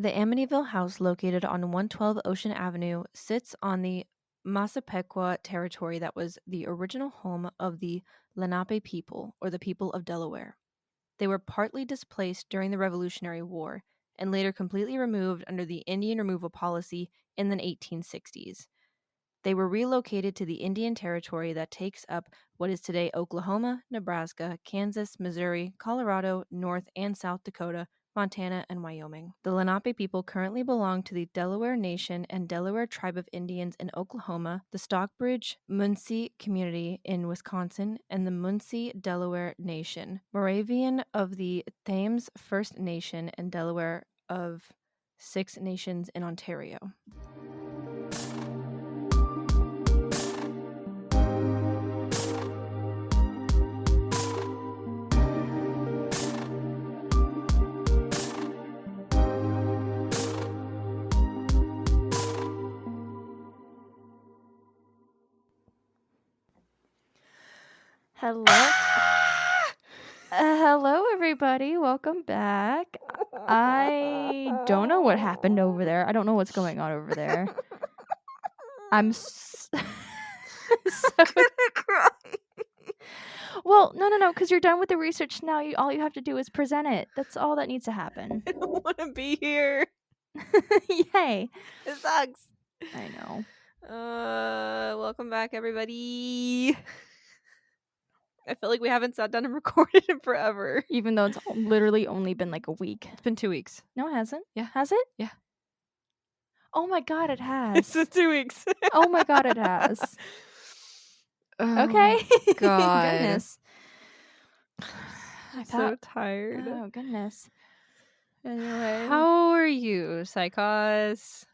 The Amityville house, located on 112 Ocean Avenue, sits on the Massapequa territory that was the original home of the Lenape people, or the people of Delaware. They were partly displaced during the Revolutionary War and later completely removed under the Indian removal policy in the 1860s. They were relocated to the Indian Territory that takes up what is today Oklahoma, Nebraska, Kansas, Missouri, Colorado, North and South Dakota, Montana, and Wyoming. The Lenape people currently belong to the Delaware Nation and Delaware Tribe of Indians in Oklahoma, the Stockbridge Munsee community in Wisconsin, and the Munsee Delaware Nation, Moravian of the Thames First Nation, and Delaware of Six Nations in Ontario. Hello. Hello, everybody. Welcome back. I don't know what happened over there. I don't know what's going on over there. I'm so gonna cry. Well, no, because you're done with the research now. All you have to do is present it. That's all that needs to happen. I don't want to be here. Yay. It sucks. I know. Welcome back, everybody. I feel like we haven't sat down and recorded in forever. Even though it's literally only been like a week. It's been 2 weeks. No, it hasn't. Yeah. Has it? Yeah. Oh my god, it has. It's been 2 weeks. Oh my god, it has. Oh Okay. God. Goodness. I'm so tired. Oh, goodness. Anyway. How are you, Psychos?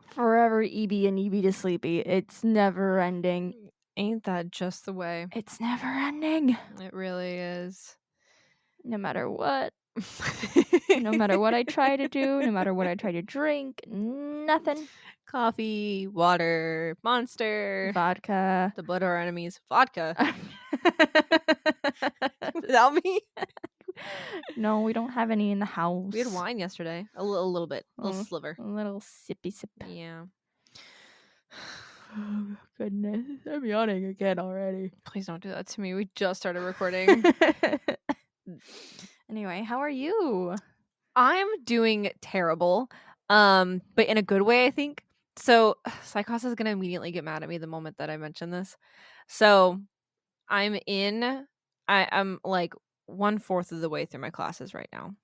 Forever EB and EB to sleepy. It's never ending. Ain't that just the way? It's never ending. It really is. No matter what. No matter what I try to do, no matter what I try to drink, nothing. Coffee, water, Monster, Vodka. the blood of our enemies, vodka. Without me? No, we don't have any in the house. We had wine yesterday. A little bit. A little sliver. A little sippy sip. Yeah. Oh, goodness. I'm yawning again already. Please don't do that to me. We just started recording. Anyway, how are you? I'm doing terrible. But in a good way, I think. So Psychos is gonna immediately get mad at me the moment that I mention this. So I'm like 1/4 of the way through my classes right now.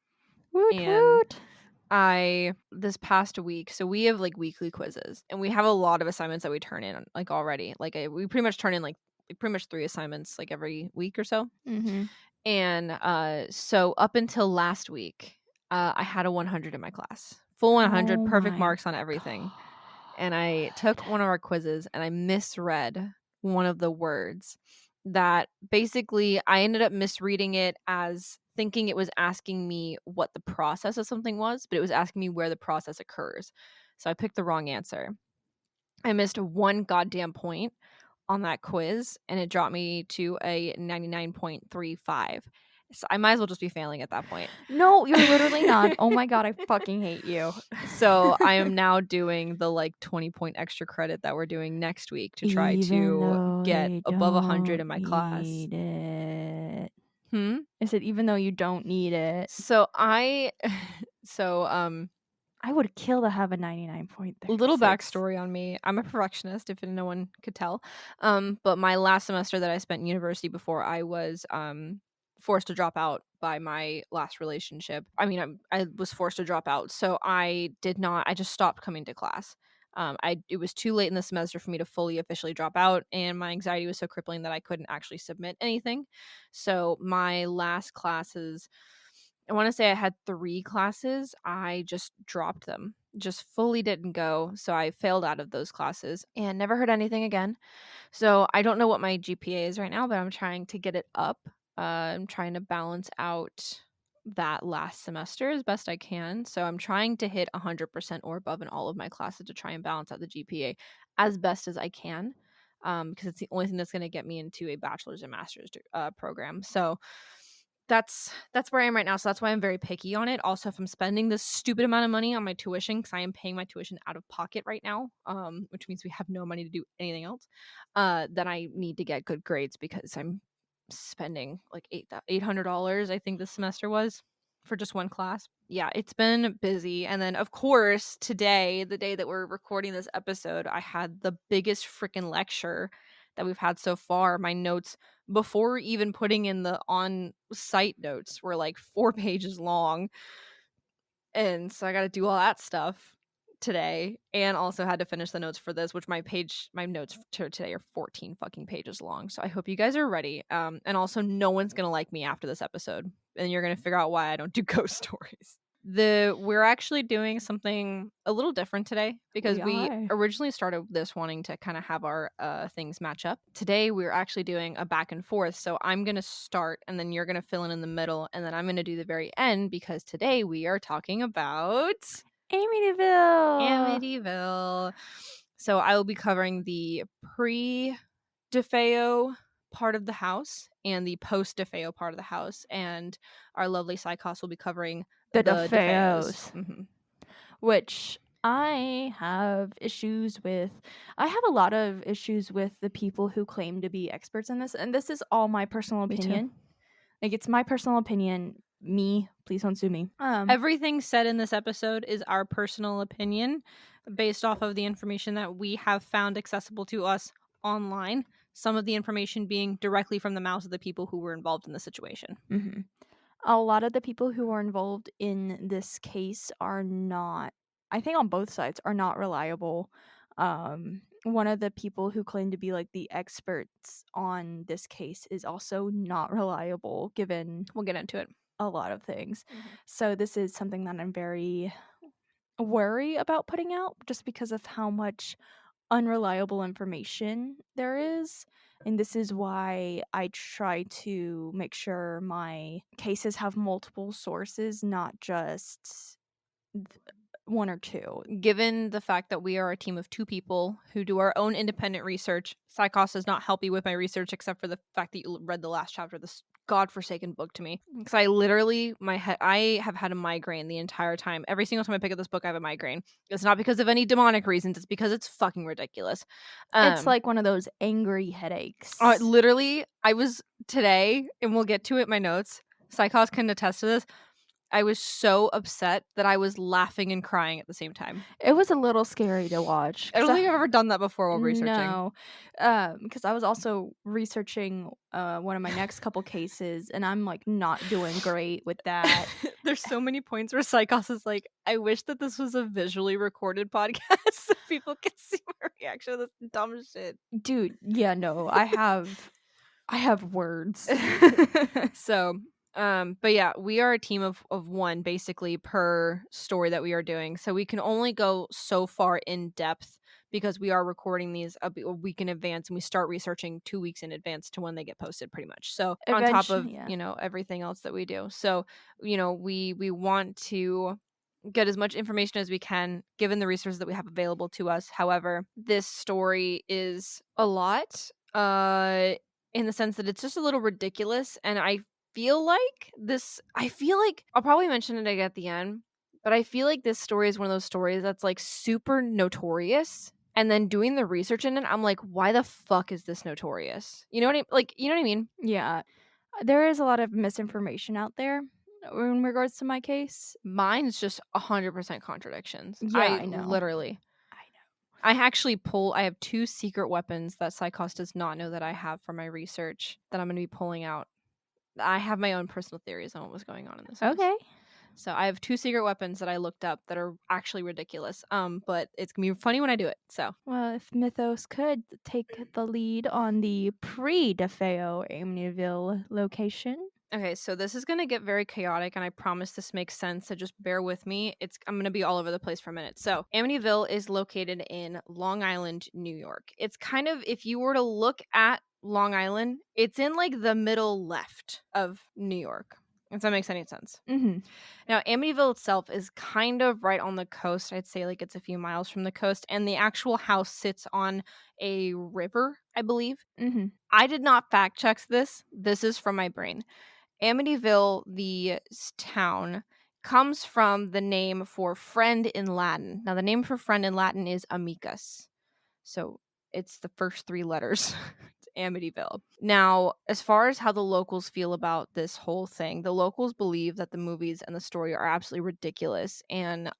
Woot And this past week, so we have like weekly quizzes, and we have a lot of assignments that we turn in like already. Like we pretty much turn in like pretty much 3 assignments like every week or so. Mm-hmm. And so up until last week, I had a 100 in my class, full 100, perfect marks on everything. God. And I took one of our quizzes and I misread one of the words that basically I ended up misreading it as thinking it was asking me what the process of something was, but it was asking me where the process occurs. So I picked the wrong answer. I missed one goddamn point on that quiz and it dropped me to a 99.35. So I might as well just be failing at that point. No, you're literally not. Oh my god, I fucking hate you. So I am now doing the like 20-point extra credit that we're doing next week to try to get above 100 in my class. It. I said even though you don't need it. So I would kill to have a 99.36. Little backstory on me. I'm a perfectionist, if no one could tell. But my last semester that I spent in university before I was forced to drop out by my last relationship. I mean, I was forced to drop out. So I just stopped coming to class. It was too late in the semester for me to fully officially drop out, and my anxiety was so crippling that I couldn't actually submit anything. So my last classes, I want to say I had 3 classes. I just dropped them, just fully didn't go. So I failed out of those classes and never heard anything again. So I don't know what my GPA is right now, but I'm trying to get it up. I'm trying to balance out that last semester as best I can. So I'm trying to hit 100% or above in all of my classes to try and balance out the GPA as best as I can, because it's the only thing that's going to get me into a bachelor's and master's program. So that's where I am right now, so that's why I'm very picky on it. Also, if I'm spending this stupid amount of money on my tuition, because I am paying my tuition out of pocket right now, which means we have no money to do anything else, then I need to get good grades because I'm spending like $800, I think this semester was, for just one class. Yeah, it's been busy. And then, of course, today, the day that we're recording this episode, I had the biggest freaking lecture that we've had so far. My notes, before even putting in the on site notes, were like 4 pages long. And so I got to do all that stuff today, and also had to finish the notes for this, which my notes for today are 14 fucking pages long. So I hope you guys are ready. And also, no one's gonna like me after this episode, and you're gonna figure out why I don't do ghost stories. We're actually doing something a little different today, because We we are. originally started this wanting to kind of have our things match up. Today we're actually doing a back and forth, so I'm gonna start and then you're gonna fill in the middle, and then I'm gonna do the very end, because today we are talking about Amityville. Amityville. So I will be covering the pre-DeFeo part of the house and the post-DeFeo part of the house, and our lovely Psychos will be covering The the DeFeos. DeFeos. Mm-hmm. Which I have issues with. I have a lot of issues with the people who claim to be experts in this, and this is all my personal Me too. opinion. Like, it's my personal opinion. Me, please don't sue me. Everything said in this episode is our personal opinion based off of the information that we have found accessible to us online. Some of the information being directly from the mouths of the people who were involved in the situation. Mm-hmm. A lot of the people who are involved in this case are not, I think on both sides, are not reliable. One of the people who claim to be like the experts on this case is also not reliable, given We'll get into it. a lot of things. Mm-hmm. So this is something that I'm very wary about putting out, just because of how much unreliable information there is. And this is why I try to make sure my cases have multiple sources, not just one or two. Given the fact that we are a team of two people who do our own independent research, Psychos does not help you with my research, except for the fact that you read the last chapter of this godforsaken book to me. Because I literally, I have had a migraine the entire time. Every single time I pick up this book, I have a migraine. It's not because of any demonic reasons. It's because it's fucking ridiculous. It's like one of those angry headaches. Literally, I was today, and we'll get to it in my notes. Psychos can attest to this. I was so upset that I was laughing and crying at the same time. It was a little scary to watch. I don't think I've ever done that before while researching. No, because I was also researching one of my next couple cases, and I'm like not doing great with that. There's so many points where Psychos is like, I wish that this was a visually recorded podcast so people can see my reaction to this dumb shit. Dude, yeah, no, I have words. So, but yeah, we are a team of one basically per story that we are doing. So we can only go so far in depth, because we are recording these a week in advance, and we start researching 2 weeks in advance to when they get posted, pretty much. So on top of, Yeah. everything else that we do. So, we want to get as much information as we can given the resources that we have available to us. However, this story is a lot in the sense that it's just a little ridiculous, and I feel like I'll probably mention it again at the end, but I feel like this story is one of those stories that's like super notorious, and then doing the research in it, I'm like, why the fuck is this notorious? You know what I mean? Yeah. There is a lot of misinformation out there in regards to my case. Mine is just 100% contradictions. Yeah, I know. Literally. I have 2 secret weapons that Psychos does not know that I have from my research that I'm going to be pulling out. I have my own personal theories on what was going on in this house. Okay. So I have 2 secret weapons that I looked up that are actually ridiculous. But it's going to be funny when I do it. So, Well, if Mythos could take the lead on the pre-DeFeo Amityville location. okay, so this is going to get very chaotic, and I promise this makes sense, so just bear with me. I'm going to be all over the place for a minute. So, Amityville is located in Long Island, New York. It's kind of, if you were to look at Long Island, it's in like the middle left of New York. If that makes any sense. Mm-hmm. Now, Amityville itself is kind of right on the coast. I'd say like it's a few miles from the coast, and the actual house sits on a river, I believe. Mm-hmm. I did not fact check this. This is from my brain. Amityville, the town, comes from the name for friend in Latin. Now, the name for friend in Latin is amicus. So it's the first 3 letters. It's Amityville. Now, as far as how the locals feel about this whole thing, the locals believe that the movies and the story are absolutely ridiculous, and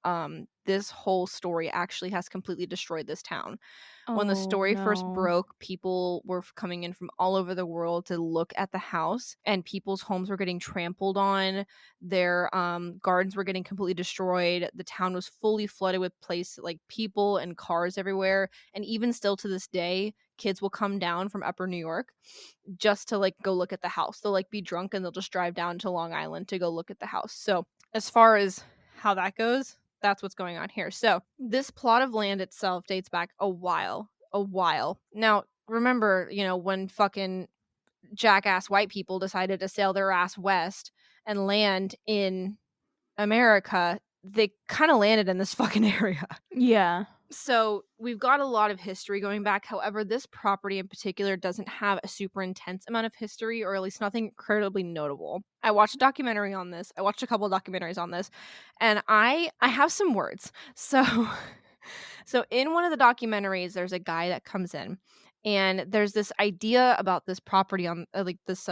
this whole story actually has completely destroyed this town. When the Oh, story first no. broke, people were coming in from all over the world to look at the house, and people's homes were getting trampled on. Their gardens were getting completely destroyed. The town was fully flooded with people and cars everywhere. And even still to this day, kids will come down from Upper New York just to go look at the house. They'll be drunk and they'll just drive down to Long Island to go look at the house. So as far as how that goes, that's what's going on here. So this plot of land itself dates back a while. A while. Now, remember, when fucking jackass white people decided to sail their ass west and land in America, they kind of landed in this fucking area. Yeah. So we've got a lot of history going back. However, this property in particular doesn't have a super intense amount of history, or at least nothing incredibly notable. I watched a documentary on this. I watched a couple of documentaries on this, and I have some words. So so in one of the documentaries, there's a guy that comes in, and there's this idea about this property on this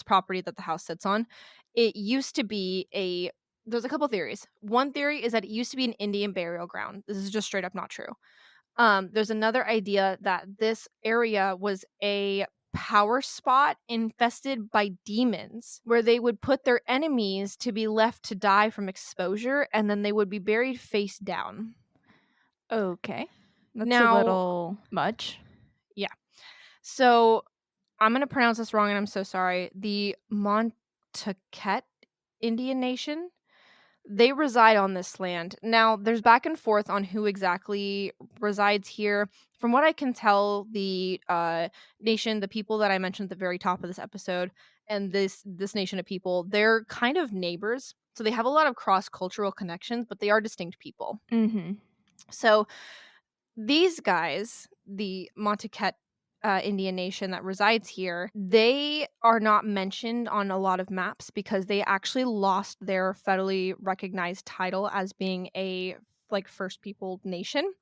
property that the house sits on. It used to be a There's a couple theories. One theory is that it used to be an Indian burial ground. This is just straight up not true. There's another idea that this area was a power spot infested by demons where they would put their enemies to be left to die from exposure, and then they would be buried face down. Okay. That's a Now, little much. yeah. So I'm going to pronounce this wrong and I'm so sorry. The Montaukett Indian Nation, they reside on this land. Now, there's back and forth on who exactly resides here. From what I can tell, the nation, the people that I mentioned at the very top of this episode, and this nation of people, they're kind of neighbors. So they have a lot of cross-cultural connections, but they are distinct people. Mm-hmm. So these guys, the Montaukett Indian Nation that resides here, they are not mentioned on a lot of maps because they actually lost their federally recognized title as being a First People nation.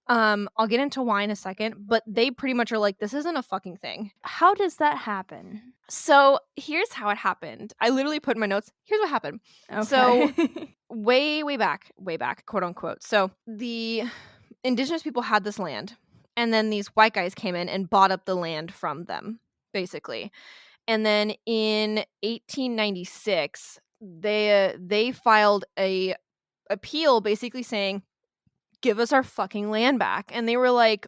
I'll get into why in a second, but they pretty much are like, this isn't a fucking thing. How does that happen? So here's how it happened. I literally put in my notes, here's what happened. So Okay. way back, quote unquote. So the indigenous people had this land, and then these white guys came in and bought up the land from them, basically. And then in 1896, they filed a appeal basically saying, give us our fucking land back. And they were like,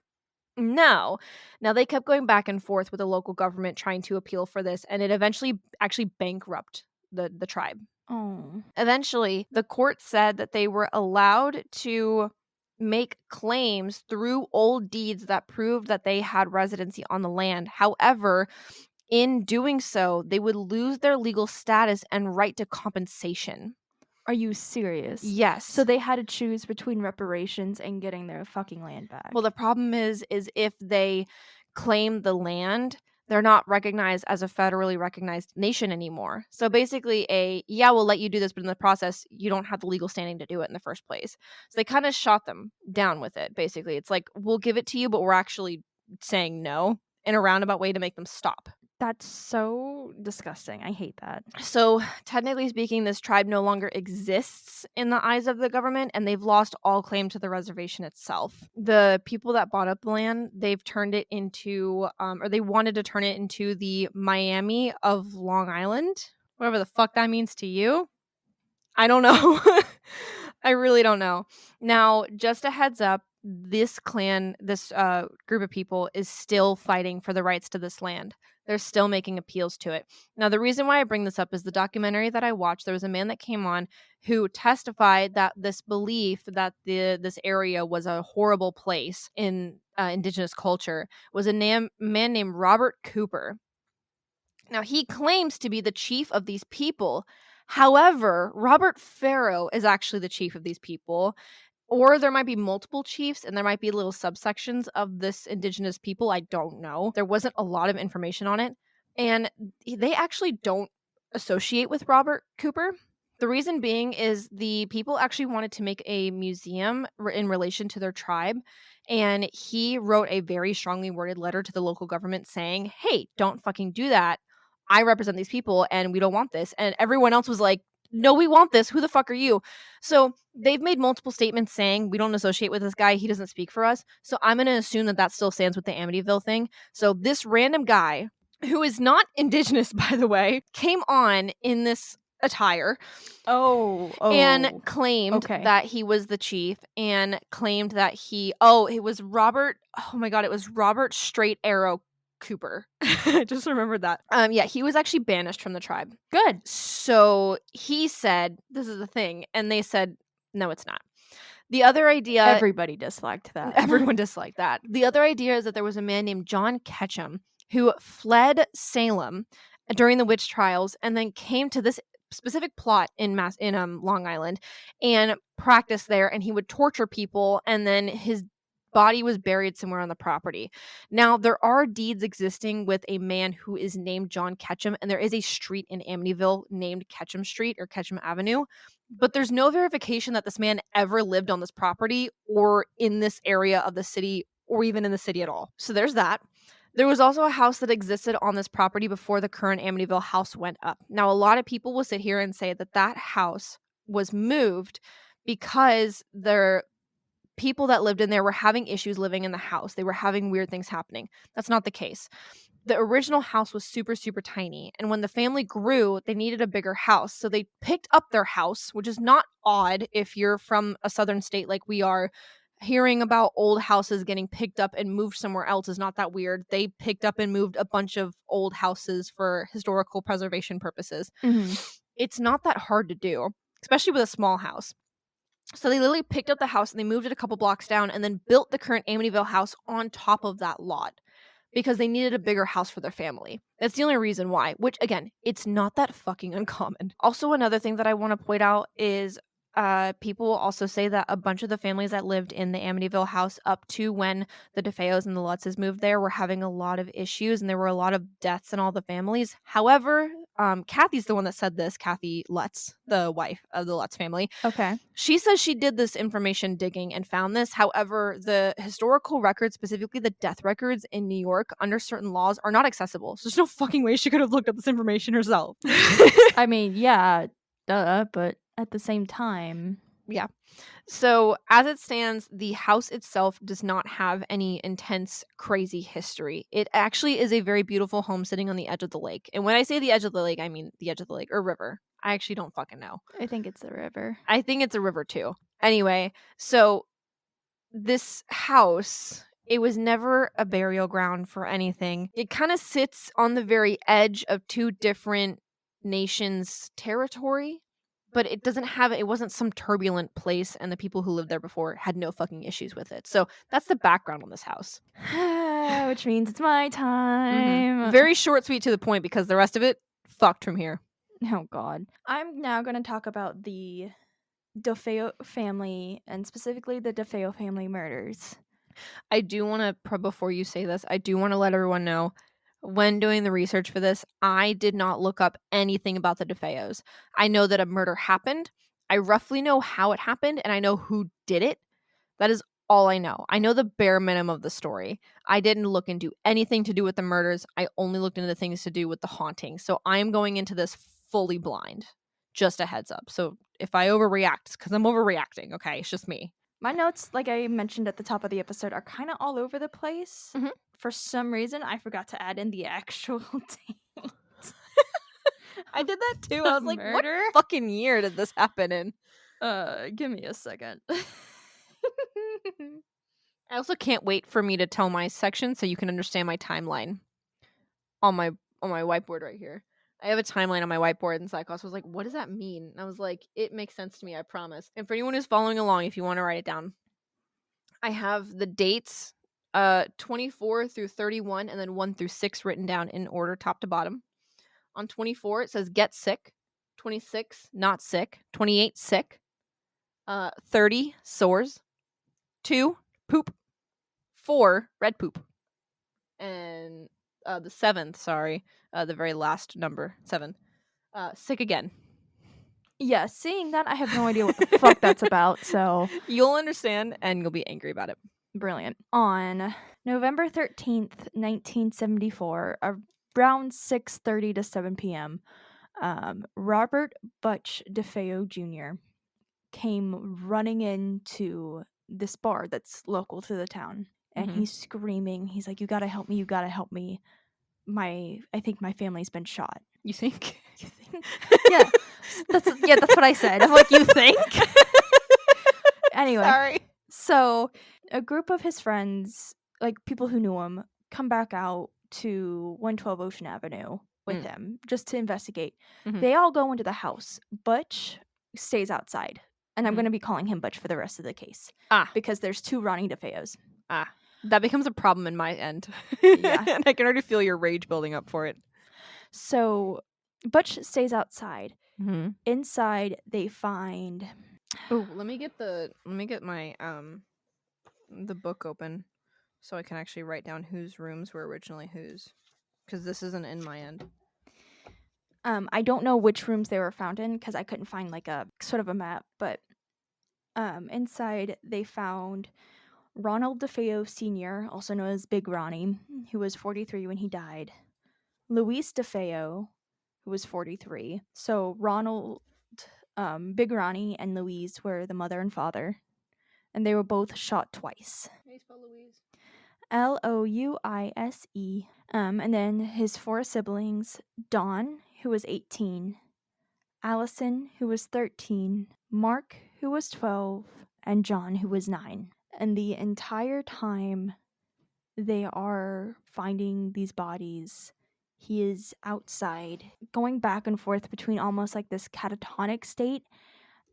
no. Now they kept going back and forth with the local government trying to appeal for this, and it eventually actually bankrupted the tribe. Oh. Eventually, the court said that they were allowed to make claims through old deeds that proved that they had residency on the land. However, in doing so, they would lose their legal status and right to compensation. Are you serious? Yes. So they had to choose between reparations and getting their fucking land back. Well, the problem is if they claim the land, they're not recognized as a federally recognized nation anymore. So basically we'll let you do this, but in the process, you don't have the legal standing to do it in the first place. So they kind of shot them down with it, basically. It's like, we'll give it to you, but we're actually saying no in a roundabout way to make them stop. That's so disgusting. I hate that. So, technically speaking, this tribe no longer exists in the eyes of the government, and they've lost all claim to the reservation itself. The people that bought up the land, they've turned it into, or they wanted to turn it into the Miami of Long Island, whatever the fuck that means to you. I don't know. I really don't know. Now, just a heads up, this clan, this group of people is still fighting for the rights to this land. They're still making appeals to it. Now, the reason why I bring this up is the documentary that I watched. There was a man that came on who testified that this belief that this area was a horrible place in indigenous culture was a man named Robert Cooper. Now, he claims to be the chief of these people. However, Robert Farrow is actually the chief of these people. Or there might be multiple chiefs and there might be little subsections of this indigenous people. I don't know. There wasn't a lot of information on it. And they actually don't associate with Robert Cooper. The reason being is the people actually wanted to make a museum in relation to their tribe, and he wrote a very strongly worded letter to the local government saying, "Hey, don't fucking do that. I represent these people and we don't want this." And everyone else was like, "No, we want this. Who the fuck are you?" So they've made multiple statements saying, "We don't associate with this guy. He doesn't speak for us." So I'm going to assume that that still stands with the Amityville thing. So this random guy, who is not indigenous, by the way, came on in this attire and claimed Okay. that he was the chief and claimed that it was Robert, oh my god, it was Robert Straight Arrow Cooper. I just remembered that. Yeah, he was actually banished from the tribe. Good. So he said, this is the thing, and they said, no, it's not. The other idea, Everybody disliked that. everyone disliked that. The other idea is that there was a man named John Ketchum who fled Salem during the witch trials and then came to this specific plot in Long Island and practiced there, and he would torture people, and then his body was buried somewhere on the property. Now, there are deeds existing with a man who is named John Ketchum, and there is a street in Amityville named Ketchum Street or Ketchum Avenue, but there's no verification that this man ever lived on this property or in this area of the city or even in the city at all. So there's that. There was also a house that existed on this property before the current Amityville house went up. Now, a lot of people will sit here and say that that house was moved because the people that lived in there were having issues living in the house. They were having weird things happening. That's not the case. The original house was super, super tiny. And when the family grew, they needed a bigger house. So they picked up their house, which is not odd if you're from a southern state like we are. Hearing about old houses getting picked up and moved somewhere else is not that weird. They picked up and moved a bunch of old houses for historical preservation purposes. Mhm. It's not that hard to do, especially with a small house. So they literally picked up the house and they moved it a couple blocks down and then built the current Amityville house on top of that lot because they needed a bigger house for their family. That's the only reason why, which again, it's not that fucking uncommon. Also, another thing that I want to point out is people will also say that a bunch of the families that lived in the Amityville house up to when the DeFeos and the Lutzes moved there were having a lot of issues and there were a lot of deaths in all the families. However, Kathy's the one that said this, Kathy Lutz, the wife of the Lutz family. Okay. She says she did this information digging and found this. However, the historical records, specifically the death records in New York, under certain laws, are not accessible. So there's no fucking way she could have looked up this information herself. I mean, yeah, duh, but at the same time, Yeah. So as it stands, the house itself does not have any intense, crazy history. It actually is a very beautiful home sitting on the edge of the lake. And when I say the edge of the lake, I mean the edge of the lake or river. I actually don't fucking know. I think it's the river. I think it's a river too. Anyway, so this house, it was never a burial ground for anything. It kind of sits on the very edge of two different nations' territory, but it wasn't some turbulent place, and the people who lived there before had no fucking issues with it. So that's the background on this house. Which means it's my time. Very short, sweet, to the point, because the rest of it, fucked from here. Oh, God. I'm now going to talk about the DeFeo family, and specifically the DeFeo family murders. I do want to, before you say this, I do want to let everyone know, when doing the research for this, I did not look up anything about the DeFeos. I know that a murder happened. I roughly know how it happened, and I know who did it. That is all I know. I know the bare minimum of the story. I didn't look into anything to do with the murders. I only looked into things to do with the hauntings. So I am going into this fully blind. Just a heads up. So if I overreact, it's because I'm overreacting. Okay, it's just me. My notes, like I mentioned at the top of the episode, are kind of all over the place. Mhm. For some reason, I forgot to add in the actual date. I did that too. I was like, Murder? what fucking year did this happen in? Give me a second. I also can't wait for me to tell my section so you can understand my timeline on my whiteboard right here. I have a timeline on my whiteboard, and Psychos was like, what does that mean? And I was like, it makes sense to me, I promise. And for anyone who's following along, if you want to write it down, I have the dates 24 through 31 and then 1 through 6 written down in order, top to bottom. On 24, it says get sick. 26, not sick. 28, sick. 30, sores. 2, poop. 4, red poop. And the 7th, sorry, the very last number, 7, Sick again. Yeah, seeing that, I have no idea what the fuck that's about, so You'll understand, and you'll be angry about it. brilliant. On November 13th, 1974, around 6:30 to 7 p.m., Robert Butch DeFeo Jr. came running into this bar that's local to the town, and Mhm. he's screaming. He's like, "You gotta help me! You gotta help me! I think my family's been shot." You think? You think? Yeah, that's what I said. I'm like, "You think?" Anyway, Sorry. so a group of his friends, like people who knew him, come back out to 112 Ocean Avenue with Mm. him just to investigate. Mhm. They all go into the house. Butch stays outside, and I'm Mhm. going to be calling him Butch for the rest of the case Ah. because there's 2 Ronnie DeFeos. That becomes a problem in my end. Yeah. And I can already feel your rage building up for it. So Butch stays outside. Mm-hmm. Inside, they find. Oh, let me get my the book open so I can actually write down whose rooms were originally whose, because this isn't in my end. I don't know which rooms they were found in because I couldn't find like a sort of a map, but inside they found Ronald DeFeo Sr., also known as Big Ronnie, who was 43 when he died. Luis DeFeo, who was 43. So Ronald, Big Ronnie, and Louise were the mother and father, and they were both shot twice. How do you spell Louise? Louise. And then his 4 siblings: Dawn, who was 18, Allison, who was 13, Mark, who was 12, and John, who was 9. And the entire time they are finding these bodies, he is outside, going back and forth between almost like this catatonic state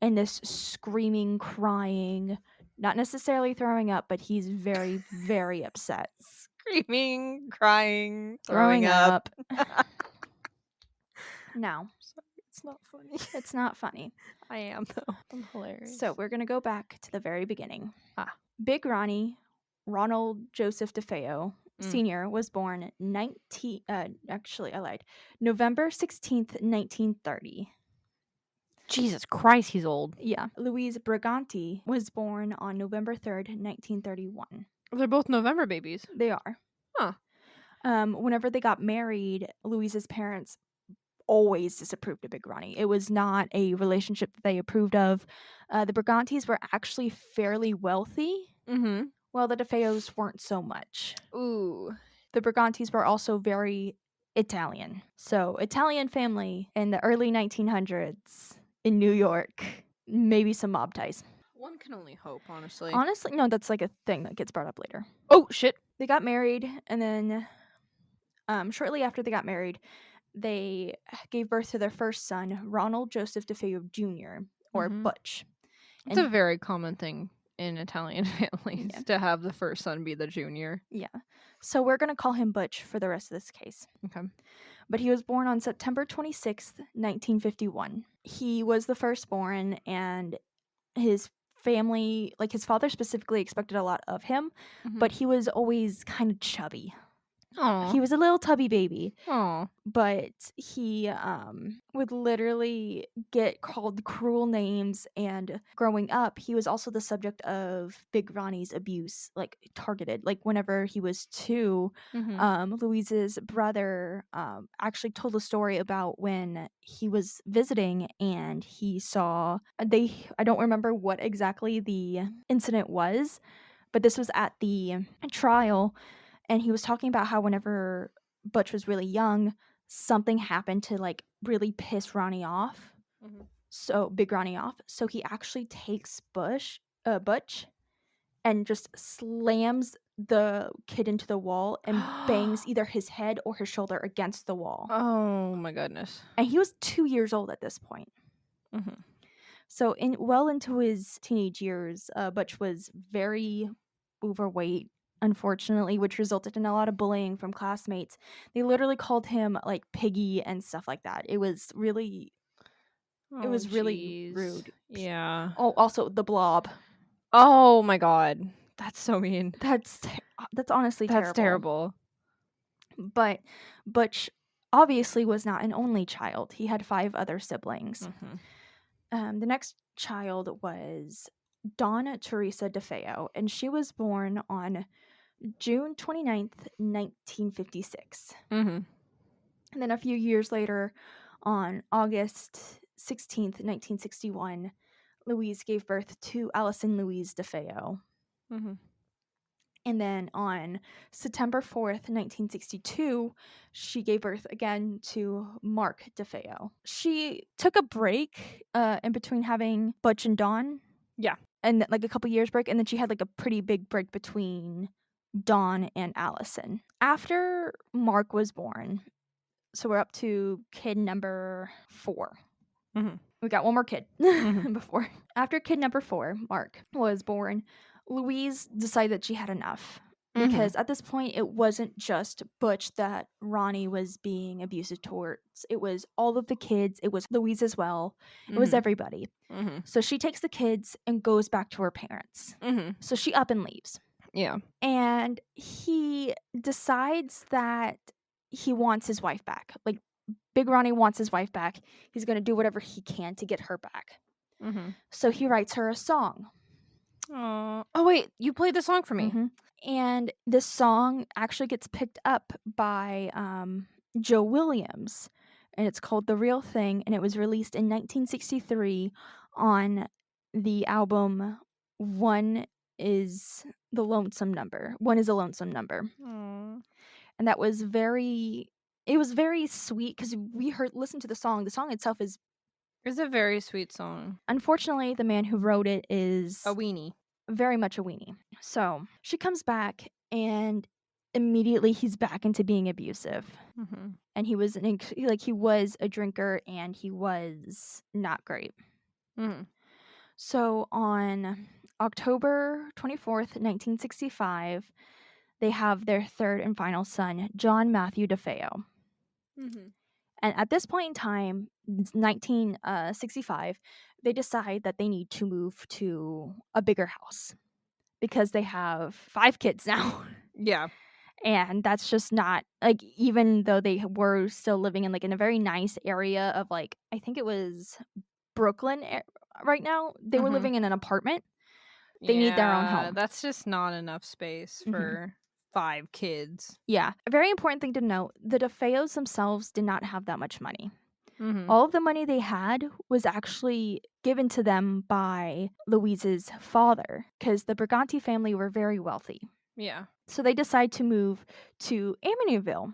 and this screaming, crying, not necessarily throwing up, but he's very, very upset. Screaming, crying, Throwing up. Now, It's not funny. it's not funny. I am though. I'm hilarious. So we're going to go back to the very beginning. Ah. Big Ronnie, Ronald Joseph DeFeo Sr., was born November 16th, 1930. Jesus Christ, he's old. Yeah. Louise Briganti was born on November 3rd, 1931. They're both November babies. They are. Huh. Whenever they got married, Louise's parents always disapproved of Big Ronnie. It was not a relationship that they approved of. The Brigantis were actually fairly wealthy, Mm-hmm. while the DeFeos weren't so much. Ooh. The Brigantis were also very Italian. So, Italian family in the early 1900s in New York, maybe some mob ties. One can only hope, honestly. Honestly, no, that's like a thing that gets brought up later. Oh, shit. They got married, and then shortly after they got married, they gave birth to their first son, Ronald Joseph DeFeo Jr., or Butch. It's a very common thing in Italian families Yeah. to have the first son be the junior. Yeah. So we're going to call him Butch for the rest of this case. Okay. But he was born on September 26th, 1951. He was the firstborn, and his family, like his father specifically, expected a lot of him, but he was always kind of chubby. Aww. He was a little tubby baby. Aww. But he would literally get called cruel names, and growing up, he was also the subject of Big Ronnie's abuse, like targeted. Like whenever he was 2, Louise's brother actually told a story about when he was visiting and he saw I don't remember what exactly the incident was, but this was at the trial. And he was talking about how whenever Butch was really young, something happened to like really piss Ronnie off. So Big Ronnie off. So he actually takes Butch and just slams the kid into the wall and bangs either his head or his shoulder against the wall. Oh my goodness. And he was 2 years old at this point. So into his teenage years, Butch was very overweight, unfortunately, which resulted in a lot of bullying from classmates. They literally called him like Piggy and stuff like that. It was really rude. Yeah. Oh, also the Blob. Oh my god. That's so mean. That's honestly terrible. That's terrible. But Butch obviously was not an only child. He had 5 other siblings. Mhm. The next child was Donna Teresa DeFeo, and she was born on June 29th, 1956. Mhm. And then a few years later, on August 16th, 1961, Louise gave birth to Allison Louise DeFeo. Mhm. And then on September 4th, 1962, she gave birth again to Mark DeFeo. She took a break in between having Butch and Dawn. Yeah. And like a couple years break. And then she had like a pretty big break between Dawn and Allison. After Mark was born, so we're up to kid number 4. Mhm. We got one more kid Mhm. before. After kid number 4, Mark, was born, Louise decided that she had enough. Mhm. Because at this point, it wasn't just Butch that Ronnie was being abusive towards. It was all of the kids. It was Louise as well. It was Mhm. everybody. Mhm. So she takes the kids and goes back to her parents. Mhm. So she up and leaves. Yeah. And he decides that he wants his wife back. Like, Big Ronnie wants his wife back. He's going to do whatever he can to get her back. Mhm. So he writes her a song. Aw. Oh wait, you played the song for me. And this song actually gets picked up by Joe Williams. And it's called The Real Thing. And it was released in 1963 on the album One is the Lonesome Number. One is a Lonesome Number. Aw. And that was it was very sweet because we listened to the song. The song itself is, It's a very sweet song. unfortunately, the man who wrote it is A weenie. very much a weenie. So she comes back, and immediately he's back into being abusive. Mhm. And he was he was a drinker, and he was not great. Mhm. So on October 24th, 1965, they have their third and final son, John Matthew DeFeo. Mhm. And at this point in time, it's 1965, they decide that they need to move to a bigger house because they have 5 kids now. Yeah. And that's just not like, even though they were still living in like in a very nice area of like, I think it was Brooklyn right now, they were Mhm. living in an apartment. They need their own Yeah, home. that's just not enough space Mhm. for 5 kids. Yeah. A very important thing to note, the DeFeos themselves did not have that much money. Mhm. All of the money they had was actually given to them by Louise's father, because the Briganti family were very wealthy. Yeah. So they decide to move to Amityville,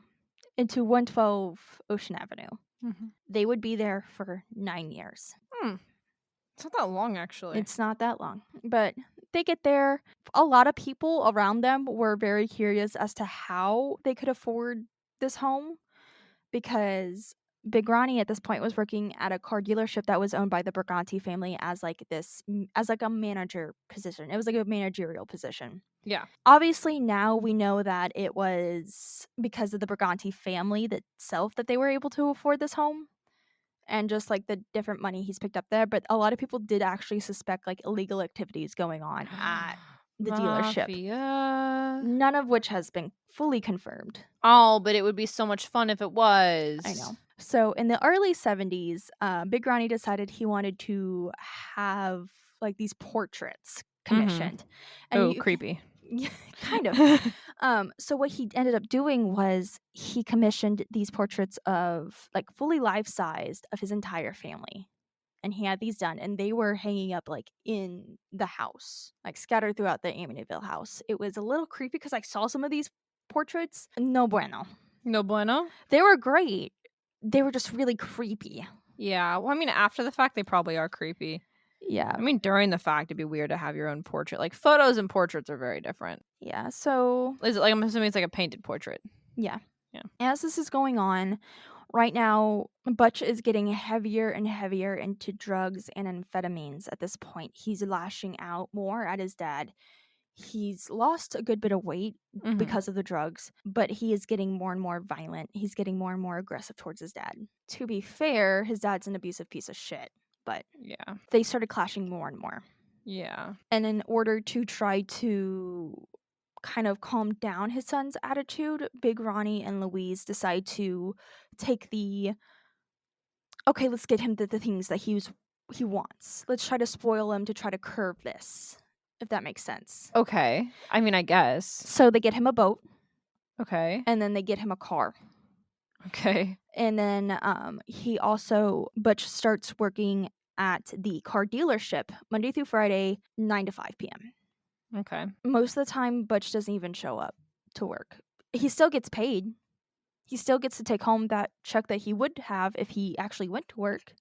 into 112 Ocean Avenue. Mhm. They would be there for 9 years. Hmm. It's not that long actually. It's not that long, but they get there. A lot of people around them were very curious as to how they could afford this home, because Big Ronnie at this point was working at a car dealership that was owned by the Briganti family as like as like a manager position. It was like a managerial position. Yeah. Obviously, now we know that it was because of the Briganti family itself that they were able to afford this home, and just like the different money he's picked up there. But a lot of people did actually suspect like illegal activities going on at the dealership, Mafia. none of which has been fully confirmed. Oh, but it would be so much fun if it was. I know. So in the early 70s, Big Ronnie decided he wanted to have like these portraits commissioned. And Oh, you can, creepy. yeah, kind of. So what he ended up doing was he commissioned these portraits of like fully life-sized of his entire family. And he had these done, and they were hanging up like in the house, like scattered throughout the Amityville house. It was a little creepy because I saw some of these portraits. No bueno. No bueno? They were great. They were just really creepy. Yeah. Well, I mean, after the fact, they probably are creepy. Yeah. I mean, during the fact, it'd be weird to have your own portrait. Like, photos and portraits are very different. Yeah. So, Is it like, I'm assuming it's like a painted portrait? yeah. Yeah. As this is going on, right now, Butch is getting heavier and heavier into drugs and amphetamines at this point. He's lashing out more at his dad. He's lost a good bit of weight Mhm. because of the drugs, but he is getting more and more violent. He's getting more and more aggressive towards his dad. To be fair, his dad's an abusive piece of shit, but Yeah. they started clashing more and more. Yeah. And in order to try to kind of calm down his son's attitude, Big Ronnie and Louise decide to take okay, let's get him the things that he wants. Let's try to spoil him to try to curb this, if that makes sense. Okay. I mean, I guess. So they get him a boat, Okay. and then they get him a car. Okay. And then Butch starts working at the car dealership Monday through Friday, 9 to 5 p.m. Okay. Most of the time, Butch doesn't even show up to work. He still gets paid. He still gets to take home that check that he would have if he actually went to work.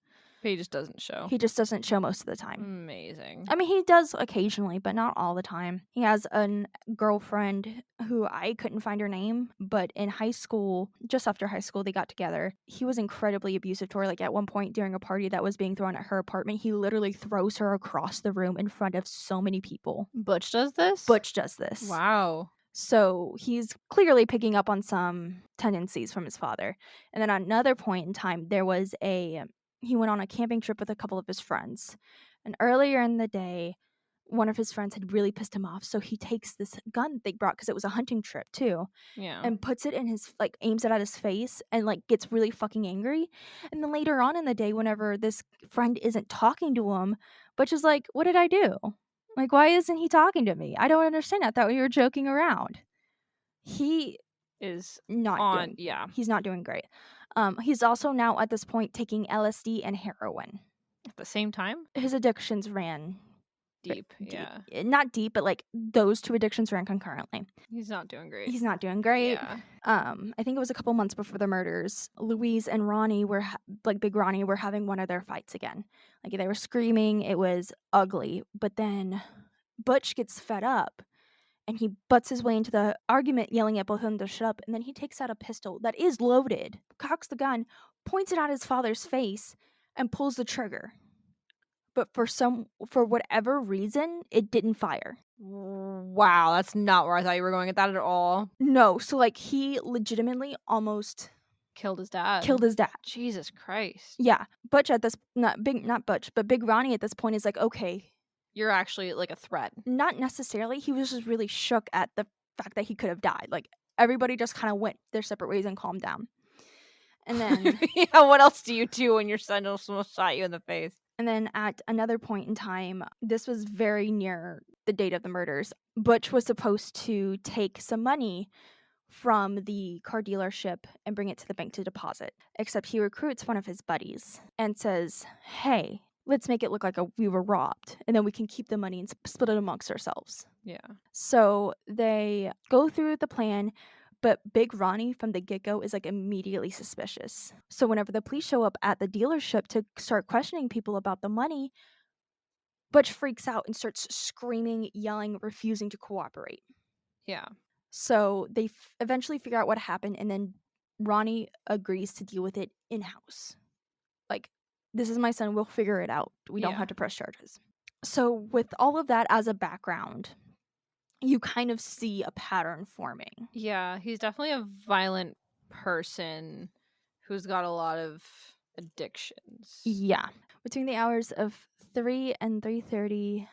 But he just doesn't show. He just doesn't show most of the time. Amazing. I mean, he does occasionally, but not all the time. He has a girlfriend who I couldn't find her name, but in high school, just after high school, they got together. He was incredibly abusive to her. Like, at one point during a party that was being thrown at her apartment, he literally throws her across the room in front of so many people. Butch does this? Butch does this. Wow. So he's clearly picking up on some tendencies from his father. And then at another point in time, he went on a camping trip with a couple of his friends. And earlier in the day, one of his friends had really pissed him off. So he takes this gun they brought, because it was a hunting trip too, Yeah. and puts it in his, aims it at his face and, gets really fucking angry. And then later on in the day, whenever this friend isn't talking to him, Butch is like, what did I do? Like, why isn't he talking to me? I don't understand. I thought we were joking around. He is not he's not doing great. He's also now at this point taking LSD and heroin. At the same time? His addictions ran Deep. Yeah. Not deep, but those two addictions ran concurrently. He's not doing great. Yeah. I think it was a couple months before the murders. Louise and Ronnie were Big Ronnie were having one of their fights again. They were screaming. It was ugly. But then Butch gets fed up and he butts his way into the argument, yelling at both of them to shut up. And then he takes out a pistol that is loaded, cocks the gun, points it at his father's face, and pulls the trigger. But for whatever reason, it didn't fire. Wow, that's not where I thought you were going at that at all. No, so he legitimately almost killed his dad. Jesus Christ. Yeah, Butch at this not Butch, but Big Ronnie at this point is like, okay, you're actually a threat. Not necessarily. He was just really shook at the fact that he could have died. Everybody just kind of went their separate ways and calmed down. And then yeah, what else do you do when your son almost shot you in the face? And then at another point in time, this was very near the date of the murders, Butch was supposed to take some money from the car dealership and bring it to the bank to deposit. Except he recruits one of his buddies and says, hey, let's make it look like we were robbed, and then we can keep the money and split it amongst ourselves. Yeah. So they go through the plan, but Big Ronnie from the get-go is immediately suspicious. So whenever the police show up at the dealership to start questioning people about the money, Butch freaks out and starts screaming, yelling, refusing to cooperate. Yeah. So they eventually figure out what happened, and then Ronnie agrees to deal with it in-house. This is my son, we'll figure it out. We don't have to press charges. So with all of that as a background, you kind of see a pattern forming. Yeah, he's definitely a violent person who's got a lot of addictions. Yeah. Between the hours of 3 and 3:30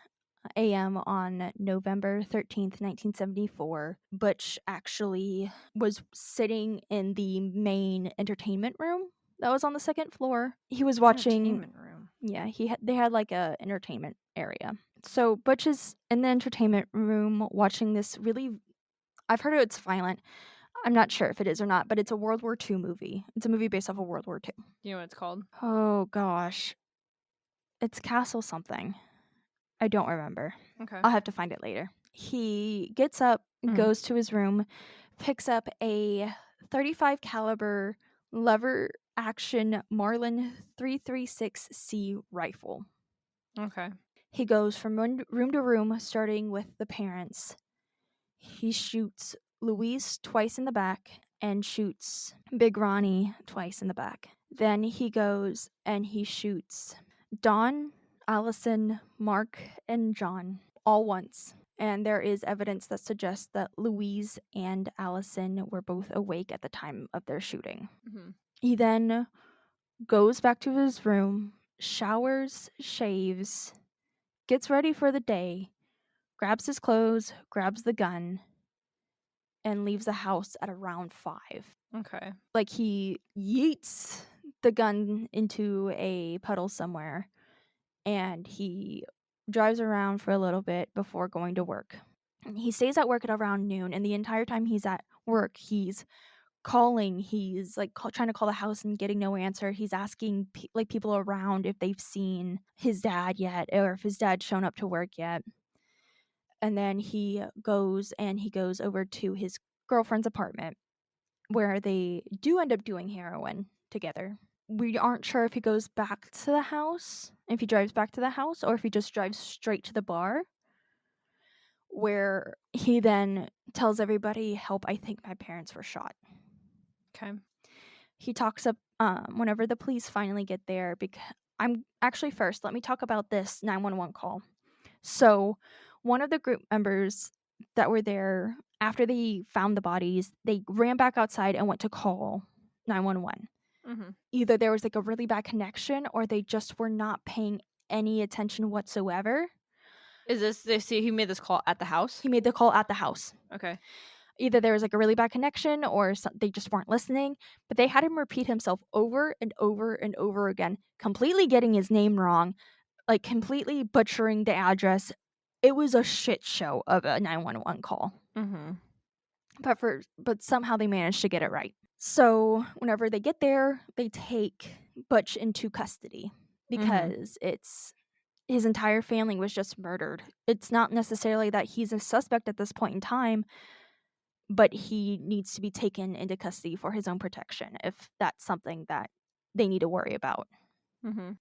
a.m. on November 13th, 1974, Butch actually was sitting in the main entertainment room that was on the second floor. He was watching entertainment room. Yeah, they had a entertainment area. So Butch is in the entertainment room watching this really, I've heard it's violent. I'm not sure if it is or not, but it's a World War II movie. It's a movie based off of World War II. You know what it's called? Oh gosh. It's Castle something. I don't remember. Okay. I'll have to find it later. He gets up, goes to his room, picks up a .35 caliber lever action Marlin 336C rifle. Okay. He goes from room to room, starting with the parents. He shoots Louise twice in the back and shoots Big Ronnie twice in the back. Then he goes and he shoots Dawn, Allison, Mark, and John all once. And there is evidence that suggests that Louise and Allison were both awake at the time of their shooting. Mm-hmm. He then goes back to his room, showers, shaves, gets ready for the day, grabs his clothes, grabs the gun, and leaves the house at around 5. Okay. Like, he yeets the gun into a puddle somewhere, and he drives around for a little bit before going to work. And he stays at work at around noon, and the entire time he's at work, he's calling. He's like trying to call the house and getting no answer. He's asking people around if they've seen his dad yet, or if his dad's shown up to work yet. And then he goes over to his girlfriend's apartment, where they do end up doing heroin together. We aren't sure if he goes back to the house, if he drives back to the house, or if he just drives straight to the bar, where he then tells everybody, "Help, I think my parents were shot." Okay. He talks up whenever the police finally get there, because first, let me talk about this 911 call. So, one of the group members that were there, after they found the bodies, they ran back outside and went to call 911. Either there was like a really bad connection, or they just were not paying any attention whatsoever. Is this they see he made this call at the house? He made the call at the house. Okay. Either there was like a really bad connection, or they just weren't listening, but they had him repeat himself over and over and over again, completely getting his name wrong, like completely butchering the address. It was a shit show of a 911 call. But somehow they managed to get it right. So whenever they get there, they take Butch into custody, because his entire family was just murdered. It's not necessarily that he's a suspect at this point in time, but he needs to be taken into custody for his own protection, if that's something that they need to worry about.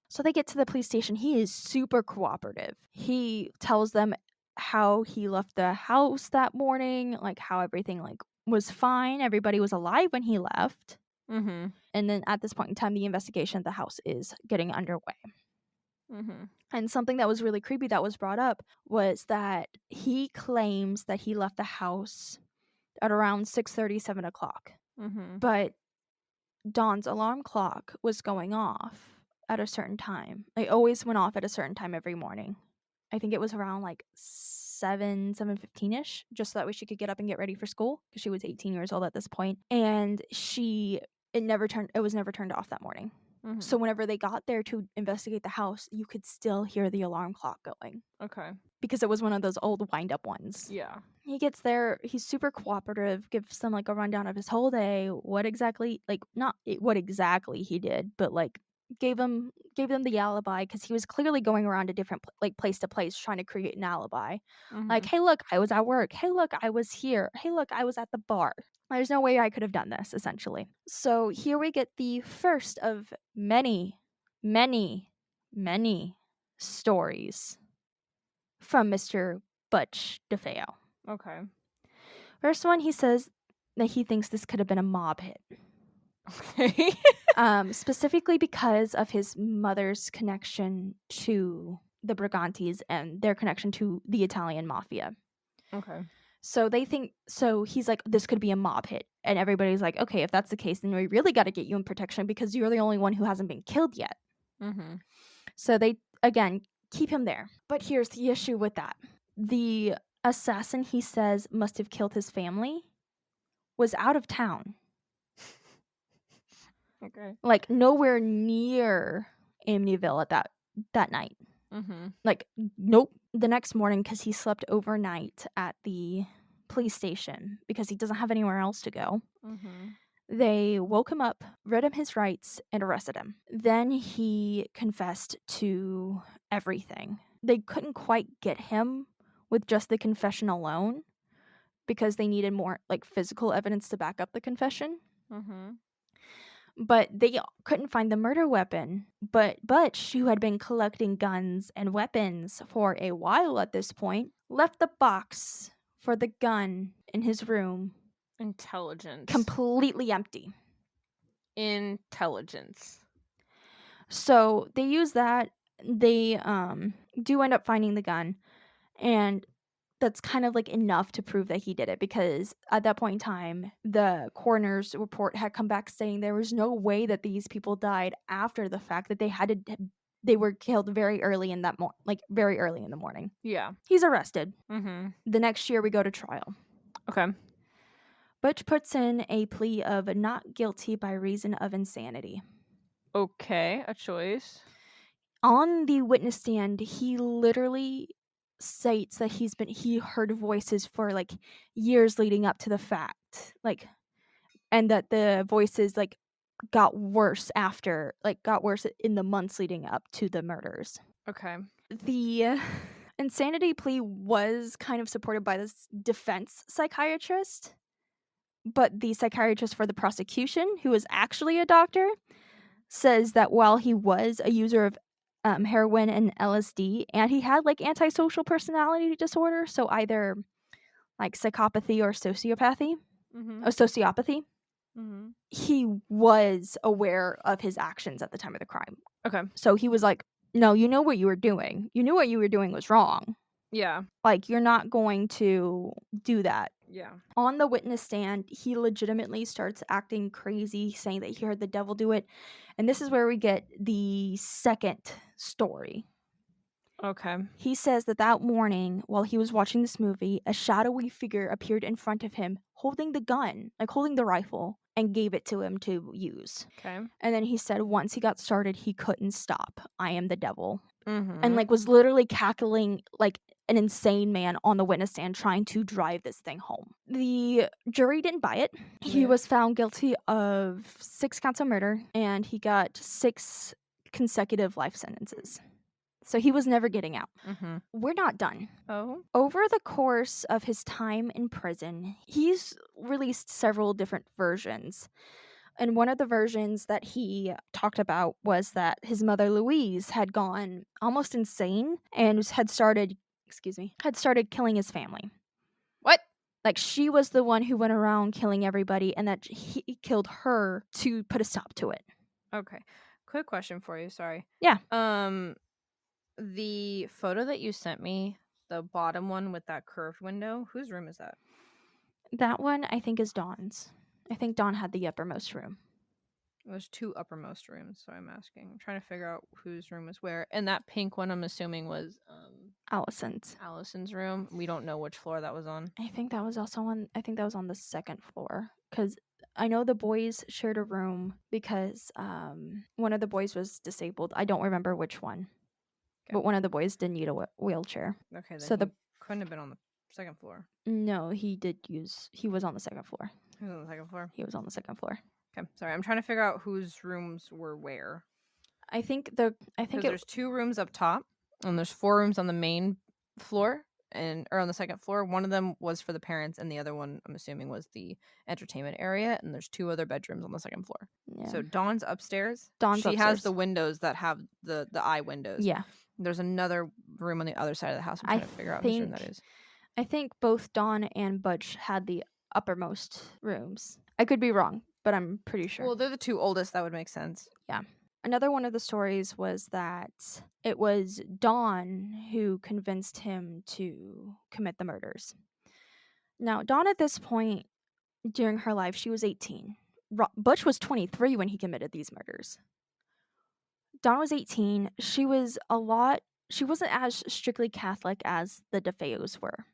So they get to the police station. He is super cooperative. He tells them how he left the house that morning, like how everything like was fine. Everybody was alive when he left. And then at this point in time, the investigation at the house is getting underway. And something that was really creepy that was brought up was that he claims that he left the house at around 6:30, 7 o'clock. But Dawn's alarm clock was going off at a certain time. It always went off at a certain time every morning. I think it was around like 7:15ish, just so that way she could get up and get ready for school, because she was 18 years old at this point. And it was never turned off that morning. So whenever they got there to investigate the house, you could still hear the alarm clock going. Okay. Because it was one of those old wind-up ones. Yeah. He gets there, he's super cooperative, gives them like a rundown of his whole day, not what exactly he did, but like gave them the alibi, because he was clearly going around to different place to place trying to create an alibi. Like, hey, look, I was at work. Hey, look, I was here. Hey, look, I was at the bar. There's no way I could have done this, essentially. So here we get the first of many, many, many stories from Mr. Butch DeFeo. Okay. First one, he says that he thinks this could have been a mob hit. Okay. Specifically because of his mother's connection to the Brigantes and their connection to the Italian mafia. Okay. So he's like, this could be a mob hit. And everybody's like, okay, if that's the case, then we really got to get you in protection, because you're the only one who hasn't been killed yet. So they, again, keep him there. But here's the issue with that. The assassin, he says, must have killed his family, was out of town. Okay. Like, nowhere near Amityville at that night. Like, nope. The next morning, because he slept overnight at the police station because he doesn't have anywhere else to go, they woke him up, read him his rights, and arrested him. Then he confessed to everything. They couldn't quite get him with just the confession alone, because they needed more like physical evidence to back up the confession. But they couldn't find the murder weapon. But Butch, who had been collecting guns and weapons for a while at this point, left the box for the gun in his room Intelligence. completely empty. Intelligence. So they use that. They do end up finding the gun, and that's kind of like enough to prove that he did it, because at that point in time, the coroner's report had come back saying there was no way that these people died after the fact, that they were killed very early in very early in the morning. Yeah. He's arrested. The next year we go to trial. Okay. Butch puts in a plea of not guilty by reason of insanity. Okay, a choice. On the witness stand, he literally states that he heard voices for like years leading up to the fact, like, and that the voices like got worse in the months leading up to the murders. Okay. The insanity plea was kind of supported by this defense psychiatrist, but the psychiatrist for the prosecution, who is actually a doctor, says that while he was a user of heroin and LSD, and he had like antisocial personality disorder, so either like psychopathy or sociopathy, Mm-hmm. or sociopathy, Mm-hmm. he was aware of his actions at the time of the crime. Okay. So he was like, no, you know what you were doing. You knew what you were doing was wrong. Yeah. Like, you're not going to do that. Yeah. On the witness stand, he legitimately starts acting crazy, saying that he heard the devil do it. And this is where we get the second story. Okay. He says that morning, while he was watching this movie, a shadowy figure appeared in front of him, holding the gun, like holding the rifle, and gave it to him to use. Okay. And then he said once he got started, he couldn't stop. I am the devil. Mm-hmm. And like was literally cackling like an insane man on the witness stand trying to drive this thing home. The jury didn't buy it. He Yeah. was found guilty of 6 counts of murder, and he got 6 consecutive life sentences. So he was never getting out. Mm-hmm. We're not done. Oh. Over the course of his time in prison, he's released several different versions. And one of the versions that he talked about was that his mother Louise had gone almost insane and had started killing his family. What? Like, she was the one who went around killing everybody, and that he killed her to put a stop to it. Okay. Quick question for you. Sorry. Yeah. The photo that you sent me, the bottom one with that curved window, whose room is that? That one, I think, is Dawn's. I think Dawn had the uppermost room. There's 2 uppermost rooms, so I'm asking. I'm trying to figure out whose room is where. And that pink one, I'm assuming, was Allison's room. We don't know which floor that was on. I think that was on the second floor, because I know the boys shared a room because one of the boys was disabled. I don't remember which one, but one of the boys did need a wheelchair. Okay, then So he couldn't have been on the second floor. No, he was on the second floor. He was on the second floor? He was on the second floor. Okay, sorry. I'm trying to figure out whose rooms were where. I think there's 2 rooms up top, and there's 4 rooms on the main floor, or on the second floor. One of them was for the parents, and the other one, I'm assuming, was the entertainment area. And there's 2 other bedrooms on the second floor. Yeah. So Dawn's upstairs. Dawn's she upstairs. has the windows that have the eye windows. Yeah. There's another room on the other side of the house. I'm trying to figure out whose room that is. I think both Dawn and Butch had the uppermost rooms. I could be wrong, but I'm pretty sure. Well, they're the 2 oldest. That would make sense. Yeah. Another one of the stories was that it was Dawn who convinced him to commit the murders. Now, Dawn at this point during her life, she was 18. Butch was 23 when he committed these murders. Dawn was 18. She wasn't as strictly Catholic as the DeFeos were.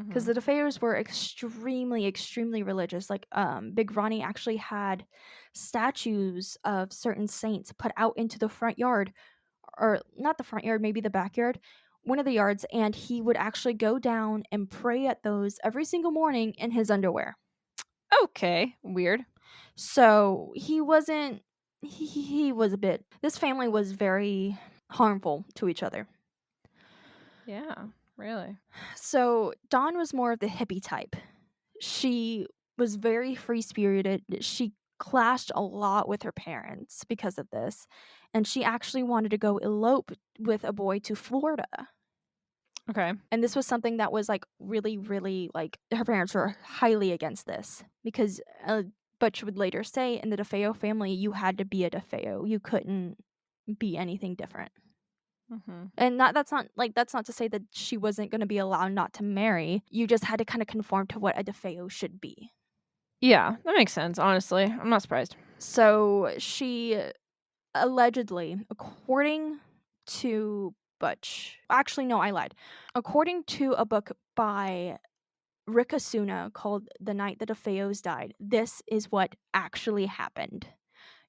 Because the DeFeos were extremely, extremely religious. Like, Big Ronnie actually had statues of certain saints put out into the front yard, or not the front yard, maybe the backyard, one of the yards, and he would actually go down and pray at those every single morning in his underwear. Okay, weird. So he was this family was very harmful to each other. Yeah. Really? So Dawn was more of the hippie type. She was very free-spirited. She clashed a lot with her parents because of this. And she actually wanted to go elope with a boy to Florida. Okay. And this was something that was like really, really like her parents were highly against this because Butch would later say in the DeFeo family, you had to be a DeFeo. You couldn't be anything different. Mm-hmm. And that's not to say that she wasn't going to be allowed not to marry. You just had to kind of conform to what a DeFeo should be. Yeah, that makes sense, honestly. I'm not surprised. So she allegedly, according to Butch... Actually, no, I lied. According to a book by Rick Asuna called The Night the DeFeos Died. This is what actually happened.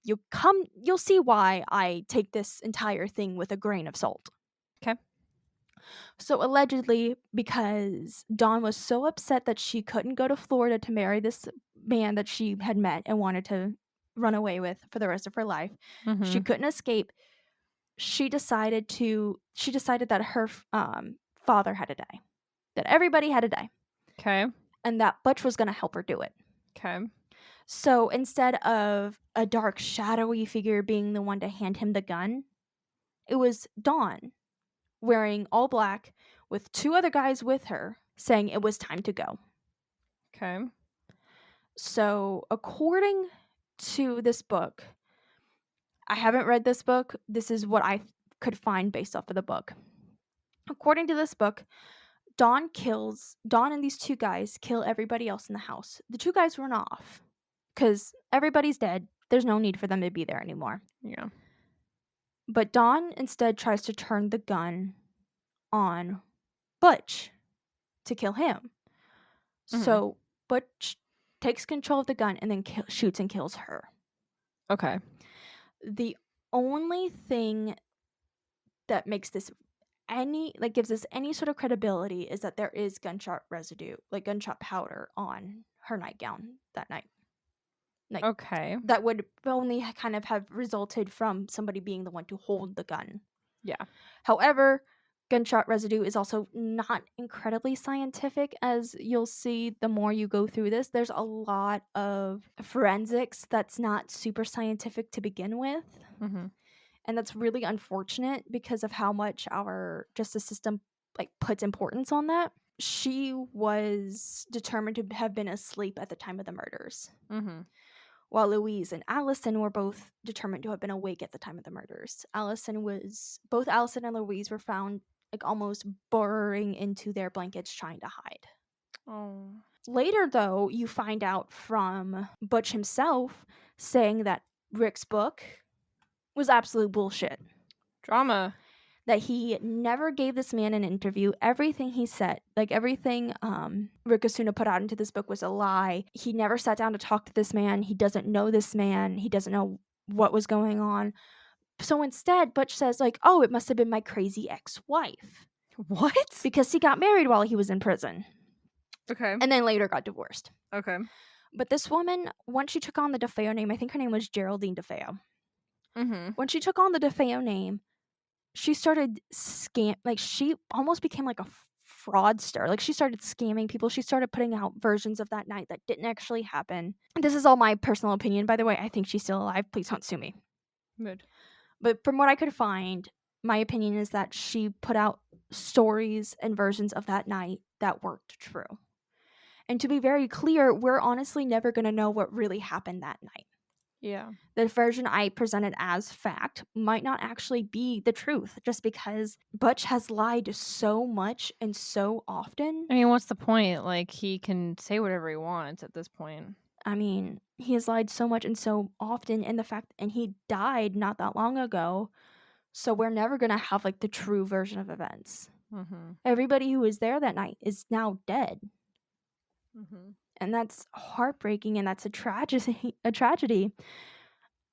You'll see why I take this entire thing with a grain of salt. Okay. So allegedly, because Dawn was so upset that she couldn't go to Florida to marry this man that she had met and wanted to run away with for the rest of her life, she couldn't escape. She decided that her father had to die, that everybody had to die, Okay. and that Butch was going to help her do it. Okay. So instead of a dark, shadowy figure being the one to hand him the gun, it was Dawn, wearing all black, with 2 other guys with her, saying it was time to go. Okay. So, according to this book, I haven't read this book. This is what I could find based off of the book. According to this book, Dawn and these 2 guys kill everybody else in the house. The 2 guys run off because everybody's dead. There's no need for them to be there anymore. Yeah. But Dawn instead tries to turn the gun on Butch to kill him. So Butch takes control of the gun and then shoots and kills her. Okay. The only thing that makes this gives us any sort of credibility is that there is gunshot residue, like gunshot powder on her nightgown that night. Like, Okay. that would only kind of have resulted from somebody being the one to hold the gun. Yeah. However, gunshot residue is also not incredibly scientific, as you'll see the more you go through this. There's a lot of forensics that's not super scientific to begin with. And that's really unfortunate because of how much our justice system puts importance on that. She was determined to have been asleep at the time of the murders, while Louise and Allison were both determined to have been awake at the time of the murders. Both Allison and Louise were found almost burrowing into their blankets trying to hide. Oh. Later, though, you find out from Butch himself saying that Rick's book was absolute bullshit. Drama. That he never gave this man an interview. Everything he said, everything Rick Asuna put out into this book was a lie. He never sat down to talk to this man. He doesn't know this man. He doesn't know what was going on. So instead, Butch says, oh, it must have been my crazy ex-wife. What? Because he got married while he was in prison. Okay. And then later got divorced. Okay. But this woman, once she took on the DeFeo name, I think her name was Geraldine DeFeo. When she took on the DeFeo name, she started she almost became like a fraudster. She started scamming people. She started putting out versions of that night that didn't actually happen. This is all my personal opinion, by the way. I think she's still alive. Please don't sue me. Good. But from what I could find, my opinion is that she put out stories and versions of that night that weren't true. And to be very clear, we're honestly never going to know what really happened that night. Yeah. The version I presented as fact might not actually be the truth, just because Butch has lied so much and so often. I mean, what's the point? He can say whatever he wants at this point. I mean, he has lied so much and so often, and he died not that long ago, so we're never gonna have the true version of events. Everybody who was there that night is now dead. And that's heartbreaking, and that's a tragedy.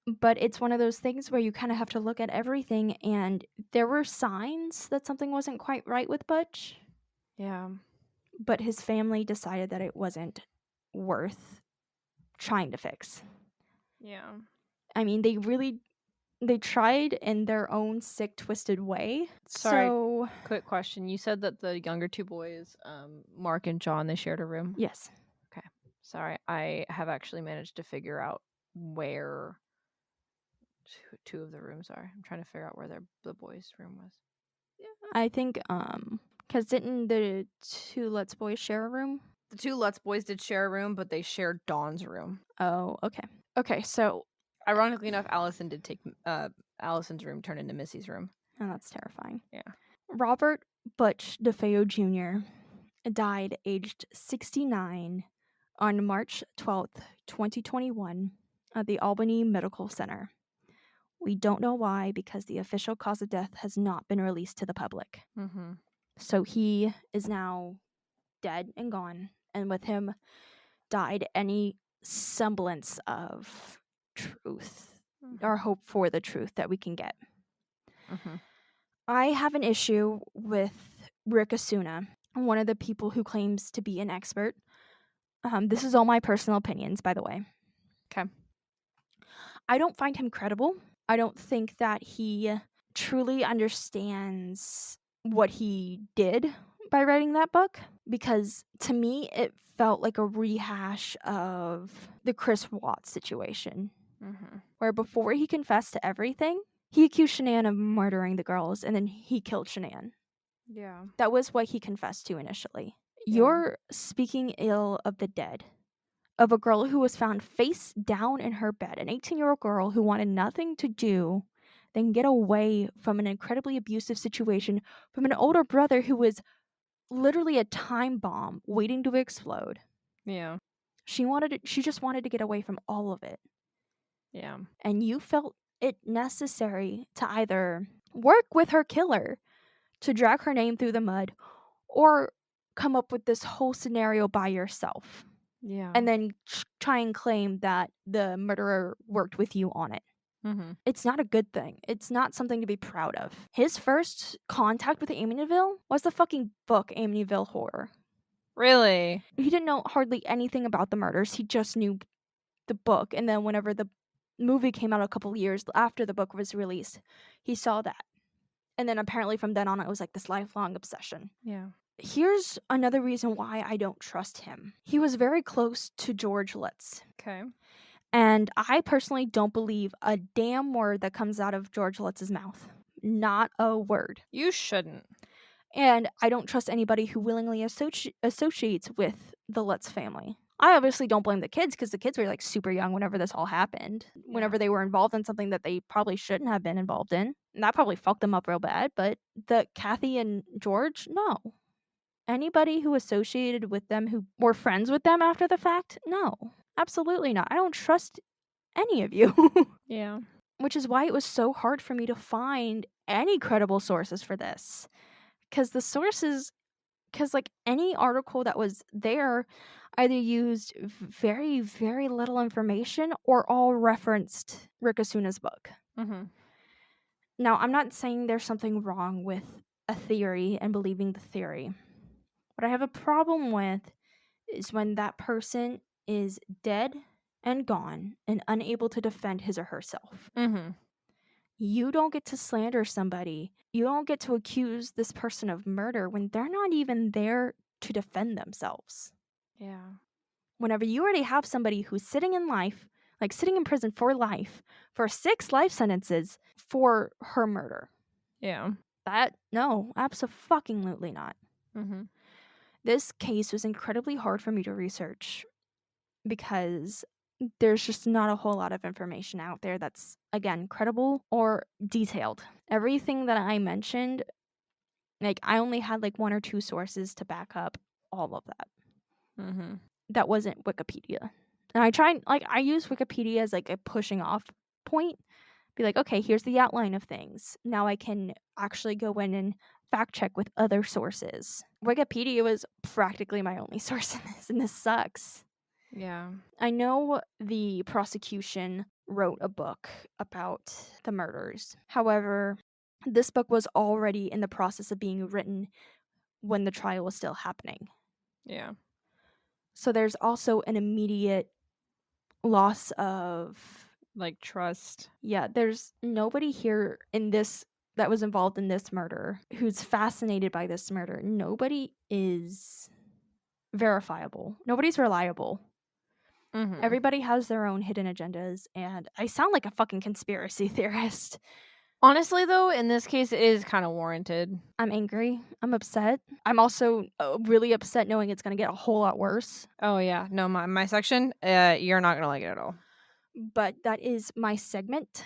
But it's one of those things where you kind of have to look at everything, and there were signs that something wasn't quite right with Butch. Yeah. But his family decided that it wasn't worth trying to fix. Yeah. I mean, they tried in their own sick, twisted way. Sorry. So, quick question. You said that the younger 2 boys, Mark and John, they shared a room? yes. Okay. Sorry. I have actually managed to figure out where 2 of the rooms are. I'm trying to figure out where the boys' room was. I think, because didn't the 2 Let's Boys share a room? The 2 Lutz boys did share a room, but they shared Dawn's room. Oh, okay. Okay, so Ironically enough, Allison did take Allison's room turn into Missy's room. Oh, that's terrifying. Yeah. Robert Butch DeFeo Jr. died aged 69 on March 12th, 2021 at the Albany Medical Center. We don't know why, because the official cause of death has not been released to the public. So he is now dead and gone, and with him died any semblance of truth or hope for the truth that we can get. Mm-hmm. I have an issue with Rick Asuna, one of the people who claims to be an expert. This is all my personal opinions, by the way. Okay. I don't find him credible. I don't think that he truly understands what he did by writing that book, because to me it felt like a rehash of the Chris Watts situation, where before he confessed to everything, he accused Shanann of murdering the girls, and then he killed Shanann. Yeah. That was what he confessed to initially. Yeah. You're speaking ill of the dead, of a girl who was found face down in her bed, an 18-year-old girl who wanted nothing to do than get away from an incredibly abusive situation from an older brother who was literally a time bomb waiting to explode. Yeah. She just wanted to get away from all of it. Yeah. And you felt it necessary to either work with her killer to drag her name through the mud, or come up with this whole scenario by yourself. Yeah. And then try and claim that the murderer worked with you on it. Mm-hmm. It's not a good thing. It's not something to be proud of. His first contact with Amityville was the fucking book Amityville Horror. Really? He didn't know hardly anything about the murders. He just knew the book. And then whenever the movie came out a couple years after the book was released, he saw that. And then apparently from then on, it was like this lifelong obsession. Yeah. Here's another reason why I don't trust him. He was very close to George Litz. Okay. And I personally don't believe a damn word that comes out of George Litz's mouth. Not a word. You shouldn't. And I don't trust anybody who willingly associates with the Litz family. I obviously don't blame the kids, because the kids were like super young whenever this all happened. Whenever they were involved in something that they probably shouldn't have been involved in. And that probably fucked them up real bad. But the Kathy and George, no. Anybody who associated with them, who were friends with them after the fact, no. Absolutely not. I don't trust any of you. Yeah. Which is why it was so hard for me to find any credible sources for this. Because like any article that was there either used very, very little information or all referenced Rick Asuna's book. Mm-hmm. Now, I'm not saying there's something wrong with a theory and believing the theory. What I have a problem with is when that person is dead and gone and unable to defend his or herself. Mm-hmm. You don't get to slander somebody. You don't get to accuse this person of murder when they're not even there to defend themselves. Yeah. Whenever you already have somebody who's sitting in prison for life, for 6 life sentences for her murder. Yeah. No, abso-fucking-lutely not. Mm-hmm. This case was incredibly hard for me to research because there's just not a whole lot of information out there that's, again, credible or detailed. Everything that I mentioned, like, I only had like 1 or 2 sources to back up all of that. Mm-hmm. That wasn't Wikipedia. And I use Wikipedia as like a pushing off point. Be like, okay, here's the outline of things. Now I can actually go in and fact check with other sources. Wikipedia was practically my only source in this, and this sucks. Yeah. I know the prosecution wrote a book about the murders. However, this book was already in the process of being written when the trial was still happening. Yeah. So there's also an immediate loss of, like, trust. Yeah, there's nobody here in this that was involved in this murder who's fascinated by this murder. Nobody is verifiable. Nobody's reliable. Mm-hmm. Everybody has their own hidden agendas, and I sound like a fucking conspiracy theorist. Honestly, though, in this case, it is kind of warranted. I'm angry. I'm upset. I'm also really upset knowing it's going to get a whole lot worse. Oh, yeah. No, my section, you're not going to like it at all. But that is my segment.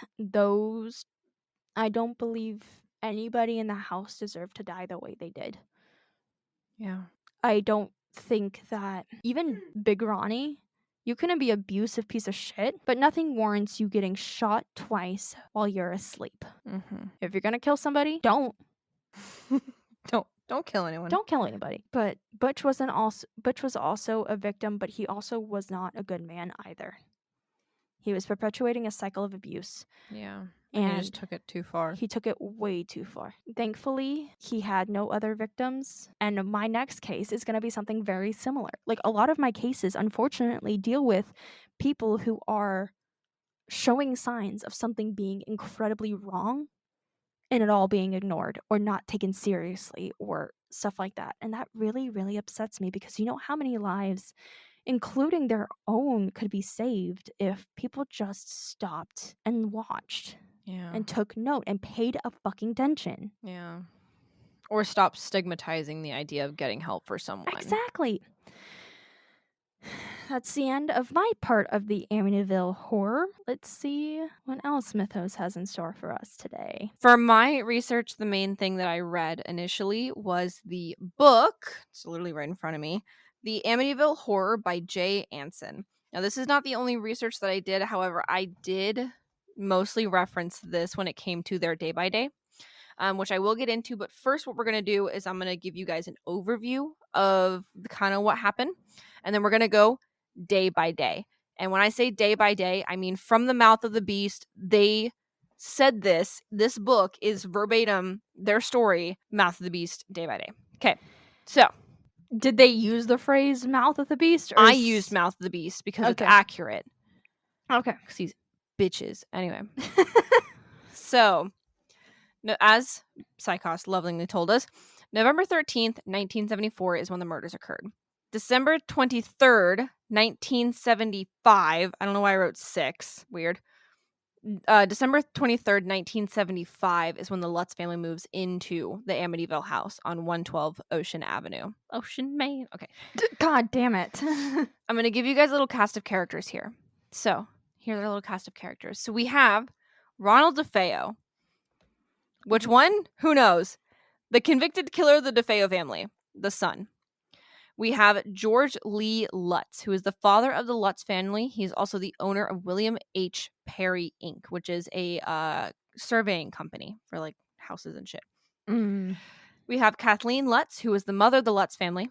I don't believe anybody in the house deserved to die the way they did. Yeah. I don't think that even Big Ronnie, you can be an abusive piece of shit, but nothing warrants you getting shot twice while you're asleep. Mm-hmm. If you're gonna kill somebody, don't. Don't kill anyone. Don't kill anybody. But Butch was also a victim, but he also was not a good man either. He was perpetuating a cycle of abuse. Yeah. And he just took it too far. He took it way too far. Thankfully, he had no other victims. And my next case is going to be something very similar. Like, a lot of my cases, unfortunately, deal with people who are showing signs of something being incredibly wrong and it all being ignored or not taken seriously or stuff like that. And that really, really upsets me, because you know how many lives, including their own, could be saved if people just stopped and watched. Yeah. And took note and paid a fucking attention. Yeah. Or stop stigmatizing the idea of getting help for someone. Exactly. That's the end of my part of the Amityville horror. Let's see what else Mythos has in store for us today. For my research, the main thing that I read initially was the book. It's literally right in front of me. The Amityville Horror by Jay Anson. Now, this is not the only research that I did. However, I did mostly reference this when it came to their day by day, which I will get into. But first, what we're going to do is I'm going to give you guys an overview of kind of what happened. And then we're going to go day by day. And when I say day by day, I mean from the mouth of the beast. They said this book is verbatim their story, mouth of the beast, day by day. Okay. So did they use the phrase mouth of the beast? I used mouth of the beast because it's accurate. Okay. Because these bitches. Anyway. So, as Psychos lovingly told us, November 13th, 1974 is when the murders occurred. December 23rd, 1975. I don't know why I wrote 6. Weird. December 23rd, 1975 is when the Lutz family moves into the Amityville house on 112 Ocean Avenue. Ocean, Maine. Okay. God damn it. I'm going to give you guys a little cast of characters here. So, here's our little cast of characters. So, we have Ronald DeFeo. Which one? Who knows? The convicted killer of the DeFeo family, the son. We have George Lee Lutz, who is the father of the Lutz family. He's also the owner of William H. Perry Inc., which is a surveying company for like houses and shit. We have Kathleen Lutz, who is the mother of the Lutz family.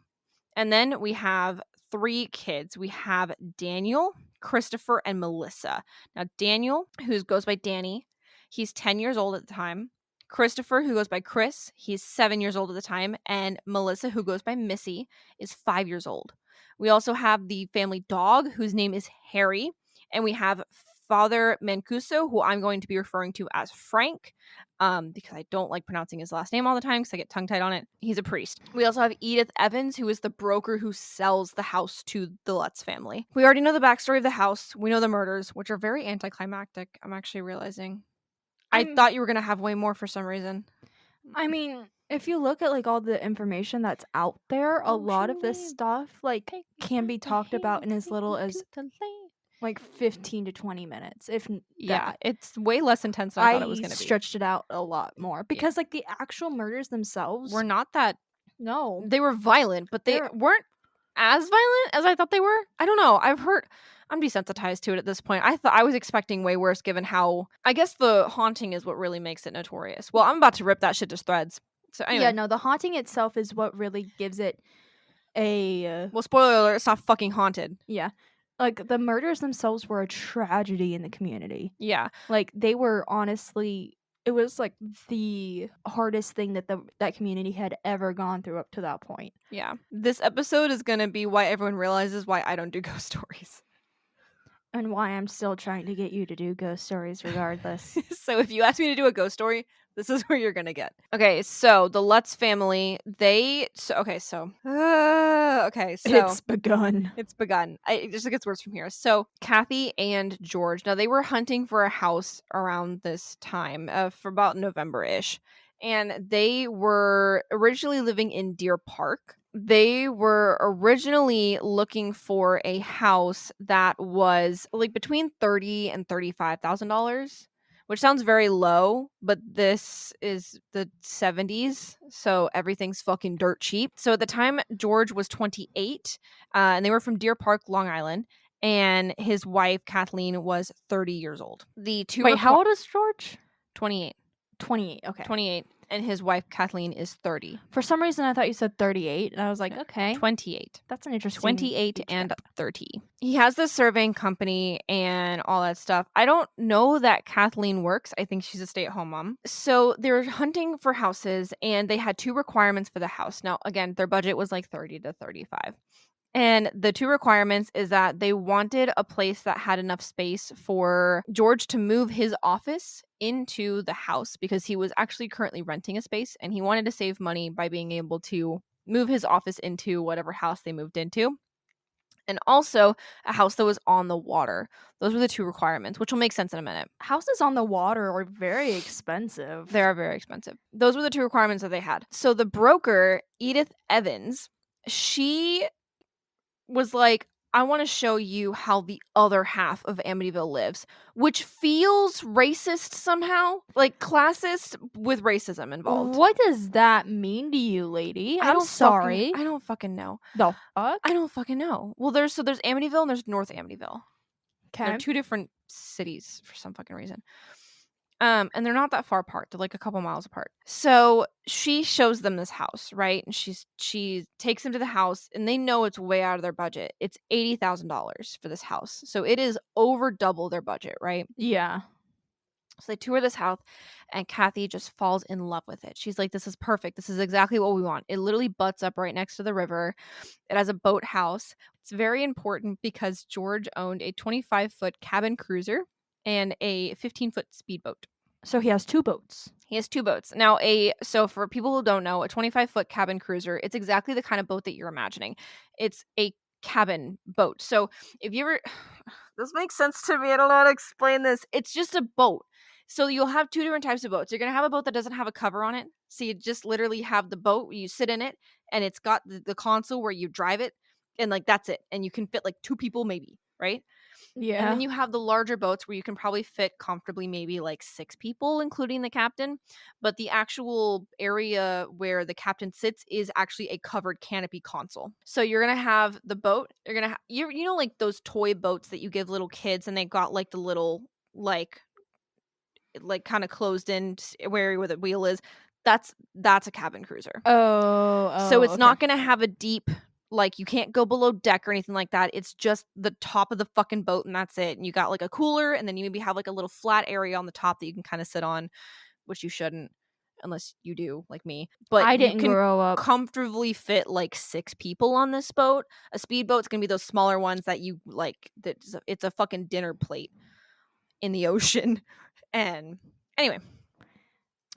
And then we have 3 kids. We have Daniel, Christopher, and Melissa. Now, Daniel, who goes by Danny, he's 10 years old at the time. Christopher, who goes by Chris, he's 7 years old at the time. And Melissa, who goes by Missy, is 5 years old. We also have the family dog, whose name is Harry. And we have Father Mancuso, who I'm going to be referring to as Frank, because I don't like pronouncing his last name all the time because I get tongue-tied on it. He's a priest. We also have Edith Evans, who is the broker who sells the house to the Lutz family. We already know the backstory of the house. We know the murders, which are very anticlimactic, I'm actually realizing. I thought you were going to have way more for some reason. I mean, if you look at like all the information that's out there, a lot of this stuff like can be talked about in as little as like 15 to 20 minutes. If yeah, it's way less intense than I thought it was going to be. I stretched it out a lot more because like the actual murders themselves were not that. No, they were violent, but they weren't as violent as I thought they were. I don't know. I'm desensitized to it at this point. I was expecting way worse given how, I guess the haunting is what really makes it notorious. Well, I'm about to rip that shit to shreds. So anyway. Yeah, no, the haunting itself is what really gives it a... well, spoiler alert, it's not fucking haunted. Yeah. Like, the murders themselves were a tragedy in the community. Yeah. Like, they were honestly... It was, like, the hardest thing that that community had ever gone through up to that point. Yeah. This episode is going to be why everyone realizes why I don't do ghost stories. And why I'm still trying to get you to do ghost stories regardless. So if you ask me to do a ghost story, this is where you're going to get. Okay, so the Lutz family, It's begun. It's begun. It just gets worse from here. So Kathy and George, now they were hunting for a house around this time, for about November-ish. And they were originally living in Deer Park. They were originally looking for a house that was like between $30,000 and $35,000, which sounds very low, but this is the 70s, so everything's fucking dirt cheap. So at the time, George was 28, and they were from Deer Park, Long Island, and his wife, Kathleen, was 30 years old. Wait, how old is George? 28. 28, okay. 28. and his wife Kathleen is 30. For some reason, I thought you said 38, and I was like, No, okay, 28. that's an interesting 28 age and gap. 30. He has the surveying company and all that stuff. I don't know that Kathleen works. I think she's a stay-at-home mom. So they're hunting for houses, and they had 2 requirements for the house. Now, again, their budget was like 30 to 35. And the 2 requirements is that they wanted a place that had enough space for George to move his office into the house, because he was actually currently renting a space, and he wanted to save money by being able to move his office into whatever house they moved into. And also a house that was on the water. Those were the 2 requirements, which will make sense in a minute. Houses on the water are very expensive. They are very expensive. Those were the 2 requirements that they had. So the broker, Edith Evans, she was like, I want to show you how the other half of Amityville lives, which feels racist somehow, like classist with racism involved. What does that mean to you, lady? I I'm don't sorry. I don't fucking know. The fuck? I don't fucking know. Well, there's Amityville and there's North Amityville. Okay. They're 2 different cities for some fucking reason. And they're not that far apart. They're like a couple miles apart. So she shows them this house, right? And she takes them to the house, and they know it's way out of their budget. It's $80,000 for this house. So it is over double their budget, right? Yeah. So they tour this house, and Kathy just falls in love with it. She's like, this is perfect. This is exactly what we want. It literally butts up right next to the river. It has a boathouse. It's very important because George owned a 25-foot cabin cruiser and a 15-foot speedboat. So he has 2 boats. He has 2 boats. Now, so for people who don't know, a 25-foot cabin cruiser, it's exactly the kind of boat that you're imagining. It's a cabin boat. So if you ever, this makes sense to me. I don't know how to explain this. It's just a boat. So you'll have 2 different types of boats. You're going to have a boat that doesn't have a cover on it. So you just literally have the boat, you sit in it, and it's got the console where you drive it, and like that's it. And you can fit like 2 people maybe, right? Yeah. And then you have the larger boats where you can probably fit comfortably maybe like 6 people, including the captain. But the actual area where the captain sits is actually a covered canopy console. So you're going to have the boat. You're going to have, you know, like those toy boats that you give little kids, and they got like the little like kind of closed in where the wheel is. That's a cabin cruiser. So it's not going to have a deep, like, you can't go below deck or anything like that. It's just the top of the fucking boat, and that's it. And you got like a cooler, and then you maybe have like a little flat area on the top that you can kind of sit on, which you shouldn't unless you do like me. But I you didn't can grow up. comfortably fit like 6 people on this boat. A speedboat's going to be those smaller ones that you like, it's a fucking dinner plate in the ocean. And anyway,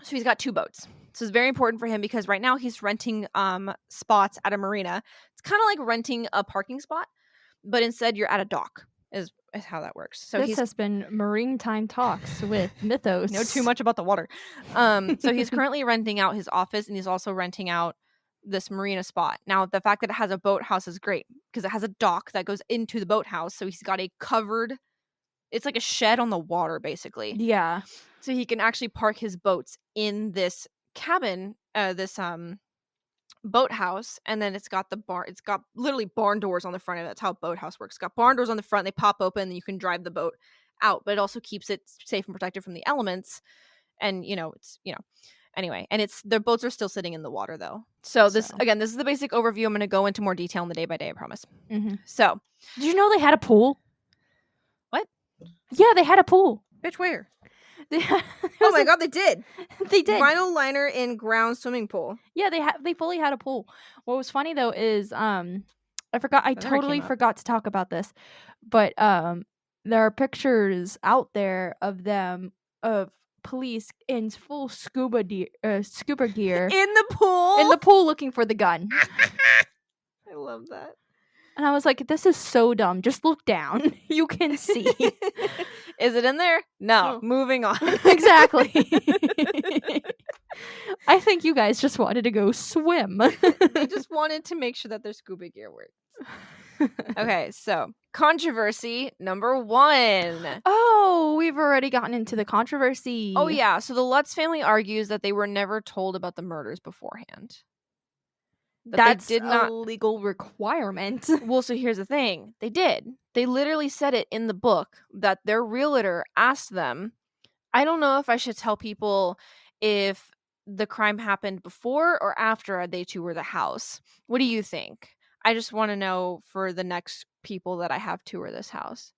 so he's got 2 boats. So it's very important for him because right now he's renting spots at a marina. It's kind of like renting a parking spot, but instead you're at a dock is how that works. So This has been Marine Time Talks with Mythos. know too much about the water. So he's currently renting out his office, and he's also renting out this marina spot. Now, the fact that it has a boathouse is great because it has a dock that goes into the boathouse. So he's got a covered, it's like a shed on the water basically. Yeah. So he can actually park his boats in this cabin, this boathouse, and then it's got literally barn doors on the front of it. That's how a boathouse works. It's got barn doors on the front, they pop open, and you can drive the boat out, but it also keeps it safe and protected from the elements. And anyway, and the boats are still sitting in the water though. So this is the basic overview. I'm going to go into more detail in the day by day, I promise. Mm-hmm. So did you know they had a pool? What? Yeah, they had a pool. Bitch, where? Oh my god, they did. They did. Vinyl liner in ground swimming pool. Yeah, they fully had a pool. What was funny though is I totally forgot to talk about this, but there are pictures out there of them of police in full scuba gear in the pool looking for the gun. I love that. And I was like, this is so dumb. Just look down. You can see. Is it in there? No. Moving on. Exactly. I think you guys just wanted to go swim. They just wanted to make sure that their scuba gear worked. Okay, so controversy number 1. Oh, we've already gotten into the controversy. Oh, yeah. So the Lutz family argues that they were never told about the murders beforehand. That's a legal requirement. Well, so here's the thing. They did. They literally said it in the book that their realtor asked them, I don't know if I should tell people if the crime happened before or after they tour the house. What do you think? I just want to know for the next people that I have tour this house.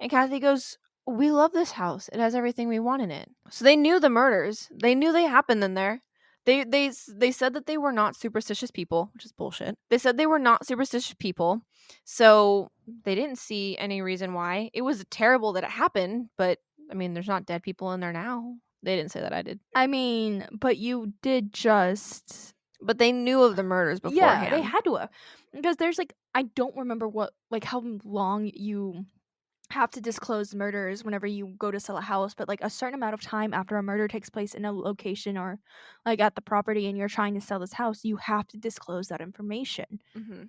And Kathy goes, we love this house. It has everything we want in it. So they knew the murders. They knew they happened in there. They said that they were not superstitious people, which is bullshit. They said they were not superstitious people. So they didn't see any reason why. It was terrible that it happened, but I mean, there's not dead people in there now. They didn't say that, I did. I mean, but you did just... But they knew of the murders beforehand. Yeah, they had to have. Because there's like, I don't remember what, like how long you have to disclose murders whenever you go to sell a house, but like a certain amount of time after a murder takes place in a location or like at the property and you're trying to sell this house, you have to disclose that information. Mm-hmm.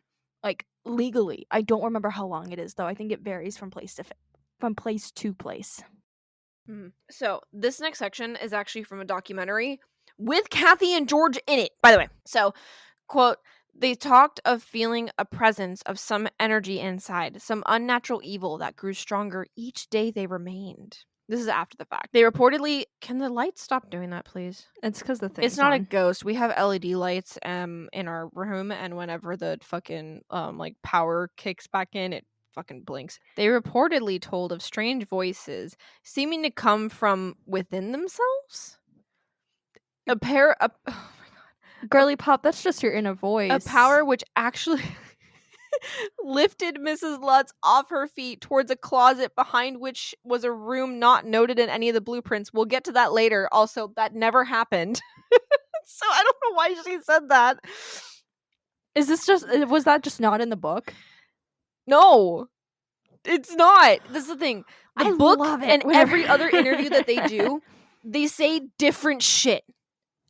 Like legally. I don't remember how long it is though. I think it varies from place to place. Mm-hmm. So this next section is actually from a documentary with Kathy and George in it, by the way. So, quote, they talked of feeling a presence of some energy inside, some unnatural evil that grew stronger each day they remained. This is after the fact. They reportedly... Can the lights stop doing that, please? It's because the thing's It's not on. a ghost. We have LED lights in our room, and whenever the fucking like power kicks back in, it fucking blinks. They reportedly told of strange voices seeming to come from within themselves. Oh my god. Girly pop, that's just your inner voice. A power which actually lifted Mrs. Lutz off her feet towards a closet behind which was a room not noted in any of the blueprints. We'll get to that later. Also, that never happened. So I don't know why she said that. Is this just... was that just not in the book? No, it's not. This is the thing. The I book love it and whenever- every other interview that they do, they say different shit.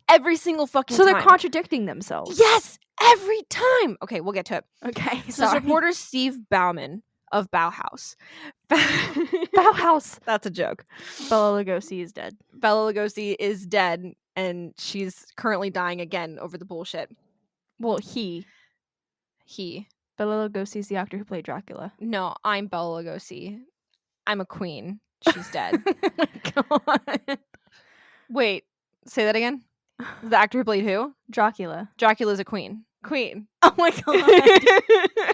Every single fucking So time. they're contradicting themselves. Yes, every time. Okay, we'll get to it. Okay, So sorry. reporter Steve Bauman of Bauhaus. Bauhaus. That's a joke. Bela Lugosi is dead. Bela Lugosi is dead, and she's currently dying again over the bullshit. Well, He. Bela Lugosi is the actor who played Dracula. No, I'm Bela Lugosi. I'm a queen. She's dead. Oh my god. Wait, say that again? The actor who played who? Dracula. Dracula's a queen. Queen. Oh my god.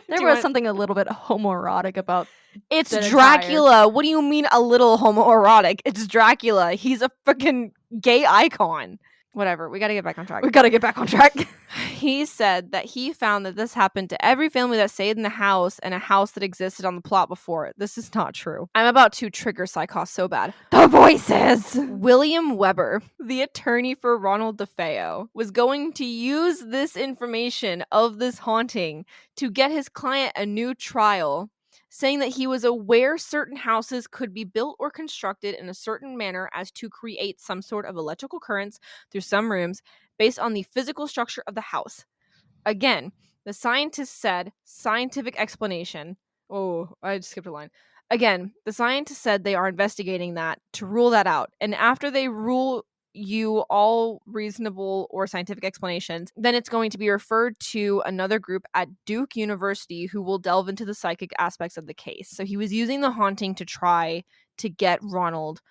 There you was want- something a little bit homoerotic about... It's the Dracula. What do you mean a little homoerotic? It's Dracula. He's a freaking gay icon. Whatever. We got to get back on track. We gotta get back on track. He said that he found that this happened to every family that stayed in the house and a house that existed on the plot before it. This is not true. I'm about to trigger Psychos so bad. The voices! William Weber, the attorney for Ronald DeFeo, was going to use this information of this haunting to get his client a new trial, saying that he was aware certain houses could be built or constructed in a certain manner as to create some sort of electrical currents through some rooms based on the physical structure of the house. Again, the scientist said, scientific explanation. Oh, I just skipped a line. Again, the scientists said they are investigating that to rule that out. And after they rule you all reasonable or scientific explanations, then it's going to be referred to another group at Duke University who will delve into the psychic aspects of the case. So he was using the haunting to try to get Ronald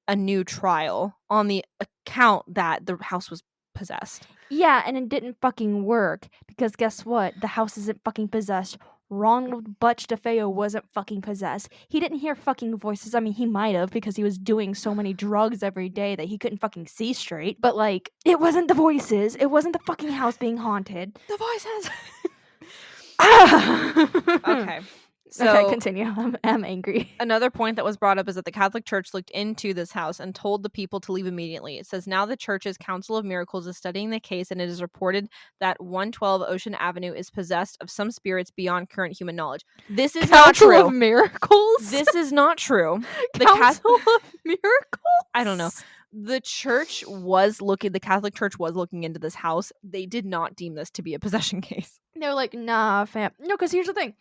a new trial on the account that the house was possessed. Yeah, and it didn't fucking work because guess what? The house isn't fucking possessed. Ronald Butch DeFeo wasn't fucking possessed. He didn't hear fucking voices. I mean, he might have because he was doing so many drugs every day that he couldn't fucking see straight. But like, it wasn't the voices. It wasn't the fucking house being haunted. The voices. Okay. Okay. So Okay, continue. I'm angry. another point that was brought up is that the Catholic Church looked into this house and told the people to leave immediately. It says now the Church's Council of Miracles is studying the case, and it is reported that 112 Ocean Avenue is possessed of some spirits beyond current human knowledge. This is not Council true. of Miracles? This is not true. The Council of Miracles? I don't know. The Catholic Church was looking into this house. They did not deem this to be a possession case. They're like, nah, fam. No, because here's the thing.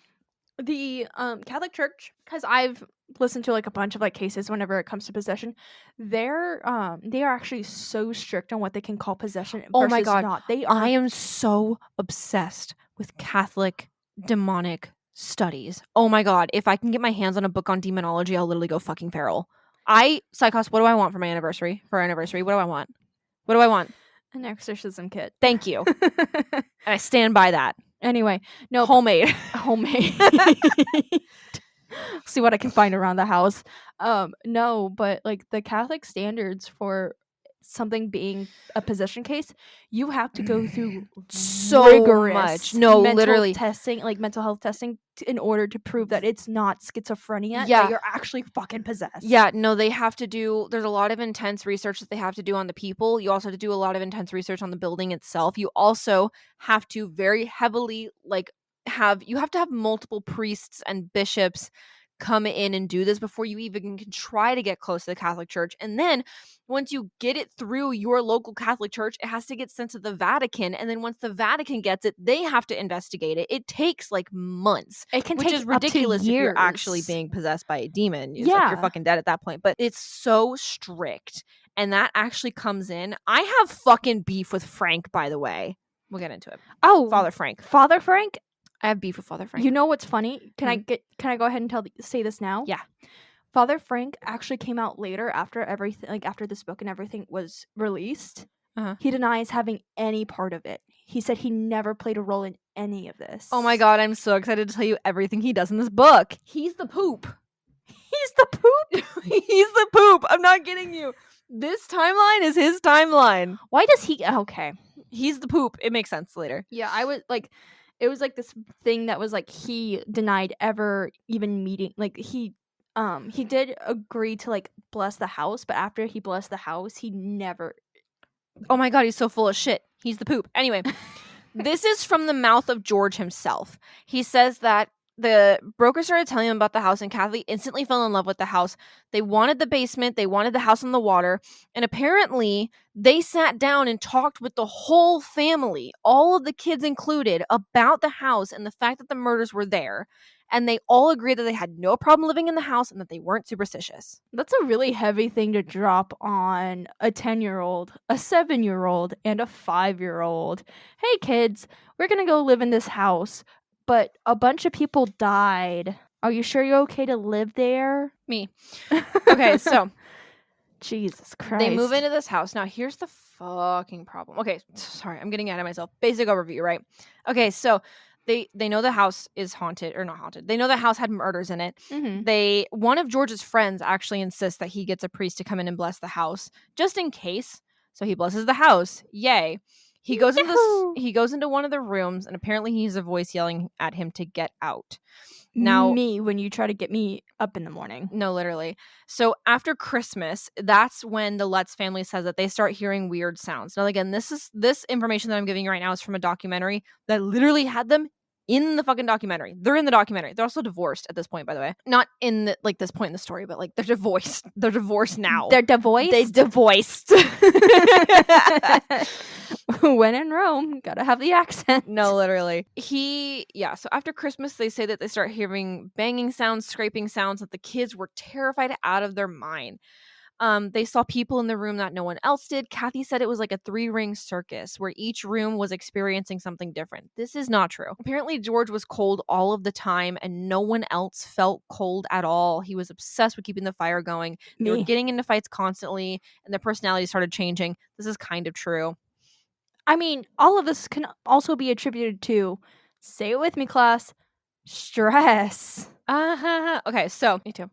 The Catholic Church, because I've listened to like a bunch of like cases whenever it comes to possession, they are actually so strict on what they can call possession. Oh my versus God. not. They are. I am so obsessed with Catholic demonic studies. Oh my God. If I can get my hands on a book on demonology, I'll literally go fucking feral. Psychos, what do I want for my anniversary? For our anniversary, what do I want? What do I want? An exorcism kit. Thank you. And I stand by that. Anyway, no. Homemade. Homemade. See what I can find around the house. No, but like the Catholic standards for something being a possession case, you have to go through So rigorous much. No, literally. testing, like mental health testing, in order to prove that it's not schizophrenia, Yeah. that you're actually fucking possessed. Yeah, no, they have to do, there's a lot of intense research that they have to do on the people. You also have to do a lot of intense research on the building itself. You also have to very heavily, like, you have to have multiple priests and bishops come in and do this before you even can try to get close to the Catholic Church. And then once you get it through your local Catholic Church, it has to get sent to the Vatican. And then once the Vatican gets it, they have to investigate it. It takes like months. It can Which take is up to ridiculous if you're actually years. being possessed by a demon. It's like Yeah. you're fucking dead at that point. But it's so strict. And that actually comes in. I have fucking beef with Frank, by the way. We'll get into it. Oh, Father Frank. Father Frank. I have beef with Father Frank. You know what's funny? Can I go ahead and say this now? Yeah. Father Frank actually came out later after everything, like after this book and everything was released. Uh-huh. He denies having any part of it. He said he never played a role in any of this. Oh my god, I'm so excited to tell you everything he does in this book. He's the poop. He's the poop. He's the poop. I'm not kidding you. This timeline is his timeline. Why does he? Okay. He's the poop. It makes sense later. Yeah, I was like, it was like this thing that was like he denied ever even meeting. Like he did agree to like bless the house, but after he blessed the house, he never. Oh my god, he's so full of shit. He's the poop. Anyway, this is from the mouth of George himself. He says that the broker started telling him about the house, and Kathy instantly fell in love with the house. They wanted the basement. They wanted the house on the water. And apparently, they sat down and talked with the whole family, all of the kids included, about the house and the fact that the murders were there. And they all agreed that they had no problem living in the house and that they weren't superstitious. That's a really heavy thing to drop on a 10-year-old, a 7-year-old, and a 5-year-old. Hey, kids, we're going to go live in this house, but a bunch of people died. Are you sure you're okay to live there? Me. Okay, so Jesus Christ. they move into this house. Now, here's the fucking problem. Okay, sorry, I'm getting ahead of myself. Basic overview, right? Okay, so they know the house is haunted, or not haunted. They know the house had murders in it. Mm-hmm. One of George's friends actually insists that he gets a priest to come in and bless the house, just in case. So he blesses the house. Yay. He goes into one of the rooms, and apparently he's a voice yelling at him to get out. Now, me, when you try to get me up in the morning. No, literally. So after Christmas, that's when the Lutz family says that they start hearing weird sounds. Now, again, this information that I'm giving you right now is from a documentary that literally had them in the fucking documentary. They're in the documentary. They're also divorced at this point, by the way. Not in the, like this point in the story, but like they're divorced. They're divorced now. They're divorced? They divorced. When in Rome, gotta have the accent. No, literally. So after Christmas, they say that they start hearing banging sounds, scraping sounds, that the kids were terrified out of their mind. They saw people in the room that no one else did. Kathy said it was like a 3-ring circus where each room was experiencing something different. This is not true. Apparently, George was cold all of the time and no one else felt cold at all. He was obsessed with keeping the fire going. They were getting into fights constantly and their personality started changing. This is kind of true. I mean, all of this can also be attributed to, say it with me, class, stress. Okay, so me too.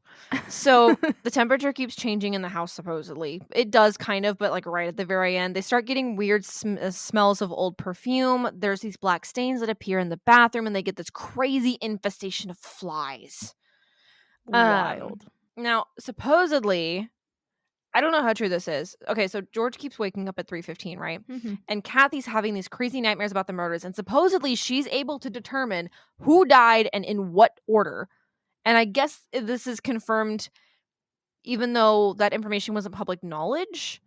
So the temperature keeps changing in the house, supposedly. It does kind of, but like right at the very end, they start getting weird smells of old perfume. There's these black stains that appear in the bathroom, and they get this crazy infestation of flies. Wild. Now, supposedly, I don't know how true this is. Okay, so George keeps waking up at 3:15, right? Mm-hmm. And Kathy's having these crazy nightmares about the murders, and supposedly she's able to determine who died and in what order. And I guess this is confirmed, even though that information wasn't public knowledge.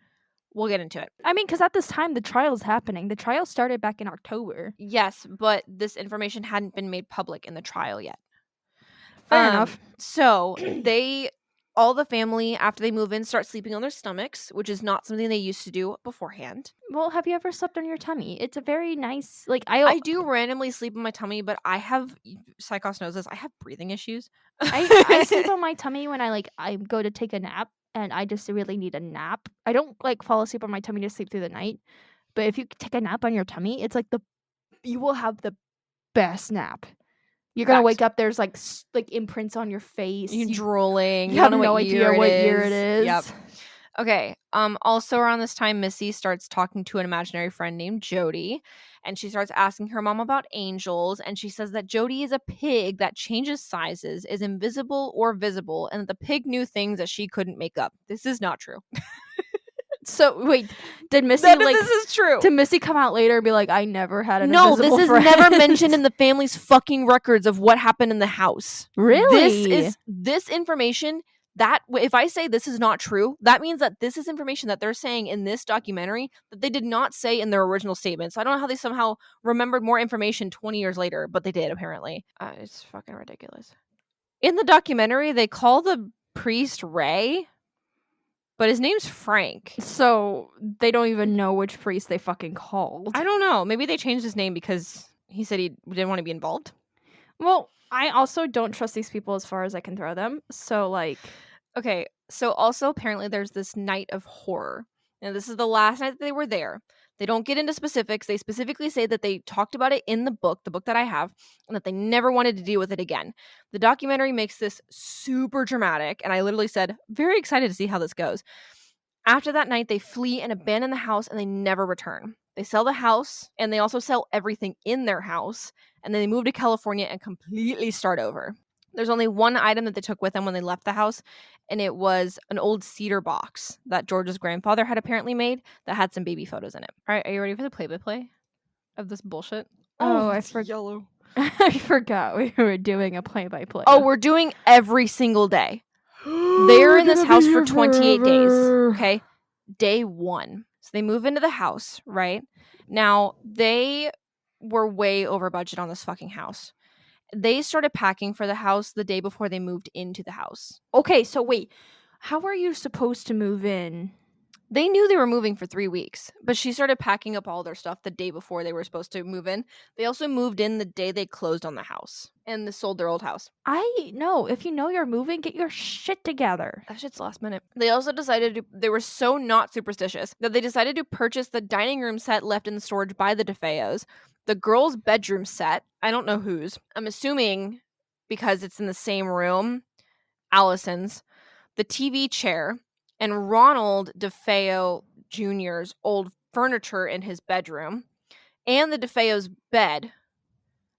We'll get into it. I mean, because at this time, the trial's happening. The trial started back in October. Yes, but this information hadn't been made public in the trial yet. Fair enough. So all the family, after they move in, start sleeping on their stomachs, which is not something they used to do beforehand. Well, have you ever slept on your tummy? It's a very nice, like, I do randomly sleep on my tummy, but I have, Psychos knows this, I have breathing issues. I sleep on my tummy when I go to take a nap, and I just really need a nap. I don't, like, fall asleep on my tummy to sleep through the night, But if you take a nap on your tummy, it's like you will have the best nap. You're gonna Facts. wake up. There's like imprints on your face. You're drooling. You You have don't know no what idea year what it year it is. is. Yep. Okay. Also around this time, Missy starts talking to an imaginary friend named Jody, and she starts asking her mom about angels, and she says that Jody is a pig that changes sizes, is invisible or visible, and that the pig knew things that she couldn't make up. This is not true. So wait, did Missy None of this is true. Did Missy come out later and be like, I never had an No, this invisible is friend? never mentioned in the family's fucking records of what happened in the house. Really? This information that if I say this is not true, that means that this is information that they're saying in this documentary that they did not say in their original statement. So I don't know how they somehow remembered more information 20 years later, but they did apparently. It's fucking ridiculous. In the documentary, they call the priest Ray, but his name's Frank. So they don't even know which priest they fucking called. I don't know. Maybe they changed his name because he said he didn't want to be involved. Well, I also don't trust these people as far as I can throw them. So, like... Okay, so also apparently there's this night of horror. And this is the last night that they were there. They don't get into specifics. They specifically say that they talked about it in the book that I have, and that they never wanted to deal with it again. The documentary makes this super dramatic, and I literally said, very excited to see how this goes. After that night, they flee and abandon the house, and they never return. They sell the house, and they also sell everything in their house, and then they move to California and completely start over. There's only one item that they took with them when they left the house, and it was an old cedar box that George's grandfather had apparently made that had some baby photos in it. All right, are you ready for the play-by-play of this bullshit? Oh, I it's yellow. I forgot we were doing a play-by-play. Oh, we're doing every single day. They're in this house for 28 days. Okay. Day 1. So they move into the house, right? Now, they were way over budget on this fucking house. They started packing for the house the day before they moved into the house. Okay, so wait. How are you supposed to move in? They knew they were moving for 3 weeks, but she started packing up all their stuff the day before they were supposed to move in. They also moved in the day they closed on the house and they sold their old house. I know. If you know you're moving, get your shit together. That shit's last minute. They also decided they were so not superstitious that they decided to purchase the dining room set left in the storage by the DeFeos, the girls' bedroom set. I don't know whose. I'm assuming because it's in the same room, Allison's, the TV chair, and Ronald DeFeo Jr.'s old furniture in his bedroom, and the DeFeo's bed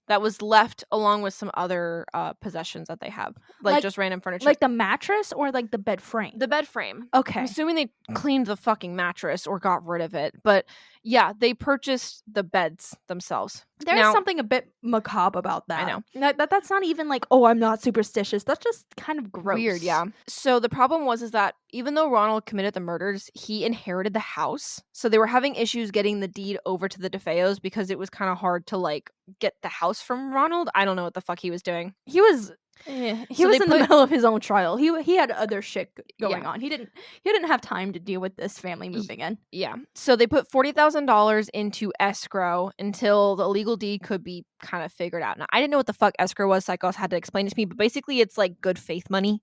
that was left along with some other possessions that they have, like just random furniture. Like the mattress or like the bed frame? The bed frame. Okay. I'm assuming they cleaned the fucking mattress or got rid of it. But yeah, they purchased the beds themselves. There's something a bit macabre about that. I know. That's not even like, oh, I'm not superstitious. That's just kind of gross. Weird, yeah. So the problem was that even though Ronald committed the murders, he inherited the house. So they were having issues getting the deed over to the DeFeos because it was kind of hard to like get the house from Ronald. I don't know what the fuck he was doing. He was in the middle of his own trial. He had other shit going on. He didn't have time to deal with this family moving in. Yeah. So they put $40,000 into escrow until the legal deed could be kind of figured out. Now, I didn't know what the fuck escrow was. Psychos had to explain it to me, but basically it's like good faith money.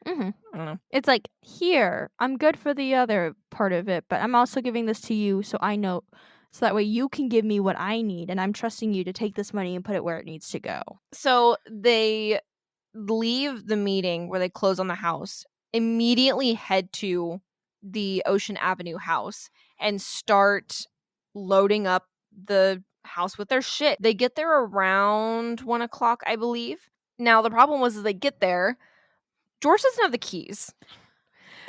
Mm-hmm. I don't know. It's like, here, I'm good for the other part of it, but I'm also giving this to you so I know, so that way you can give me what I need, and I'm trusting you to take this money and put it where it needs to go. So they leave the meeting where they close on the house, immediately head to the Ocean Avenue house and start loading up the house with their shit. They get there around 1 o'clock, I believe. Now, the problem was they get there, George doesn't have the keys.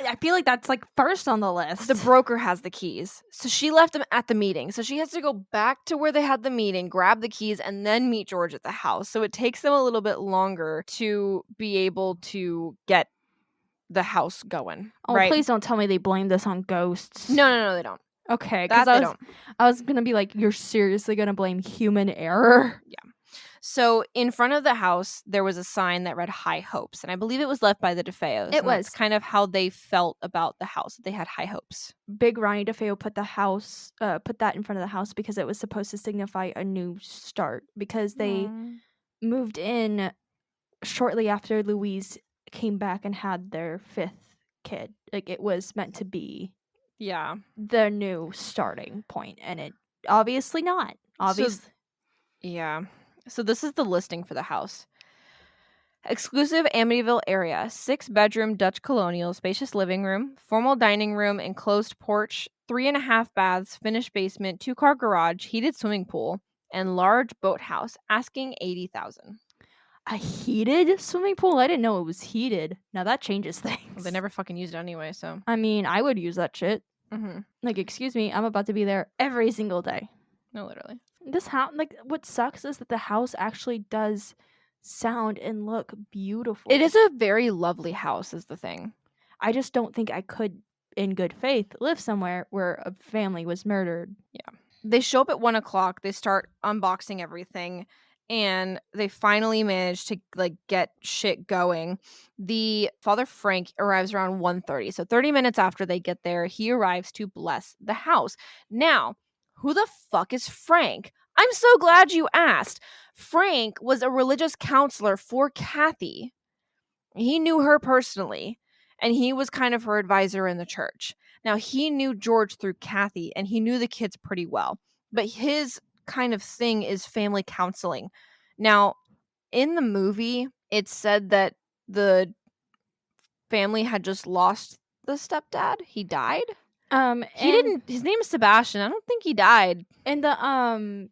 I feel like that's like first on the list. The broker has the keys. So she left them at the meeting. So she has to go back to where they had the meeting, grab the keys, and then meet George at the house. So it takes them a little bit longer to be able to get the house going. Oh, right? Please don't tell me they blame this on ghosts. No, they don't. Okay, That they don't. I was gonna be like, you're seriously gonna blame human error? Yeah. So in front of the house, there was a sign that read High Hopes. And I believe it was left by the DeFeos. It was. That's kind of how they felt about the house. They had high hopes. Big Ronnie DeFeo put that in front of the house because it was supposed to signify a new start. Because they moved in shortly after Louise came back and had their 5th kid. Like, it was meant to be Yeah. the new starting point, and it obviously not. Obviously. Yeah. So this is the listing for the house. Exclusive Amityville area, 6-bedroom Dutch colonial, spacious living room, formal dining room, enclosed porch, 3.5 baths, finished basement, 2-car garage, heated swimming pool, and large boathouse. Asking $80,000. A heated swimming pool? I didn't know it was heated. Now that changes things. Well, they never fucking used it anyway, so. I mean, I would use that shit. Mm-hmm. Like, excuse me, I'm about to be there every single day. No, literally. This house, like, what sucks is that the house actually does sound and look beautiful. It is a very lovely house, is the thing. I just don't think I could, in good faith, live somewhere where a family was murdered. Yeah. They show up at 1 o'clock. They start unboxing everything, and they finally manage to like get shit going. The Father Frank arrives around 1:30. So 30 minutes after they get there, he arrives to bless the house. Now, who the fuck is Frank? I'm so glad you asked. Frank was a religious counselor for Kathy. He knew her personally, and he was kind of her advisor in the church. Now, he knew George through Kathy, and he knew the kids pretty well. But his kind of thing is family counseling. Now, in the movie, it said that the family had just lost the stepdad. He died. He didn't. His name is Sebastian. I don't think he died. And the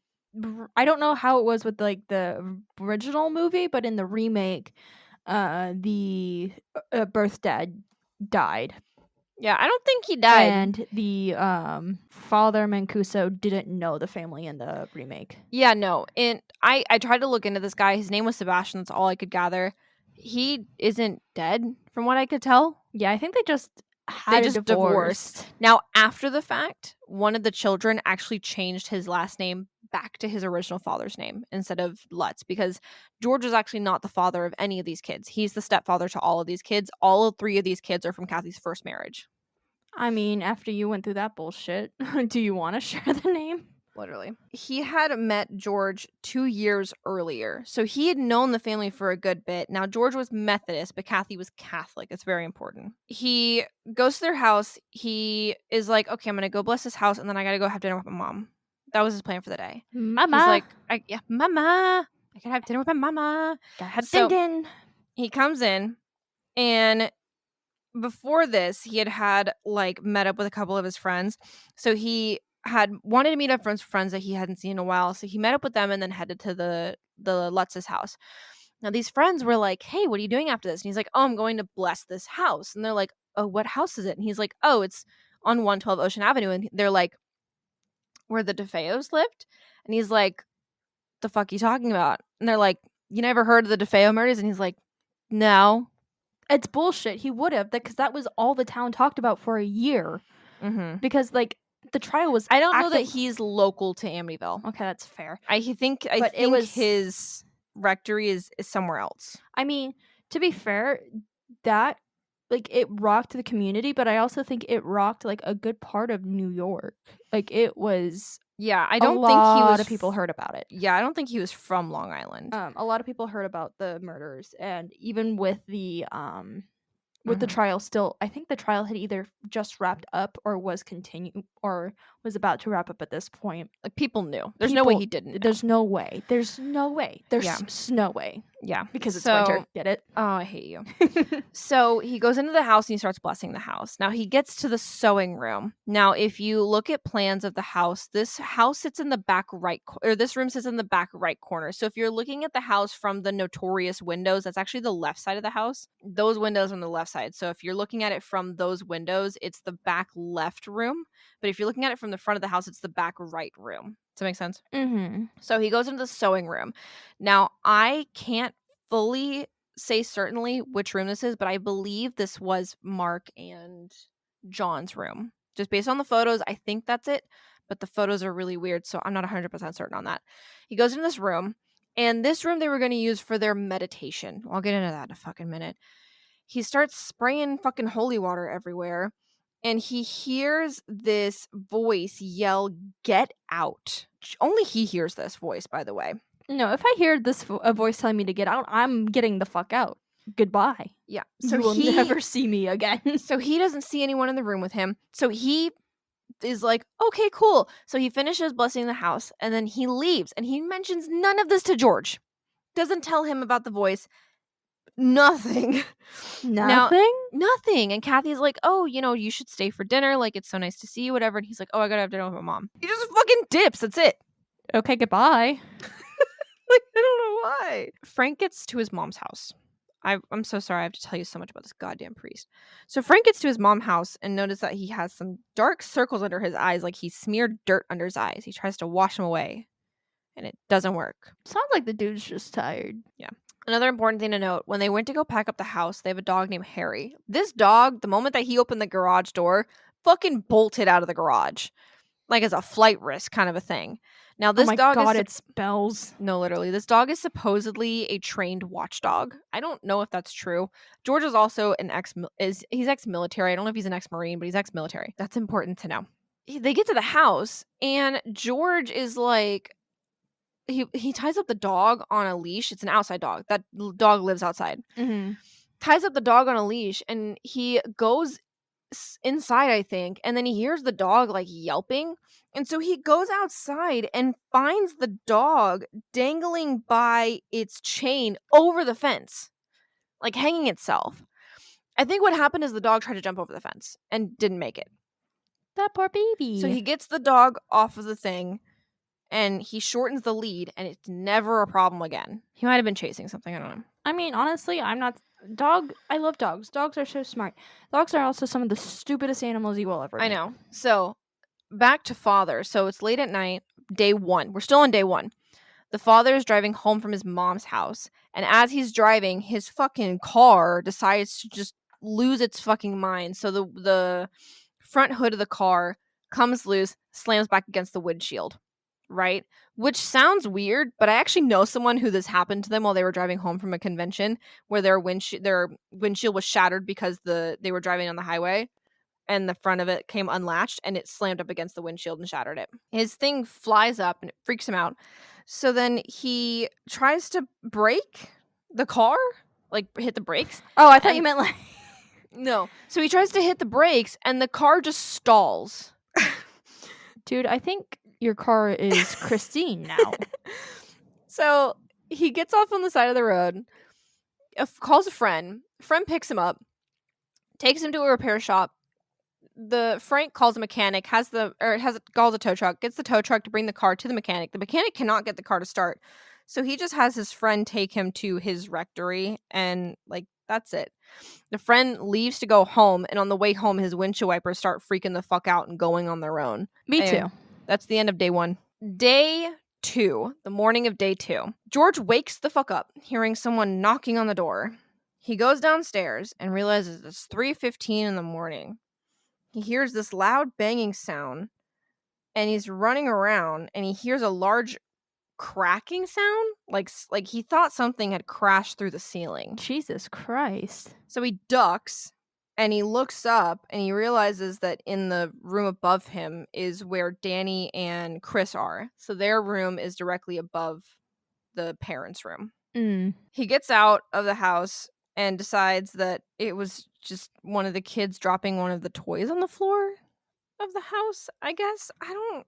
I don't know how it was with like the original movie, but in the remake, the birth dad died. Yeah, I don't think he died. And the father Mancuso didn't know the family in the remake. Yeah, no. And I tried to look into this guy. His name was Sebastian. That's all I could gather. He isn't dead, from what I could tell. Yeah, I think they just had divorced. Now, after the fact, one of the children actually changed his last name back to his original father's name instead of Lutz, because George is actually not the father of any of these kids. He's the stepfather to all of these kids. All 3 of these kids are from Kathy's first marriage. I mean, after you went through that bullshit, do you want to share the name? Literally. He had met George 2 years earlier. So he had known the family for a good bit. Now, George was Methodist, but Kathy was Catholic. It's very important. He goes to their house. He is like, okay, I'm going to go bless this house, and then I got to go have dinner with my mom. That was his plan for the day. Mama. He's like, yeah, mama. I got to have dinner with my mama. Gotta have din. He comes in, and before this, he had like met up with a couple of his friends. So he had wanted to meet up with friends that he hadn't seen in a while. So he met up with them and then headed to the Lutz's house. Now these friends were like, hey, what are you doing after this? And he's like, oh, I'm going to bless this house. And they're like, oh, what house is it? And he's like, oh, it's on 112 Ocean Avenue. And they're like, where the DeFeos lived? And he's like, the fuck are you talking about? And they're like, you never heard of the DeFeo murders? And he's like, no. It's bullshit. He would have, because that was all the town talked about for a year. Mm-hmm. Because like the trial was. I don't know that he's local to Amityville. Okay, that's fair. I think his rectory is somewhere else. I mean, to be fair, that like it rocked the community, but I also think it rocked like a good part of New York. Like it was. Yeah, I don't think a lot of people heard about it. Yeah, I don't think he was from Long Island. A lot of people heard about the murders, and even with the the trial still, I think the trial had either just wrapped up or was about to wrap up at this point. Like people knew. There's no way he didn't know. There's no way. There's no way. There's no way. Yeah. Because it's winter. Get it? Oh, I hate you. So he goes into the house and he starts blessing the house. Now he gets to the sewing room. Now, if you look at plans of the house, this house sits in the back right, or this room sits in the back right corner. So if you're looking at the house from the notorious windows, that's actually the left side of the house. Those windows are on the left side. So if you're looking at it from those windows, it's the back left room. But if you're looking at it from the front of the house, it's the back right room. Does that make sense? Mm-hmm. So he goes into the sewing room. Now, I can't fully say certainly which room this is, but I believe this was Mark and John's room. Just based on the photos, I think that's it. But the photos are really weird, so I'm not 100% certain on that. He goes in this room, and this room they were going to use for their meditation. I'll get into that in a fucking minute. He starts spraying fucking holy water everywhere. And he hears this voice yell, "Get out." Only he hears this voice, by the way. No, if I hear this a voice telling me to get out, I'm getting the fuck out. goodbye. Yeah. So you will never see me again. So he doesn't see anyone in the room with him. So he is like, okay, cool. So he finishes blessing the house and then he leaves and he mentions none of this to George. Doesn't tell him about the voice. Nothing. Now, Nothing? nothing. And Kathy's like, oh, you should stay for dinner. Like, it's so nice to see you, whatever. And he's like, oh, I gotta have dinner with my mom. He just fucking dips. That's it. Okay, goodbye. Like, I don't know why. Frank gets to his mom's house. I'm so sorry I have to tell you so much about this goddamn priest. So Frank gets to his mom's house and notices that he has some dark circles under his eyes, like he smeared dirt under his eyes. He tries to wash them away, and it doesn't work. Sounds like the dude's just tired. Yeah. Another important thing to note, when they went to go pack up the house, they have a dog named Harry. This dog, the moment that he opened the garage door, fucking bolted out of the garage. Like as a flight risk kind of a thing. Now this dog is it spells. No, literally. This dog is supposedly a trained watchdog. I don't know if that's true. George is also he's ex-military. I don't know if he's an ex-marine, but he's ex-military. That's important to know. They get to the house and George is like he ties up the dog on a leash. It's an outside dog. That dog lives outside. Mm-hmm. Ties up the dog on a leash and he goes inside, I think, and then he hears the dog like yelping. And so he goes outside and finds the dog dangling by its chain over the fence, like hanging itself. I think what happened is the dog tried to jump over the fence and didn't make it. That poor baby. So he gets the dog off of the thing and he shortens the lead and it's never a problem again. He might have been chasing something, I don't know. I mean, honestly, I love dogs. Dogs are so smart. Dogs are also some of the stupidest animals you will ever meet. I know. So back to father. So it's late at night, day 1. We're still on day 1. The father is driving home from his mom's house. And as he's driving, his fucking car decides to just lose its fucking mind. So the front hood of the car comes loose, slams back against the windshield. Right? Which sounds weird, but I actually know someone who this happened to them while they were driving home from a convention where their windshield was shattered because they were driving on the highway and the front of it came unlatched and it slammed up against the windshield and shattered it. His thing flies up and it freaks him out. So then he tries to brake the car, like hit the brakes. Oh, I thought you meant like... No. So he tries to hit the brakes and the car just stalls. Dude, I think your car is Christine now. So he gets off on the side of the road, calls a friend. Friend picks him up, takes him to a repair shop. Frank calls a mechanic, calls a tow truck, gets the tow truck to bring the car to the mechanic. The mechanic cannot get the car to start. So he just has his friend take him to his rectory and like that's it. The friend leaves to go home and on the way home his windshield wipers start freaking the fuck out and going on their own. Me too. That's the end of day 1. Day 2, the morning of day 2. George wakes the fuck up, hearing someone knocking on the door. He goes downstairs and realizes it's 3:15 in the morning. He hears this loud banging sound, and he's running around, and he hears a large cracking sound, like he thought something had crashed through the ceiling. Jesus Christ. So he ducks. And he looks up and he realizes that in the room above him is where Danny and Chris are. So their room is directly above the parents' room. Mm. He gets out of the house and decides that it was just one of the kids dropping one of the toys on the floor of the house, I guess. I don't know.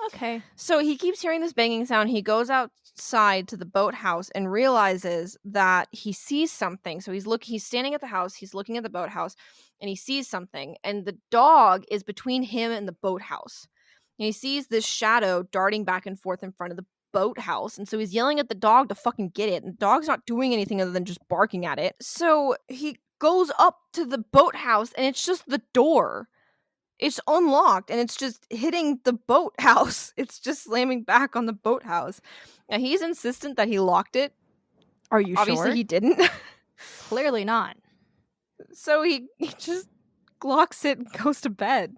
Okay. So he keeps hearing this banging sound. He goes outside to the boathouse and realizes that he sees something. So he's standing at the house. He's looking at the boathouse and he sees something. And the dog is between him and the boathouse. And he sees this shadow darting back and forth in front of the boathouse. And so he's yelling at the dog to fucking get it. And the dog's not doing anything other than just barking at it. So he goes up to the boathouse and it's just the door. It's unlocked and it's just hitting the boathouse. It's just slamming back on the boathouse. Now, he's insistent that he locked it. Are you Obviously, sure? he didn't. Clearly not. So he just locks it and goes to bed.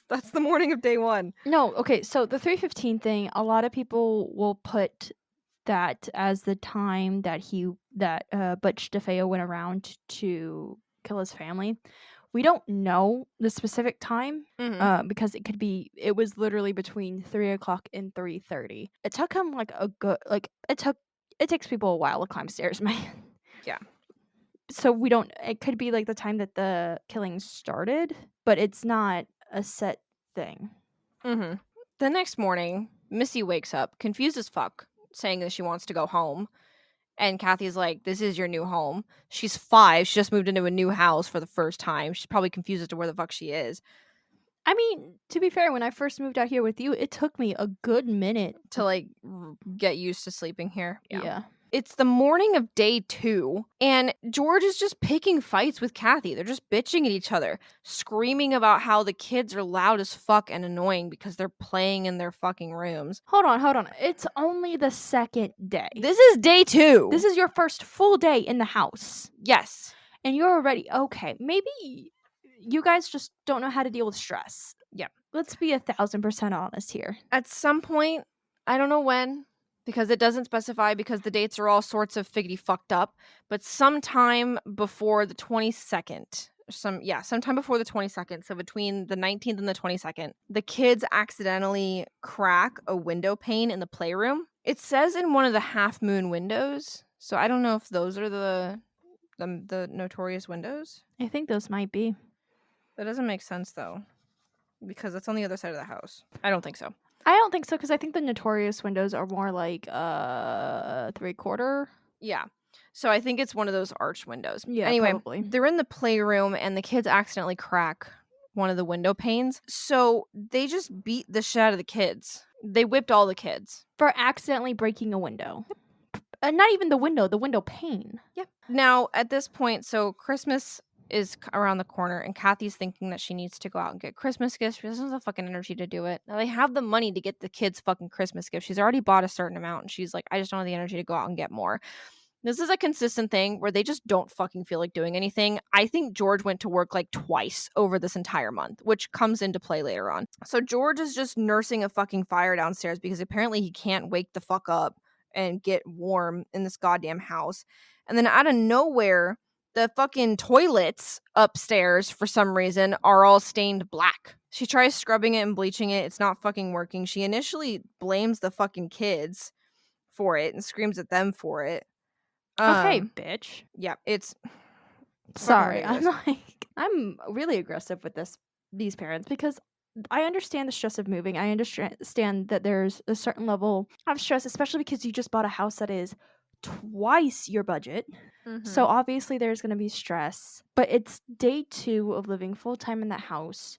That's the morning of day 1. No, okay, so the 3:15 thing, a lot of people will put that as the time that Butch DeFeo went around to kill his family. We don't know the specific time because it was literally between 3 o'clock and 3:30. It took him it took it takes people a while to climb stairs, man. Yeah. So we don't. It could be like the time that the killing started, but it's not a set thing. Mm-hmm. The next morning, Missy wakes up, confused as fuck, saying that she wants to go home. And Kathy's like, this is your new home. She's 5. She just moved into a new house for the first time. She's probably confused as to where the fuck she is. I mean, to be fair, when I first moved out here with you, it took me a good minute To, like, get used to sleeping here. Yeah. It's the morning of day 2, and George is just picking fights with Kathy. They're just bitching at each other, screaming about how the kids are loud as fuck and annoying because they're playing in their fucking rooms. Hold on. It's only the second day. This is day 2. This is your first full day in the house. Yes. And you're already okay. Maybe you guys just don't know how to deal with stress. Yeah. Let's be 1,000% honest here. At some point, I don't know when, because it doesn't specify, because the dates are all sorts of figgity fucked up, but sometime before the 22nd, sometime before the 22nd, so between the 19th and the 22nd, the kids accidentally crack a window pane in the playroom. It says in one of the half moon windows, so I don't know if those are the notorious windows. I think those might be. That doesn't make sense, though, because it's on the other side of the house. I don't think so. I don't think so, because I think the notorious windows are more like 3/4. Yeah. So I think it's one of those arched windows. Yeah, anyway, probably. They're in the playroom and the kids accidentally crack one of the window panes. So they just beat the shit out of the kids. They whipped all the kids. For accidentally breaking a window. Not even the window pane. Yeah. Now, at this point, so Christmas is around the corner, and Kathy's thinking that she needs to go out and get Christmas gifts. She doesn't have the fucking energy to do it. Now, they have the money to get the kids fucking Christmas gifts. She's already bought a certain amount, and she's like, I just don't have the energy to go out and get more. This is a consistent thing where they just don't fucking feel like doing anything. I think George went to work like twice over this entire month, which comes into play later on. So George is just nursing a fucking fire downstairs because apparently he can't wake the fuck up and get warm in this goddamn house. And then out of nowhere, the fucking toilets upstairs, for some reason, are all stained black. She tries scrubbing it and bleaching it. It's not fucking working. She initially blames the fucking kids for it and screams at them for it. Okay, bitch. Yeah, it's sorry. I'm really aggressive with these parents because I understand the stress of moving. I understand that there's a certain level of stress, especially because you just bought a house that is twice your budget. Mm-hmm. So obviously there's going to be stress, but it's day 2 of living full time in the house.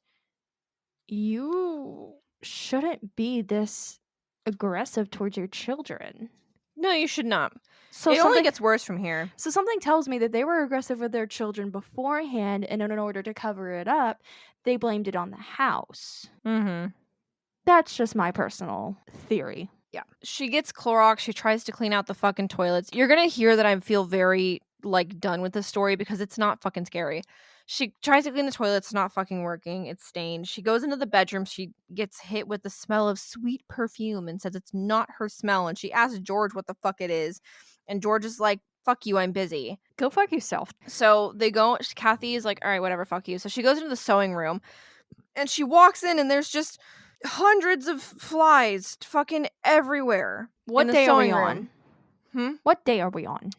You shouldn't be this aggressive towards your children. No, you should not. So it only gets worse from here. So something tells me that they were aggressive with their children beforehand, and in order to cover it up, they blamed it on the house. Mm-hmm. That's just my personal theory. Yeah. She gets Clorox. She tries to clean out the fucking toilets. You're going to hear that I feel very, like, done with this story because it's not fucking scary. She tries to clean the toilet. It's not fucking working. It's stained. She goes into the bedroom. She gets hit with the smell of sweet perfume and says it's not her smell. And she asks George what the fuck it is. And George is like, fuck you, I'm busy. Go fuck yourself. So they go, Kathy is like, all right, whatever, fuck you. So she goes into the sewing room and she walks in and there's just hundreds of flies fucking everywhere. What day are we on? What day are we on?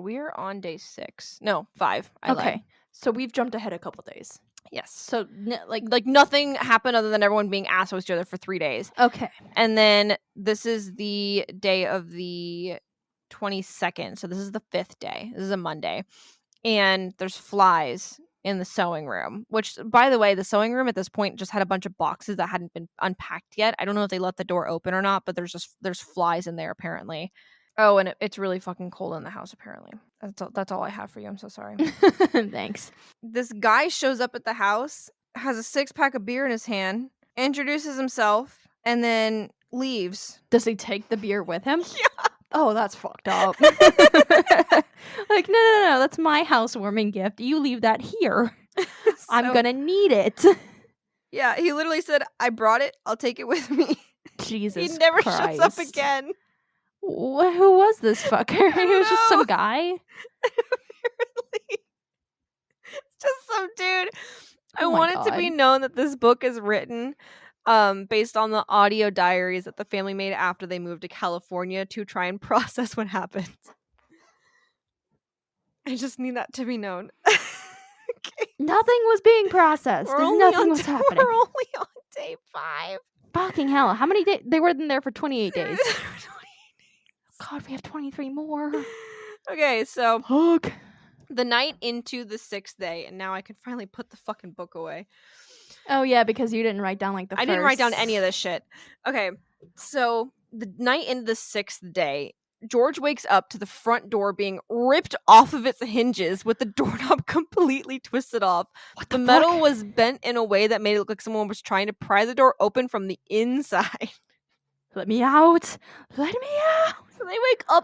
We're on day 6. No, 5. Okay. Lied. So we've jumped ahead a couple days. Yes. So like nothing happened other than everyone being assholes to each other for 3 days. Okay. And then this is the day of the 22nd. So this is the 5th day. This is a Monday. And there's flies in the sewing room, which, by the way, the sewing room at this point just had a bunch of boxes that hadn't been unpacked yet. I don't know if they let the door open or not, but there's flies in there apparently. Oh, and it's really fucking cold in the house apparently. That's all I have for you. I'm so sorry. Thanks. This guy shows up at the house, has a 6-pack of beer in his hand, introduces himself, and then leaves. Does he take the beer with him? Yeah. Oh, that's fucked up. Like, no, that's my housewarming gift. You leave that here. I'm gonna need it. Yeah, he literally said, I brought it. I'll take it with me. Jesus He never Christ. shows up again. Who was this fucker? He was just some guy? Apparently. It's just some dude. I Oh my want it to be God. known that this book is written based on the audio diaries that the family made after they moved to California to try and process what happened. I just need that to be known. Okay. Nothing was being processed. Nothing was happening. We're only on day 5. Fucking hell. How many days? They were in there for 28 days. 28 days. God, we have 23 more. Okay, so Fuck. the night into the 6th day, and now I can finally put the fucking book away. Oh, yeah, because you didn't write down like the I didn't write down any of this shit. Okay, so the night into the 6th day, George wakes up to the front door being ripped off of its hinges with the doorknob completely twisted off. What The the metal fuck? was bent in a way that made it look like someone was trying to pry the door open from the inside. Let me out. Let me out. So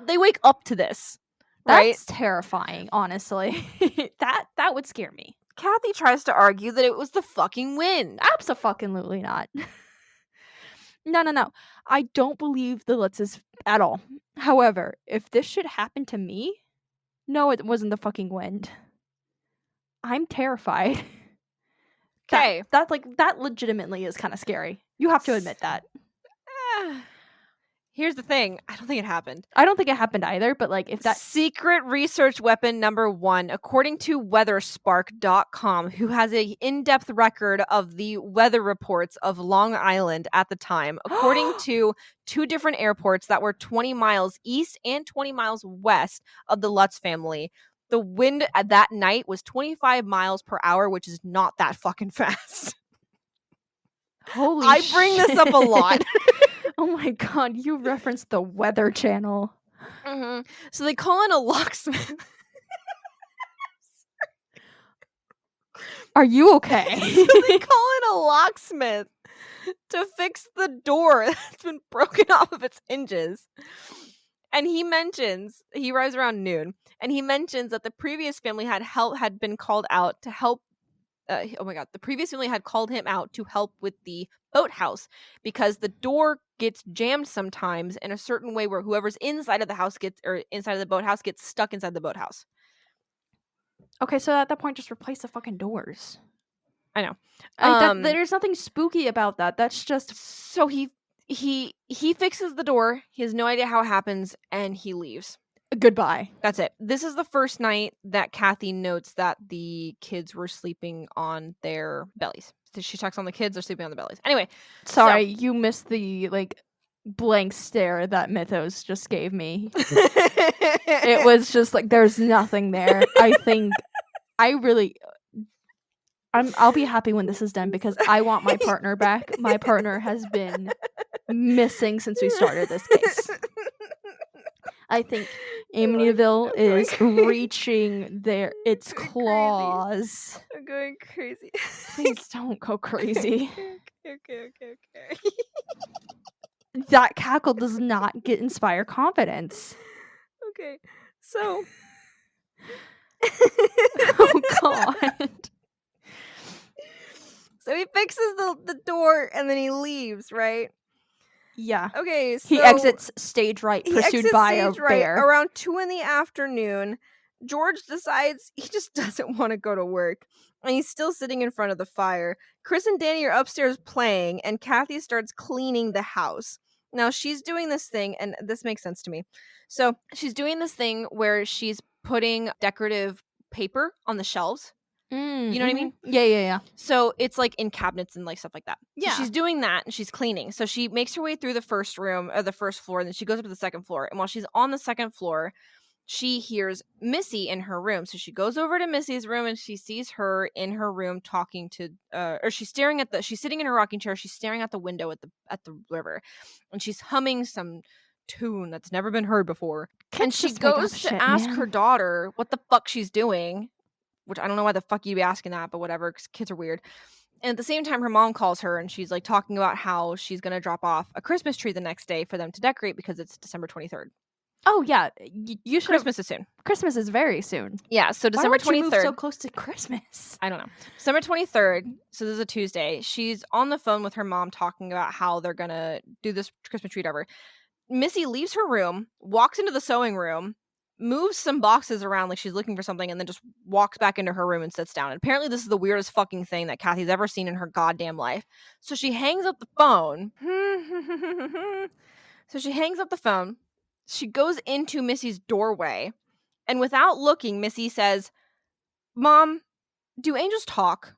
they wake up to this. Right? That's terrifying, honestly. that would scare me. Kathy tries to argue that it was the fucking wind. Absolutely not. No. I don't believe the Litzes at all. However, if this should happen to me, no, it wasn't the fucking wind. I'm terrified. Okay. That legitimately is kind of scary. You have to admit that. Here's the thing. I don't think it happened. I don't think it happened either, but like if that secret research weapon number 1, according to weatherspark.com, who has a in-depth record of the weather reports of Long Island at the time, according to 2 different airports that were 20 miles east and 20 miles west of the Lutz family, the wind at that night was 25 miles per hour, which is not that fucking fast. Holy I bring this up a lot. Oh my god, you referenced the Weather Channel. Mm-hmm. So they call in a locksmith. Are you okay? So they call in a locksmith to fix the door that's been broken off of its hinges. And he arrives around noon, and he mentions that the previous family had been called out to help. The previous family had called him out to help with the boathouse because the door gets jammed sometimes in a certain way where whoever's inside of the house inside of the boathouse gets stuck inside the boathouse. Okay, so at that point, just replace the fucking doors. I know. There's nothing spooky about that. That's just so he fixes the door. He has no idea how it happens, and he leaves. Goodbye. That's it. This is the first night that Kathy notes that the kids were sleeping on their bellies. So she checks on the kids; they're sleeping on their bellies. Anyway, sorry, you missed the blank stare that Mythos just gave me. It was just like there's nothing there. I think I'll be happy when this is done because I want my partner back. My partner has been missing since we started this case. I think Amityville is reaching its claws. I'm going crazy. Please don't go crazy. Okay. That cackle does not inspire confidence. Okay, so. Oh God. So he fixes the door and then he leaves, right? Yeah. Okay, so he exits stage right, pursued by a bear. Around 2 p.m, George decides he just doesn't want to go to work. And he's still sitting in front of the fire. Chris and Danny are upstairs playing, and Kathy starts cleaning the house. Now, she's doing this thing, and this makes sense to me. So, she's doing this thing where she's putting decorative paper on the shelves. You know what I mean? Yeah. So it's like in cabinets and like stuff like that. Yeah. So she's doing that and she's cleaning. So she makes her way through the first room or the first floor, and then she goes up to the second floor. And while she's on the second floor, she hears Missy in her room. So she goes over to Missy's room and she sees her in her room talking to she's sitting in her rocking chair, she's staring at the window at the river. And she's humming some tune that's never been heard before. And she goes to ask her daughter what the fuck she's doing. Which I don't know why the fuck you'd be asking that, but whatever, because kids are weird. And at the same time, her mom calls her and she's like talking about how she's going to drop off a Christmas tree the next day for them to decorate because it's December 23rd. Oh, yeah. You should. Christmas is soon. Christmas is very soon. Yeah, so December 23rd. Why would you move so close to Christmas? I don't know. December 23rd, so this is a Tuesday. She's on the phone with her mom talking about how they're going to do this Christmas tree, whatever. Missy leaves her room, walks into the sewing room, moves some boxes around like she's looking for something, and then just walks back into her room and sits down. And apparently this is the weirdest fucking thing that Kathy's ever seen in her goddamn life. So she hangs up the phone. She goes into Missy's doorway, and without looking, Missy says, "Mom, do angels talk?"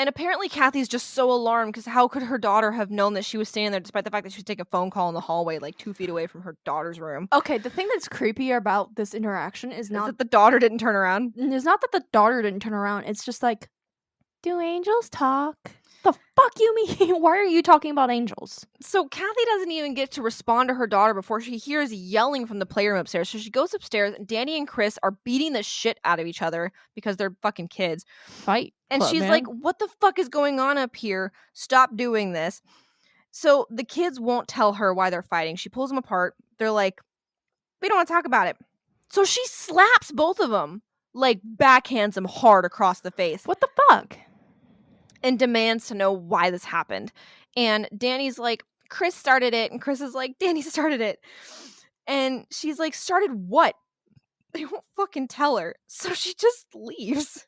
And apparently Kathy's just so alarmed because how could her daughter have known that she was standing there despite the fact that she was taking a phone call in the hallway like 2 feet away from her daughter's room? Okay, the thing that's creepy about this interaction is Is not that the daughter didn't turn around. It's not that the daughter didn't turn around. It's just like, do angels talk? The fuck you mean? Why are you talking about angels? So Kathy doesn't even get to respond to her daughter before she hears yelling from the playroom upstairs. So she goes upstairs, and Danny and Chris are beating the shit out of each other because they're fucking kids. Fight. And Club, she's man. like, "What the fuck is going on up here? Stop doing this." So the kids won't tell her why they're fighting. She pulls them apart. They're like, "We don't want to talk about it." So she slaps both of them, like backhands them hard across the face. What the fuck? And demands to know why this happened. And Danny's like, "Chris started it." And Chris is like, "Danny started it." And she's like, "Started what?" They won't fucking tell her. So she just leaves.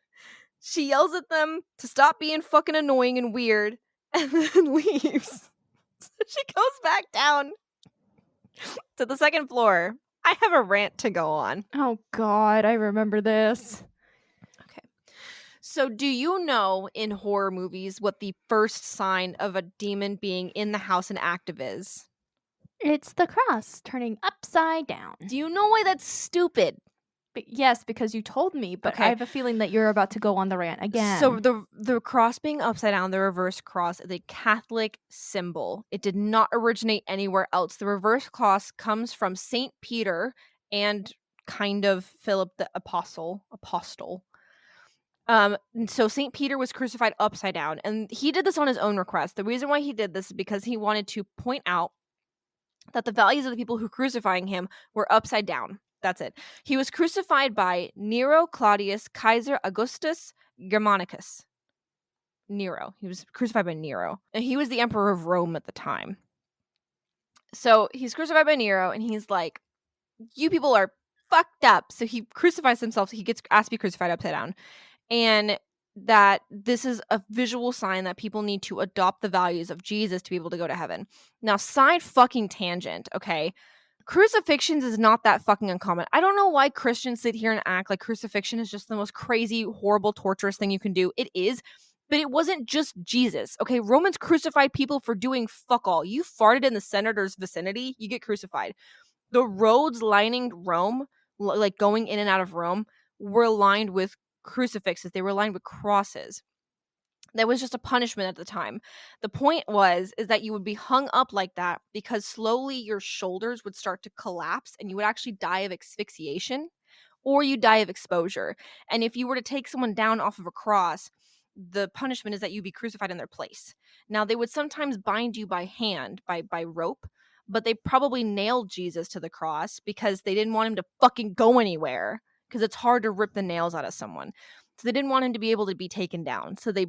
She yells at them to stop being fucking annoying and weird, and then leaves. So she goes back down to the second floor. I have a rant to go on. Oh God, I remember this. So do you know in horror movies what the first sign of a demon being in the house and active is? It's the cross turning upside down. Do you know why that's stupid? Yes, because you told me, but Okay. I have a feeling that you're about to go on the rant again. So the cross being upside down, the reverse cross, is a Catholic symbol. It did not originate anywhere else. The reverse cross comes from St. Peter and kind of Philip the Apostle. And so St. Peter was crucified upside down, and he did this on his own request. The reason why he did this is because he wanted to point out that the values of the people who were crucifying him were upside down. That's it. He was crucified by Nero Claudius Kaiser Augustus Germanicus. Nero. He was crucified by Nero. And he was the emperor of Rome at the time. So he's crucified by Nero, and he's like, "You people are fucked up." So he crucifies himself. So he gets asked to be crucified upside down. And that this is a visual sign that people need to adopt the values of Jesus to be able to go to heaven. Now, side fucking tangent, okay? Crucifixions is not that fucking uncommon. I don't know why Christians sit here and act like crucifixion is just the most crazy, horrible, torturous thing you can do. It is, but it wasn't just Jesus, okay? Romans crucified people for doing fuck all. You farted in the senator's vicinity, you get crucified. The roads lining Rome, like going in and out of Rome, were lined with crucifixes. They were lined with crosses. That was just a punishment at the time. The point is that you would be hung up like that because slowly your shoulders would start to collapse and you would actually die of asphyxiation, or you die of exposure. And if you were to take someone down off of a cross, the punishment is that you'd be crucified in their place. Now, they would sometimes bind you by hand, by rope, but they probably nailed Jesus to the cross because they didn't want him to fucking go anywhere, because it's hard to rip the nails out of someone. So they didn't want him to be able to be taken down. So they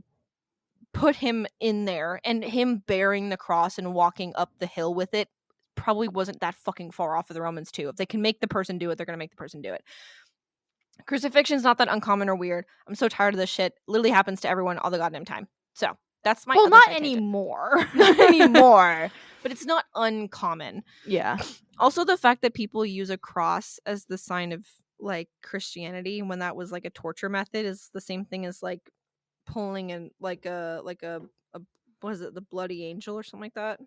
put him in there, and him bearing the cross and walking up the hill with it probably wasn't that fucking far off of the Romans too. If they can make the person do it, they're going to make the person do it. Crucifixion's not that uncommon or weird. I'm so tired of this shit. Literally happens to everyone all the goddamn time. So that's my not side tangent. anymore. Not anymore. But it's not uncommon. Yeah. Also, the fact that people use a cross as the sign of like Christianity when that was like a torture method is the same thing as like pulling in like a what is it, the bloody angel or something like that.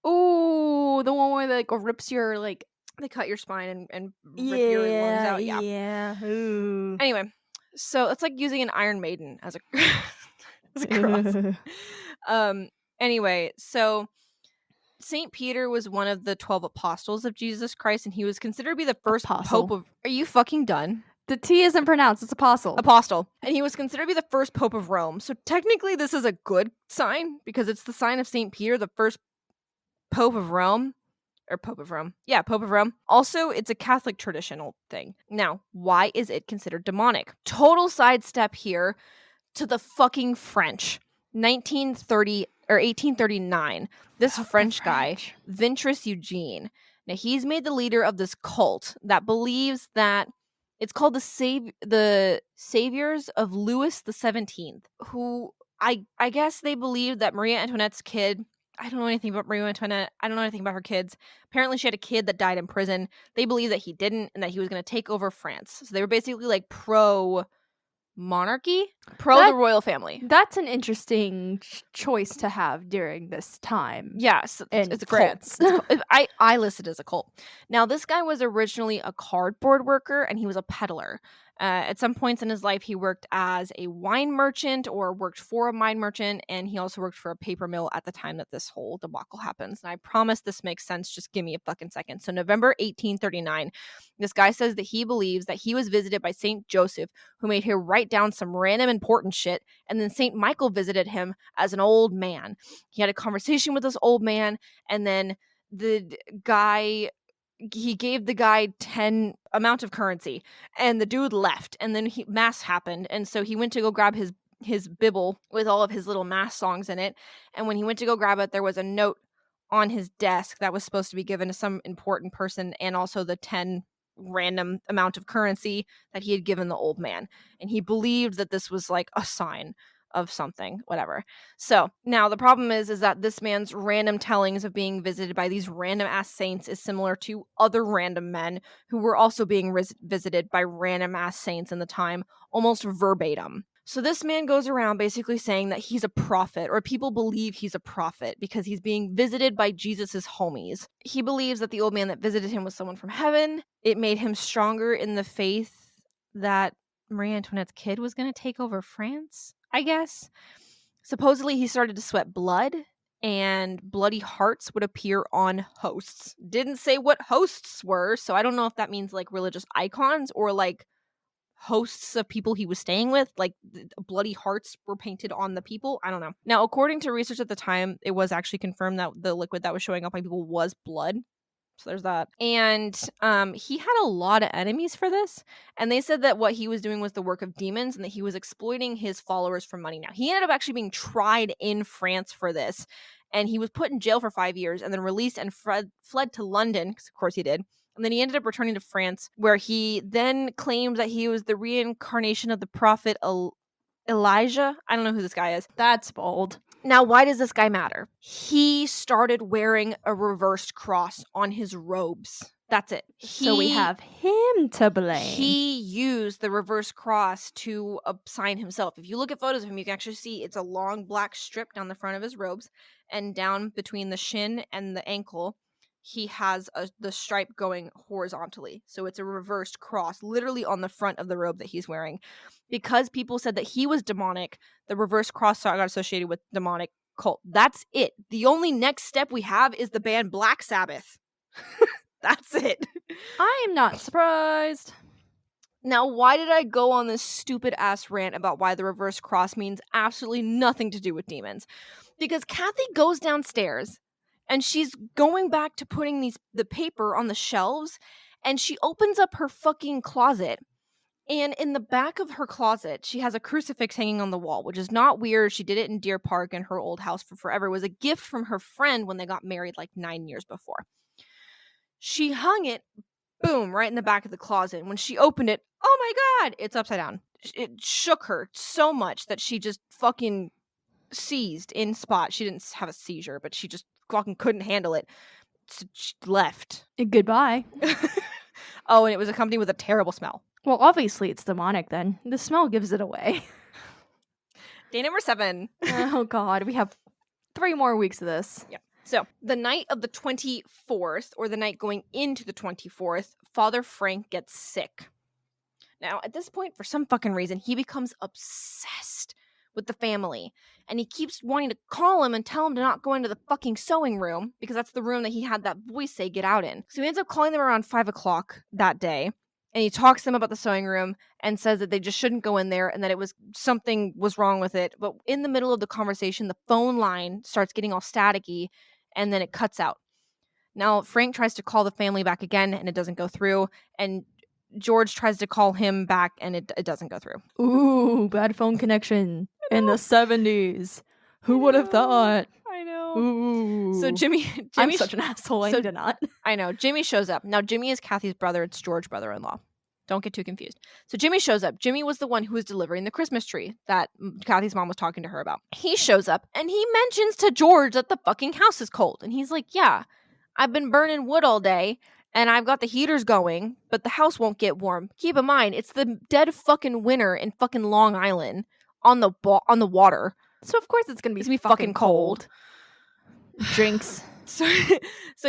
Oh, the one where like rips your like They cut your spine and rip your lungs out. Yeah. Ooh. Anyway, so it's like using an Iron Maiden as a as a cross. Anyway, so St. Peter was one of the 12 apostles of Jesus Christ, and he was considered to be the first pope of... Are you fucking done? The T isn't pronounced. It's apostle. Apostle. And he was considered to be the first pope of Rome. So technically this is a good sign because it's the sign of St. Peter, the first pope of Rome. Or Pope of Rome. Yeah, Pope of Rome. Also, it's a Catholic traditional thing. Now, why is it considered demonic? Total sidestep here to the fucking French. 1839. This French guy, Vincent Eugene, Now, he's made the leader of this cult that believes that it's called the Saviors of Louis the 17th, who I guess they believe that Maria Antoinette's kid. I don't know anything about Maria Antoinette. I don't know anything about her kids. Apparently, she had a kid that died in prison. They believe that he didn't and that he was going to take over France. So they were basically like pro monarchy, pro the royal family. That's an interesting choice to have during this time. Yes, it's a France. Cult. I listed as a cult. Now, this guy was originally a cardboard worker, and he was a peddler. At some points in his life, he worked as a wine merchant or worked for a wine merchant, and he also worked for a paper mill at the time that this whole debacle happens. And I promise this makes sense. Just give me a fucking second. So November 1839, this guy says that he believes that he was visited by St. Joseph, who made him write down some random important shit, and then St. Michael visited him as an old man. He had a conversation with this old man, and then he gave the guy 10 amount of currency, and the dude left, and then mass happened, and so he went to go grab his Bible with all of his little mass songs in it, and when he went to go grab it, there was a note on his desk that was supposed to be given to some important person, and also the 10 random amount of currency that he had given the old man, and he believed that this was like a sign of something, whatever. So now the problem is that this man's random tellings of being visited by these random ass saints is similar to other random men who were also being visited by random ass saints in the time, almost verbatim. So this man goes around basically saying that he's a prophet, or people believe he's a prophet because he's being visited by Jesus's homies. He believes that the old man that visited him was someone from heaven. It made him stronger in the faith that Marie Antoinette's kid was going to take over France, I guess. Supposedly, he started to sweat blood, and bloody hearts would appear on hosts. Didn't say what hosts were, so I don't know if that means like religious icons or like hosts of people he was staying with, like bloody hearts were painted on the people. I don't know. Now, according to research at the time, it was actually confirmed that the liquid that was showing up on people was blood. So there's that. And he had a lot of enemies for this. And they said that what he was doing was the work of demons and that he was exploiting his followers for money. Now, he ended up actually being tried in France for this. And he was put in jail for 5 years and then released and fled to London, because of course he did. And then he ended up returning to France, where he then claimed that he was the reincarnation of the prophet Elijah. I don't know who this guy is. That's bold. Now, why does this guy matter? He started wearing a reversed cross on his robes. That's it. So we have him to blame. He used the reverse cross to sign himself. If you look at photos of him, you can actually see it's a long black strip down the front of his robes, and down between the shin and the ankle, he has the stripe going horizontally. So it's a reversed cross literally on the front of the robe that he's wearing. Because people said that he was demonic, the reverse cross got associated with demonic cult. That's it. The only next step we have is the band Black Sabbath. That's it. I am not surprised. Now, why did I go on this stupid ass rant about why the reverse cross means absolutely nothing to do with demons? Because Kathy goes downstairs and she's going back to putting the paper on the shelves, and she opens up her fucking closet. And in the back of her closet, she has a crucifix hanging on the wall, which is not weird. She did it in Deer Park in her old house for forever. It was a gift from her friend when they got married like 9 years before. She hung it, boom, right in the back of the closet. And when she opened it, oh my God, it's upside down. It shook her so much that she just fucking seized in spot. She didn't have a seizure, but she just fucking couldn't handle it. So she left. Goodbye. Oh, and it was accompanied with a terrible smell. Well, obviously it's demonic then. The smell gives it away. Day number 7. Oh God, we have 3 more weeks of this. Yeah. So the night of the 24th, or the night going into the 24th, Father Frank gets sick. Now, at this point, for some fucking reason, he becomes obsessed with the family. And he keeps wanting to call him and tell him to not go into the fucking sewing room, because that's the room that he had that voice say get out in. So he ends up calling them around 5 o'clock that day. And he talks to them about the sewing room and says that they just shouldn't go in there and that something was wrong with it. But in the middle of the conversation, the phone line starts getting all staticky and then it cuts out. Now, Frank tries to call the family back again and it doesn't go through. And George tries to call him back and it doesn't go through. Ooh, bad phone connection in the 70s. Who would have thought? I know. Ooh. So Jimmy I'm such an asshole. I so- need to not. I know. Jimmy shows up. Now, Jimmy is Kathy's brother. It's George's brother-in-law. Don't get too confused. So Jimmy shows up. Jimmy was the one who was delivering the Christmas tree that Kathy's mom was talking to her about. He shows up and he mentions to George that the fucking house is cold. And he's like, yeah, I've been burning wood all day and I've got the heaters going, but the house won't get warm. Keep in mind, it's the dead fucking winter in fucking Long Island on the water. So of course it's gonna be, It's gonna be fucking cold. Drinks. So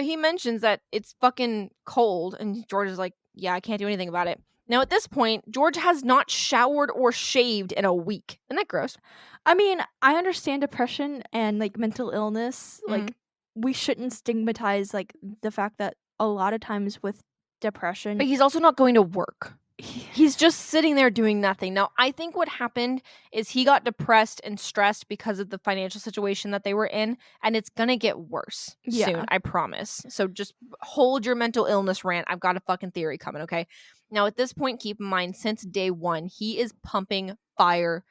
he mentions that it's fucking cold, and George is like, yeah, I can't do anything about it. Now, at this point, George has not showered or shaved in a week. Isn't that gross? I mean, I understand depression and like mental illness. Like, we shouldn't stigmatize like the fact that a lot of times with depression, But he's also not going to work. He's just sitting there doing nothing. Now, I think what happened is he got depressed and stressed because of the financial situation that they were in, and it's going to get worse soon, I promise. So just hold your mental illness rant. I've got a fucking theory coming, okay? Now, at this point, keep in mind, since day one, he is pumping fire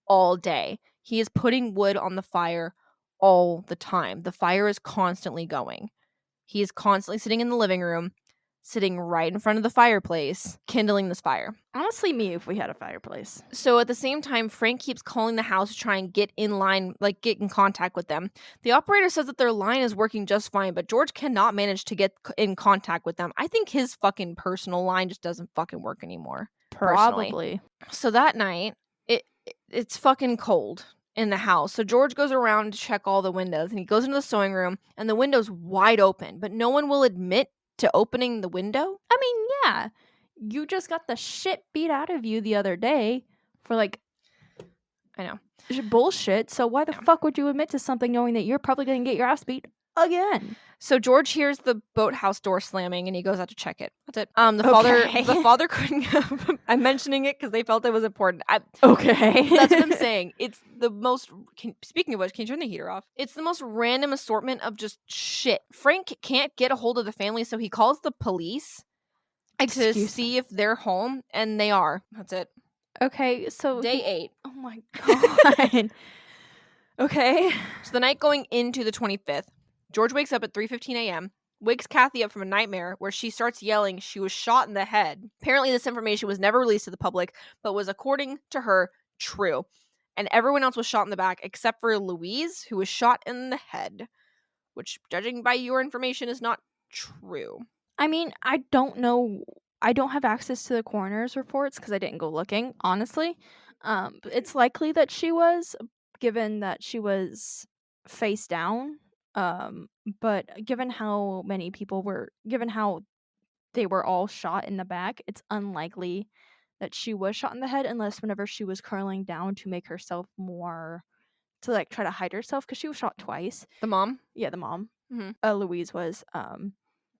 all day. He is putting wood on the fire all the time. The fire is constantly going. He is constantly sitting in the living room, sitting right in front of the fireplace, kindling this fire. honestly, me if we had a fireplace. So at the same time, Frank keeps calling the house to try and get in line, like get in contact with them. The operator says that their line is working just fine, but George cannot manage to get in contact with them. I think his fucking personal line just doesn't fucking work anymore. Personally. Probably. So that night, it's fucking cold in the house. So George goes around to check all the windows, and he goes into the sewing room, and the window's wide open, but no one will admit to opening the window. I mean, yeah, you just got the shit beat out of you the other day for like, I know, bullshit. So why the fuck would you admit to something knowing that you're probably gonna get your ass beat again? So George hears the boathouse door slamming, and he goes out to check it. That's it. The father couldn't. I'm mentioning it because they felt it was important. Okay, that's what I'm saying. It's the most. Speaking of which, can you turn the heater off? It's the most random assortment of just shit. Frank can't get a hold of the family, so he calls the police to see if they're home, and they are. That's it. Okay, so day 8. Oh my god. Okay. So the night going into the 25th. George wakes up at 3:15 a.m., wakes Kathy up from a nightmare where she starts yelling she was shot in the head. Apparently, this information was never released to the public, but was, according to her, true. And everyone else was shot in the back except for Louise, who was shot in the head, which, judging by your information, is not true. I mean, I don't know. I don't have access to the coroner's reports because I didn't go looking, honestly. It's likely that she was, given that she was face down. But given how many people were, given how they were all shot in the back, it's unlikely that she was shot in the head unless whenever she was curling down to make herself more, to like try to hide herself, because she was shot twice. The mom? Yeah, the mom. Mm-hmm. Louise was.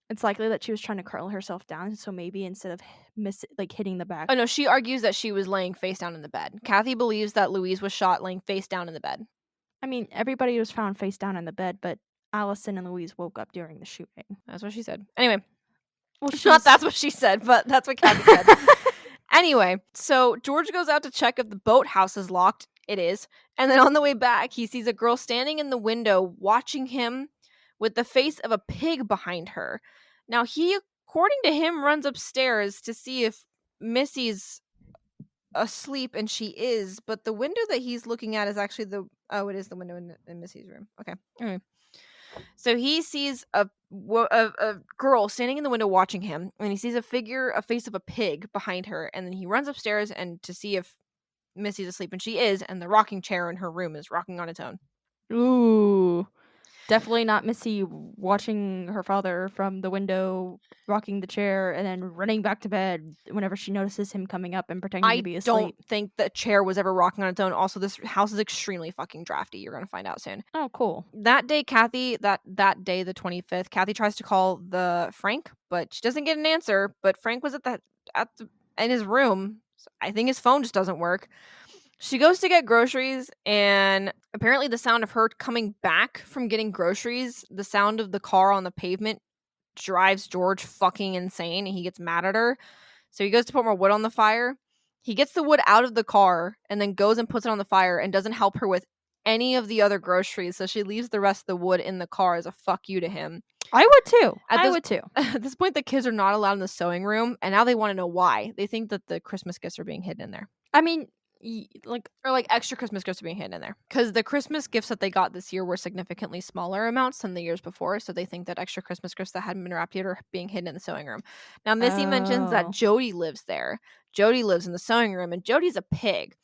It's likely that she was trying to curl herself down, so maybe instead of hitting the back. Oh no, she argues that she was laying face down in the bed. Kathy believes that Louise was shot laying face down in the bed. I mean, everybody was found face down in the bed, but Allison and Louise woke up during the shooting. That's what she said. Anyway. Well, not that's what she said, but that's what Kathy said. Anyway, so George goes out to check if the boathouse is locked. It is. And then on the way back, he sees a girl standing in the window watching him with the face of a pig behind her. Now, he, according to him, runs upstairs to see if Missy's asleep, and she is, but the window that he's looking at is actually it is the window in Missy's room. Okay. Anyway. So he sees a girl standing in the window watching him, and he sees a face of a pig behind her, and then he runs upstairs and to see if Missy's asleep, and she is, and the rocking chair in her room is rocking on its own. Ooh. Definitely not Missy watching her father from the window, rocking the chair, and then running back to bed whenever she notices him coming up and pretending to be asleep. I don't think the chair was ever rocking on its own. Also, this house is extremely fucking drafty. You're going to find out soon. Oh, cool. That day, Kathy, that day, the 25th, Kathy tries to call the Frank, but she doesn't get an answer. But Frank was in his room. So I think his phone just doesn't work. She goes to get groceries, and apparently the sound of her coming back from getting groceries, the sound of the car on the pavement, drives George fucking insane, and he gets mad at her. So he goes to put more wood on the fire. He gets the wood out of the car and then goes and puts it on the fire and doesn't help her with any of the other groceries, so she leaves the rest of the wood in the car as a fuck you to him. I would too. At this point, the kids are not allowed in the sewing room, and now they want to know why. They think that the Christmas gifts are being hidden in there. I mean, Or extra Christmas gifts are being hidden in there. Because the Christmas gifts that they got this year were significantly smaller amounts than the years before, so they think that extra Christmas gifts that hadn't been wrapped yet are being hidden in the sewing room. Now, Missy mentions that Oh. Jody lives there. Jody lives in the sewing room, and Jody's a pig.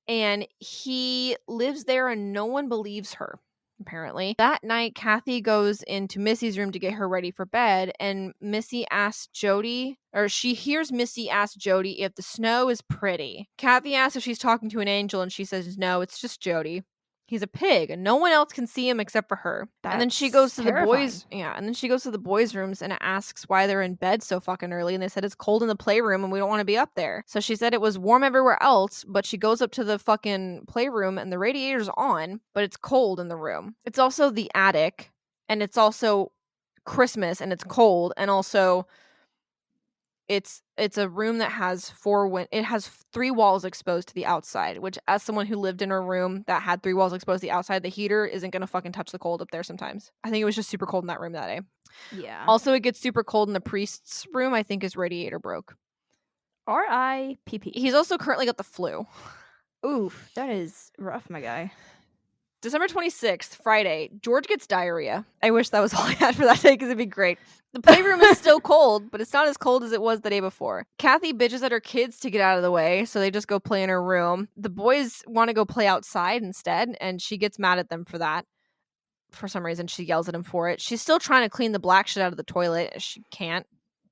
And he lives there, and no one believes her, apparently. That night, Kathy goes into Missy's room to get her ready for bed, and Missy asks Jody, or she hears Missy ask Jody if the snow is pretty. Kathy asks if she's talking to an angel, and she says, no, it's just Jody. He's a pig, and no one else can see him except for her. And then she goes to the boys' and then she goes to the boys' rooms and asks why they're in bed so fucking early. And they said it's cold in the playroom and we don't want to be up there. So she said it was warm everywhere else, but she goes up to the fucking playroom and the radiator's on, but it's cold in the room. It's also the attic, and it's also Christmas, and it's cold, and also it's a room that has it has 3 walls exposed to the outside, which, as someone who lived in a room that had 3 walls exposed to the outside, the heater isn't gonna fucking touch the cold up there sometimes. I think it was just super cold in that room that day. Yeah. Also, it gets super cold in the priest's room. I think his radiator broke. R.I.P.P. He's also currently got the flu. Oof, that is rough, my guy. December 26th, Friday, George gets diarrhea. I wish that was all I had for that day because it'd be great. The playroom is still cold, but it's not as cold as it was the day before. Kathy bitches at her kids to get out of the way, so they just go play in her room. The boys want to go play outside instead, and she gets mad at them for that. For some reason, she yells at him for it. She's still trying to clean the black shit out of the toilet. She can't.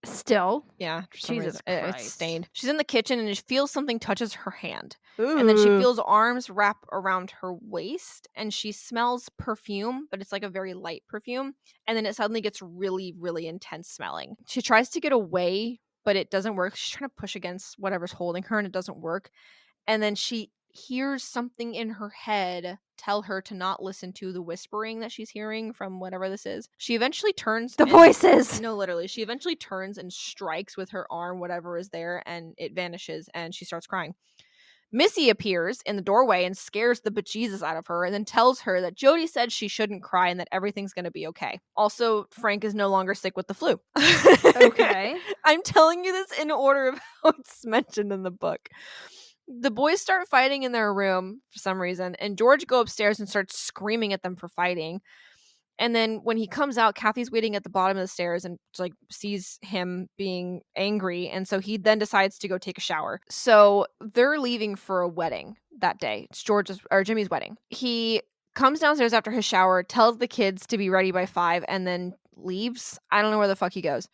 Still? Yeah, Jesus Christ. It's stained. She's in the kitchen and she feels something touches her hand. Ooh. And then she feels arms wrap around her waist, and she smells perfume, but it's like a very light perfume. And then it suddenly gets really, really intense smelling. She tries to get away, but it doesn't work. She's trying to push against whatever's holding her, and it doesn't work. And then she hears something in her head tell her to not listen to the whispering that she's hearing from whatever this is. She eventually turns. The voices! No, literally. She eventually turns and strikes with her arm whatever is there, and it vanishes, and she starts crying. Missy appears in the doorway and scares the bejesus out of her, and then tells her that Jody said she shouldn't cry and that everything's going to be okay. Also, Frank is no longer sick with the flu. Okay. I'm telling you this in order of how it's mentioned in the book. The boys start fighting in their room for some reason, and George goes upstairs and starts screaming at them for fighting. And then when he comes out, Kathy's waiting at the bottom of the stairs and sees him being angry, and so he then decides to go take a shower. So they're leaving for a wedding that day. It's Jimmy's wedding. He comes downstairs after his shower, tells the kids to be ready by 5, and then leaves. I don't know where the fuck he goes.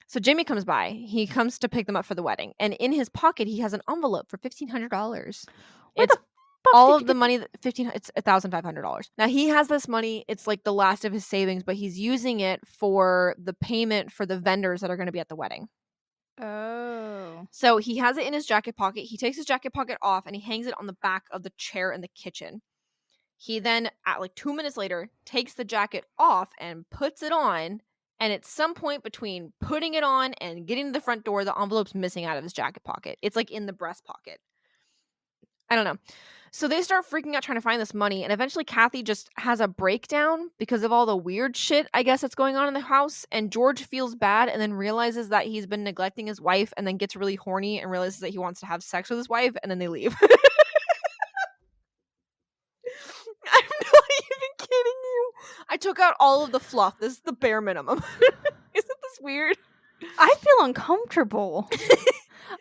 So Jimmy comes by. He comes to pick them up for the wedding. And in his pocket, he has an envelope for $1,500. It's all of the money, it's $1,500. Now, he has this money. It's like the last of his savings, but he's using it for the payment for the vendors that are going to be at the wedding. Oh. So he has it in his jacket pocket. He takes his jacket pocket off and he hangs it on the back of the chair in the kitchen. He then, at 2 minutes later, takes the jacket off and puts it on. And at some point between putting it on and getting to the front door, the envelope's missing out of his jacket pocket. It's in the breast pocket. I don't know. So they start freaking out trying to find this money. And eventually Kathy just has a breakdown because of all the weird shit, I guess, that's going on in the house. And George feels bad and then realizes that he's been neglecting his wife, and then gets really horny and realizes that he wants to have sex with his wife, and then they leave. I'm not even kidding you. I took out all of the fluff. This is the bare minimum. Isn't this weird? I feel uncomfortable.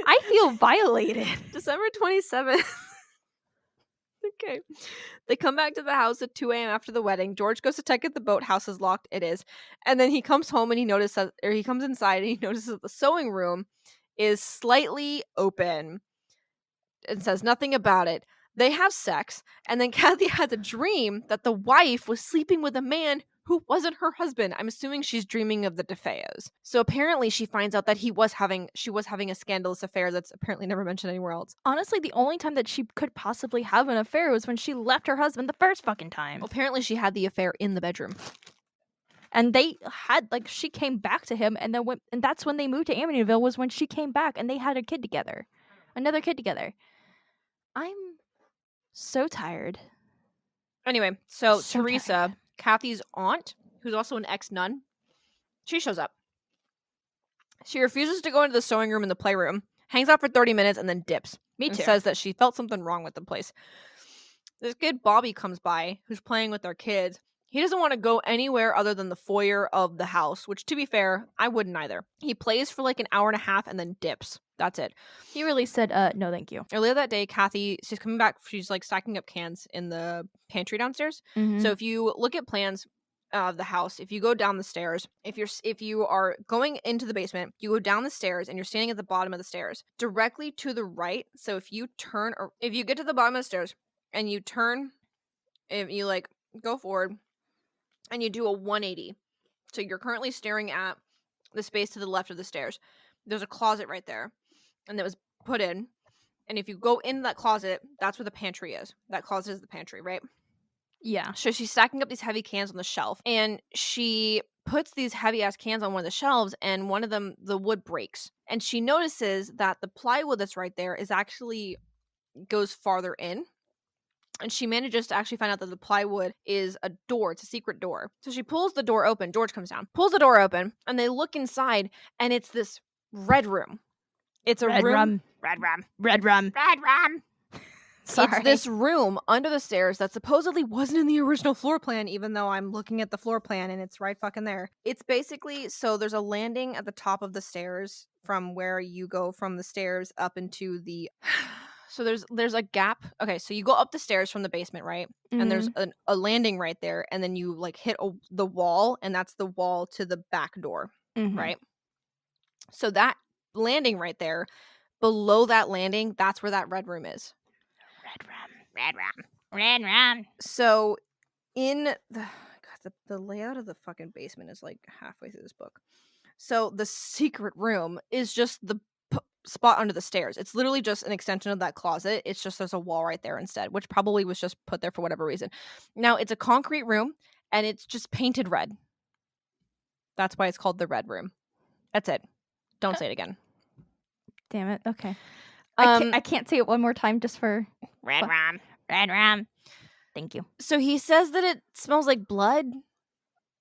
I feel violated. December 27th. Okay. They come back to the house at 2 a.m. after the wedding. George goes to check if the boathouse is locked. It is. And then he comes home and he comes inside and he notices that the sewing room is slightly open and says nothing about it. They have sex, and then Kathy has a dream that the wife was sleeping with a man who wasn't her husband. I'm assuming she's dreaming of the DeFeos. So apparently she finds out that she was having a scandalous affair that's apparently never mentioned anywhere else. Honestly, the only time that she could possibly have an affair was when she left her husband the first fucking time. Well, apparently she had the affair in the bedroom. And they had, she came back to him, and then and that's when they moved to Amityville, was when she came back, and they had a kid together. Another kid together. I'm so tired. Anyway, so So Teresa, tired. Kathy's aunt, who's also an ex-nun, she shows up. She refuses to go into the sewing room and the playroom, hangs out for 30 minutes, and then dips. Me And too. says that she felt something wrong with the place. This kid, Bobby, comes by, who's playing with their kids. He doesn't want to go anywhere other than the foyer of the house, which, to be fair, I wouldn't either. He plays for like an hour and a half and then dips. That's it. He really said, no, thank you. Earlier that day, Kathy, she's coming back. She's like stacking up cans in the pantry downstairs. Mhm. So if you look at plans of the house, if you go down the stairs, if you are going into the basement, you go down the stairs and you're standing at the bottom of the stairs, directly to the right. So if you turn, or if you get to the bottom of the stairs and you turn, if you like go forward and you do a 180, so you're currently staring at the space to the left of the stairs. There's a closet right there, and that was put in. And if you go in that closet, that's where the pantry is. That closet is the pantry, right? Yeah. So she's stacking up these heavy cans on the shelf, and she puts these heavy ass cans on one of the shelves, and one of them, the wood breaks. And she notices that the plywood that's right there is actually goes farther in. And she manages to actually find out that the plywood is a door. It's a secret door. So she pulls the door open. George comes down, pulls the door open, and they look inside, and it's this red room. It's a Red room. rum. Red rum. Red rum. Red rum. Sorry. It's this room under the stairs that supposedly wasn't in the original floor plan, even though I'm looking at the floor plan and it's right fucking there. It's basically, so there's a landing at the top of the stairs from where you go from the stairs up into the... So there's a gap. Okay, so you go up the stairs from the basement, right? And there's a landing right there, and then you like hit the wall, and that's the wall to the back door, right? So that landing right there, below that landing, that's where that red room is. Red rum. Red rum. Red rum. So in the layout of the fucking basement is like halfway through this book. So the secret room is just the spot under the stairs. It's literally just an extension of that closet. It's just there's a wall right there instead, which probably was just put there for whatever reason. Now it's a concrete room and it's just painted red. That's why it's called the red room. That's it. Don't say it again. Damn it. Okay. Um, I can't say it one more time just for red rum. red rum. Thank you. So he says that it smells like blood,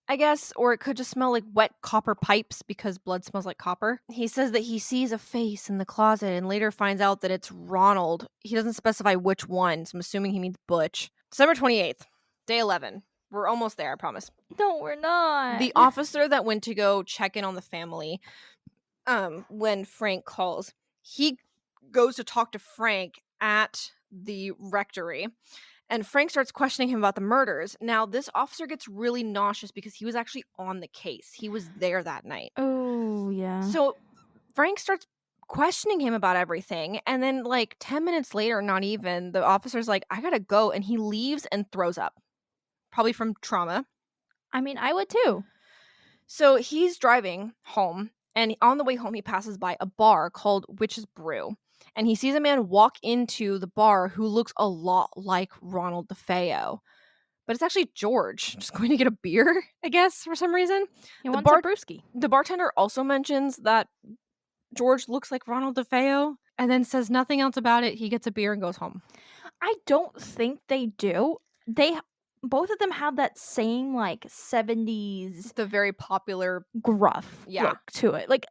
I guess, or it could just smell like wet copper pipes because blood smells like copper. He says that he sees a face in the closet and later finds out that it's Ronald. He doesn't specify which one, so I'm assuming he means Butch. December 28th, day 11. We're almost there, I promise. No, we're not. The officer that went to go check in on the family, when Frank calls, he goes to talk to Frank at the rectory. And Frank starts questioning him about the murders. Now, this officer gets really nauseous because he was actually on the case. He was there that night. Oh, yeah. So Frank starts questioning him about everything. And then, like, 10 minutes later, not even, the officer's like, I gotta go. And he leaves and throws up. Probably from trauma. I mean, I would too. So he's driving home. And on the way home, he passes by a bar called Witch's Brew. And he sees a man walk into the bar who looks a lot like Ronald DeFeo. But it's actually George, just going to get a beer, I guess, for some reason. He wants a brewski. The bartender also mentions that George looks like Ronald DeFeo and then says nothing else about it. He gets a beer and goes home. I don't think they do. Both of them have that same, like, 70s... The very popular... gruff look to it. Like,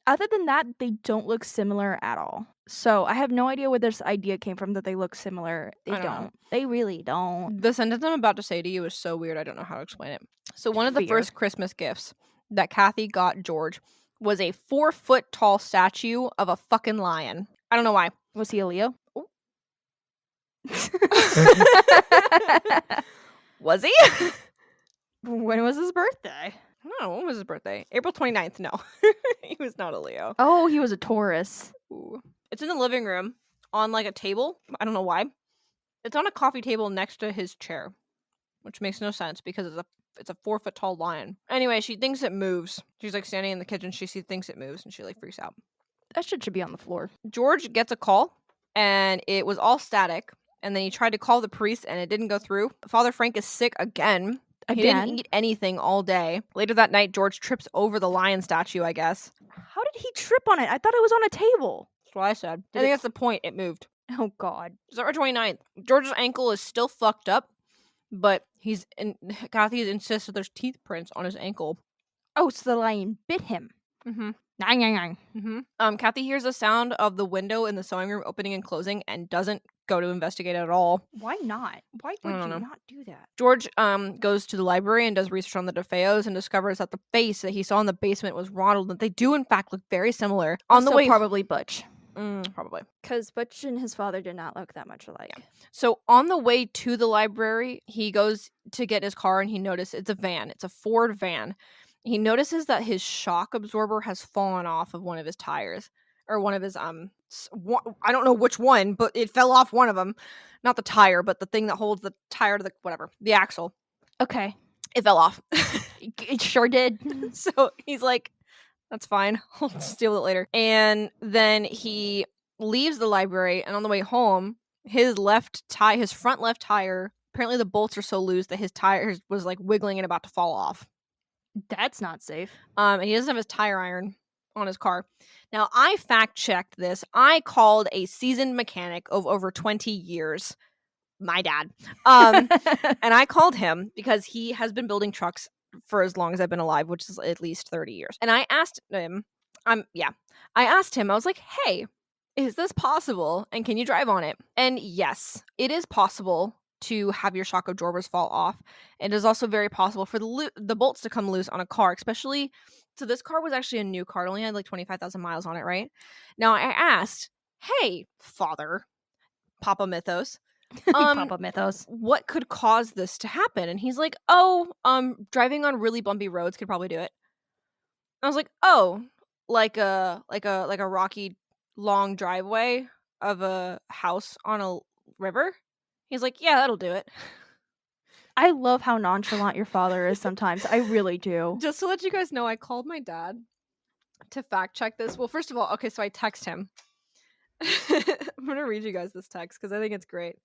other than that, they don't look similar at all. So I have no idea where this idea came from that they look similar. They don't. They really don't. The sentence I'm about to say to you is so weird. I don't know how to explain it. So one of the first Christmas gifts that Kathy got George was a 4-foot tall statue of a fucking lion. I don't know why. Was he a Leo? Was he? When was his birthday? I don't know. When was his birthday? April 29th. No. He was not a Leo. Oh, he was a Taurus. Ooh. It's in the living room on like a table. I don't know why. It's on a coffee table next to his chair, which makes no sense because it's a 4-foot tall lion. Anyway, she thinks it moves. She's like standing in the kitchen. She thinks it moves and she like freaks out. That shit should be on the floor. George gets a call and it was all static. And then he tried to call the priest and it didn't go through. Father Frank is sick again. He didn't eat anything all day. Later that night, George trips over the lion statue, I guess. How did he trip on it? I thought it was on a table. That's what I said. I think that's the point. It moved. Oh, God. December 29th. George's ankle is still fucked up, but Kathy insists that there's teeth prints on his ankle. Oh, so the lion bit him. Mm-hmm. Nang, nang, nang. Mm-hmm. Kathy hears the sound of the window in the sewing room opening and closing and doesn't go to investigate at all. Why not? Why I would don't you know. not do that? George goes to the library and does research on the DeFeos and discovers that the face that he saw in the basement was Ronald, and they do in fact look very similar. On the Also, way probably Butch. probably. Because Butch and his father did not look that much alike. Yeah. So on the way to the library, he goes to get his car and he notices it's a van. It's a Ford van. He notices that his shock absorber has fallen off of one of his tires, or one of his I don't know which one, but it fell off one of them. Not the tire, but the thing that holds the tire to the axle. Okay. It fell off. It sure did. So he's like, that's fine. I'll just deal with it later. And then he leaves the library, and on the way home, his front left tire, apparently the bolts are so loose that his tire was like wiggling and about to fall off. That's not safe. And he doesn't have his tire iron on his car. Now, I fact checked this. I called a seasoned mechanic of over 20 years, my dad. And I called him because he has been building trucks for as long as I've been alive, which is at least 30 years. And I asked him, I was like, hey, is this possible? And can you drive on it? And yes, it is possible to have your shock absorbers fall off. It is also very possible for the bolts to come loose on a car, especially. So this car was actually a new car. It only had like 25,000 miles on it, right? Now I asked, hey, father, Papa Mythos, Papa Mythos. what could cause this to happen? And he's like, driving on really bumpy roads could probably do it. I was like, oh, like a rocky long driveway of a house on a river? He's like, yeah, that'll do it. I love how nonchalant your father is sometimes. I really do. Just to let you guys know, I called my dad to fact check this. Well, first of all, okay, so I text him. I'm going to read you guys this text because I think it's great.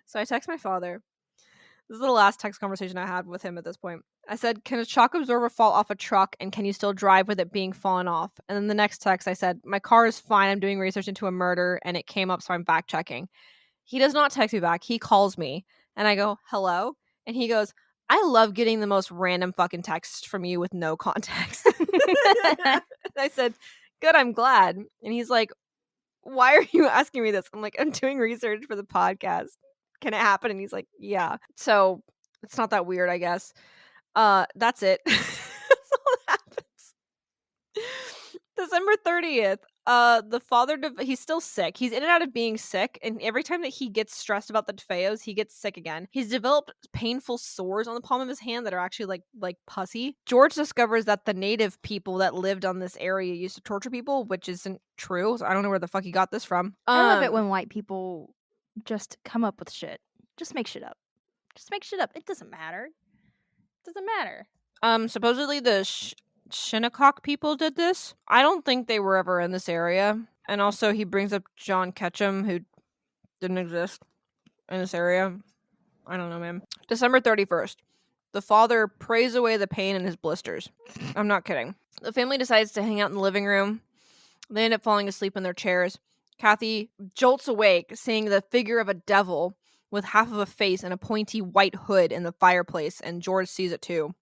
So I text my father. This is the last text conversation I had with him at this point. I said, can a shock absorber fall off a truck and can you still drive with it being fallen off? And then the next text I said, my car is fine. I'm doing research into a murder and it came up, so I'm fact checking. He does not text me back. He calls me and I go, hello? And he goes, I love getting the most random fucking text from you with no context. I said, good, I'm glad. And he's like, why are you asking me this? I'm like, I'm doing research for the podcast. Can it happen? And he's like, yeah. So it's not that weird, I guess. That's it. That's all that happens. December 30th. The father, he's still sick. He's in and out of being sick, and every time that he gets stressed about the DeFeos, he gets sick again. He's developed painful sores on the palm of his hand that are actually like pussy. George discovers that the native people that lived on this area used to torture people, which isn't true. So I don't know where the fuck he got this from. I love it when white people just come up with shit. Just make shit up. Just make shit up. It doesn't matter. It doesn't matter. Supposedly the Shinnecock people did this. I don't think they were ever in this area. And also he brings up John Ketchum, who didn't exist in this area. I don't know, man. December 31st. The father prays away the pain in his blisters. I'm not kidding. The family decides to hang out in the living room. They end up falling asleep in their chairs. Kathy jolts awake, seeing the figure of a devil with half of a face and a pointy white hood in the fireplace, and George sees it too.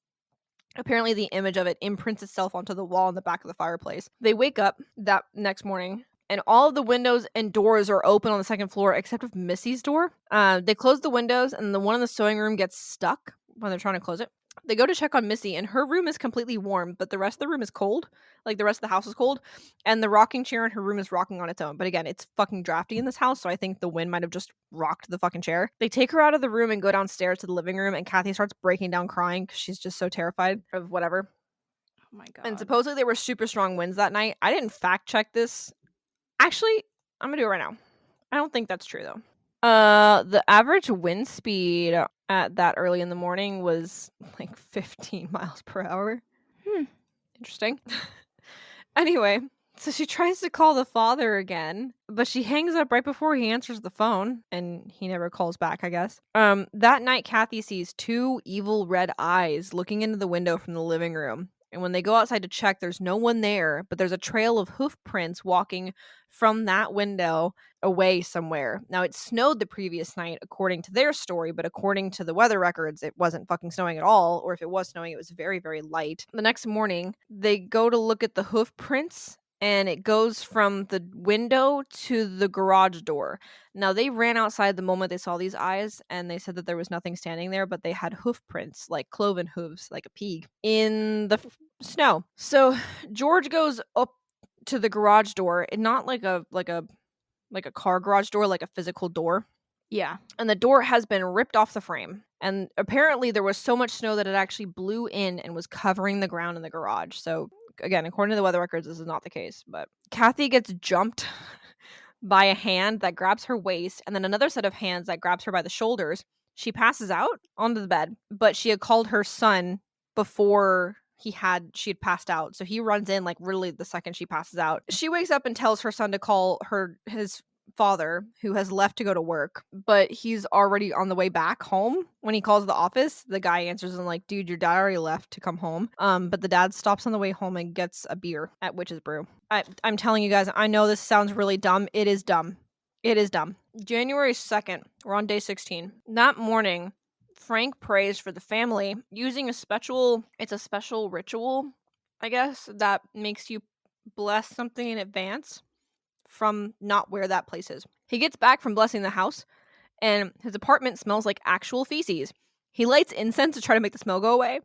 Apparently, the image of it imprints itself onto the wall in the back of the fireplace. They wake up that next morning, and all of the windows and doors are open on the second floor except of Missy's door. They close the windows, and the one in the sewing room gets stuck when they're trying to close it. They go to check on Missy, and her room is completely warm, but the rest of the room is cold. Like, the rest of the house is cold, and the rocking chair in her room is rocking on its own. But again, it's fucking drafty in this house, so I think the wind might have just rocked the fucking chair. They take her out of the room and go downstairs to the living room, and Kathy starts breaking down crying because she's just so terrified of whatever. Oh my god. And supposedly there were super strong winds that night. I didn't fact check this. Actually, I'm gonna do it right now. I don't think that's true, though. The average wind speed at that early in the morning was like 15 miles per hour. Interesting. Anyway, so she tries to call the father again, but she hangs up right before he answers the phone, and he never calls back, I guess. That night, Kathy sees two evil red eyes looking into the window from the living room. And when they go outside to check, there's no one there, but there's a trail of hoof prints walking from that window away somewhere. Now, it snowed the previous night, according to their story, but according to the weather records, it wasn't fucking snowing at all, or if it was snowing, it was very, very light. The next morning, they go to look at the hoof prints, and it goes from the window to the garage door. Now, they ran outside the moment they saw these eyes, and they said that there was nothing standing there, but they had hoof prints, like cloven hooves, like a pig, in the snow. So George goes up to the garage door, and not like a car garage door, like a physical door. Yeah. And the door has been ripped off the frame. And apparently there was so much snow that it actually blew in and was covering the ground in the garage. So again, according to the weather records, this is not the case. But Kathy gets jumped by a hand that grabs her waist, and then another set of hands that grabs her by the shoulders. She passes out onto the bed, but she had called her son before she had passed out. So he runs in like really the second she passes out. She wakes up and tells her son to call his father, who has left to go to work, but he's already on the way back home. When he calls the office, the guy answers and like, dude, your dad already left to come home. But the dad stops on the way home and gets a beer at Witch's Brew. I'm telling you guys, I know this sounds really dumb. It is dumb. It is dumb. January 2nd, we're on day 16. That morning, Frank prays for the family using a special ritual, I guess, that makes you bless something in advance from not where that place is. He gets back from blessing the house, and his apartment smells like actual feces. He lights incense to try to make the smell go away.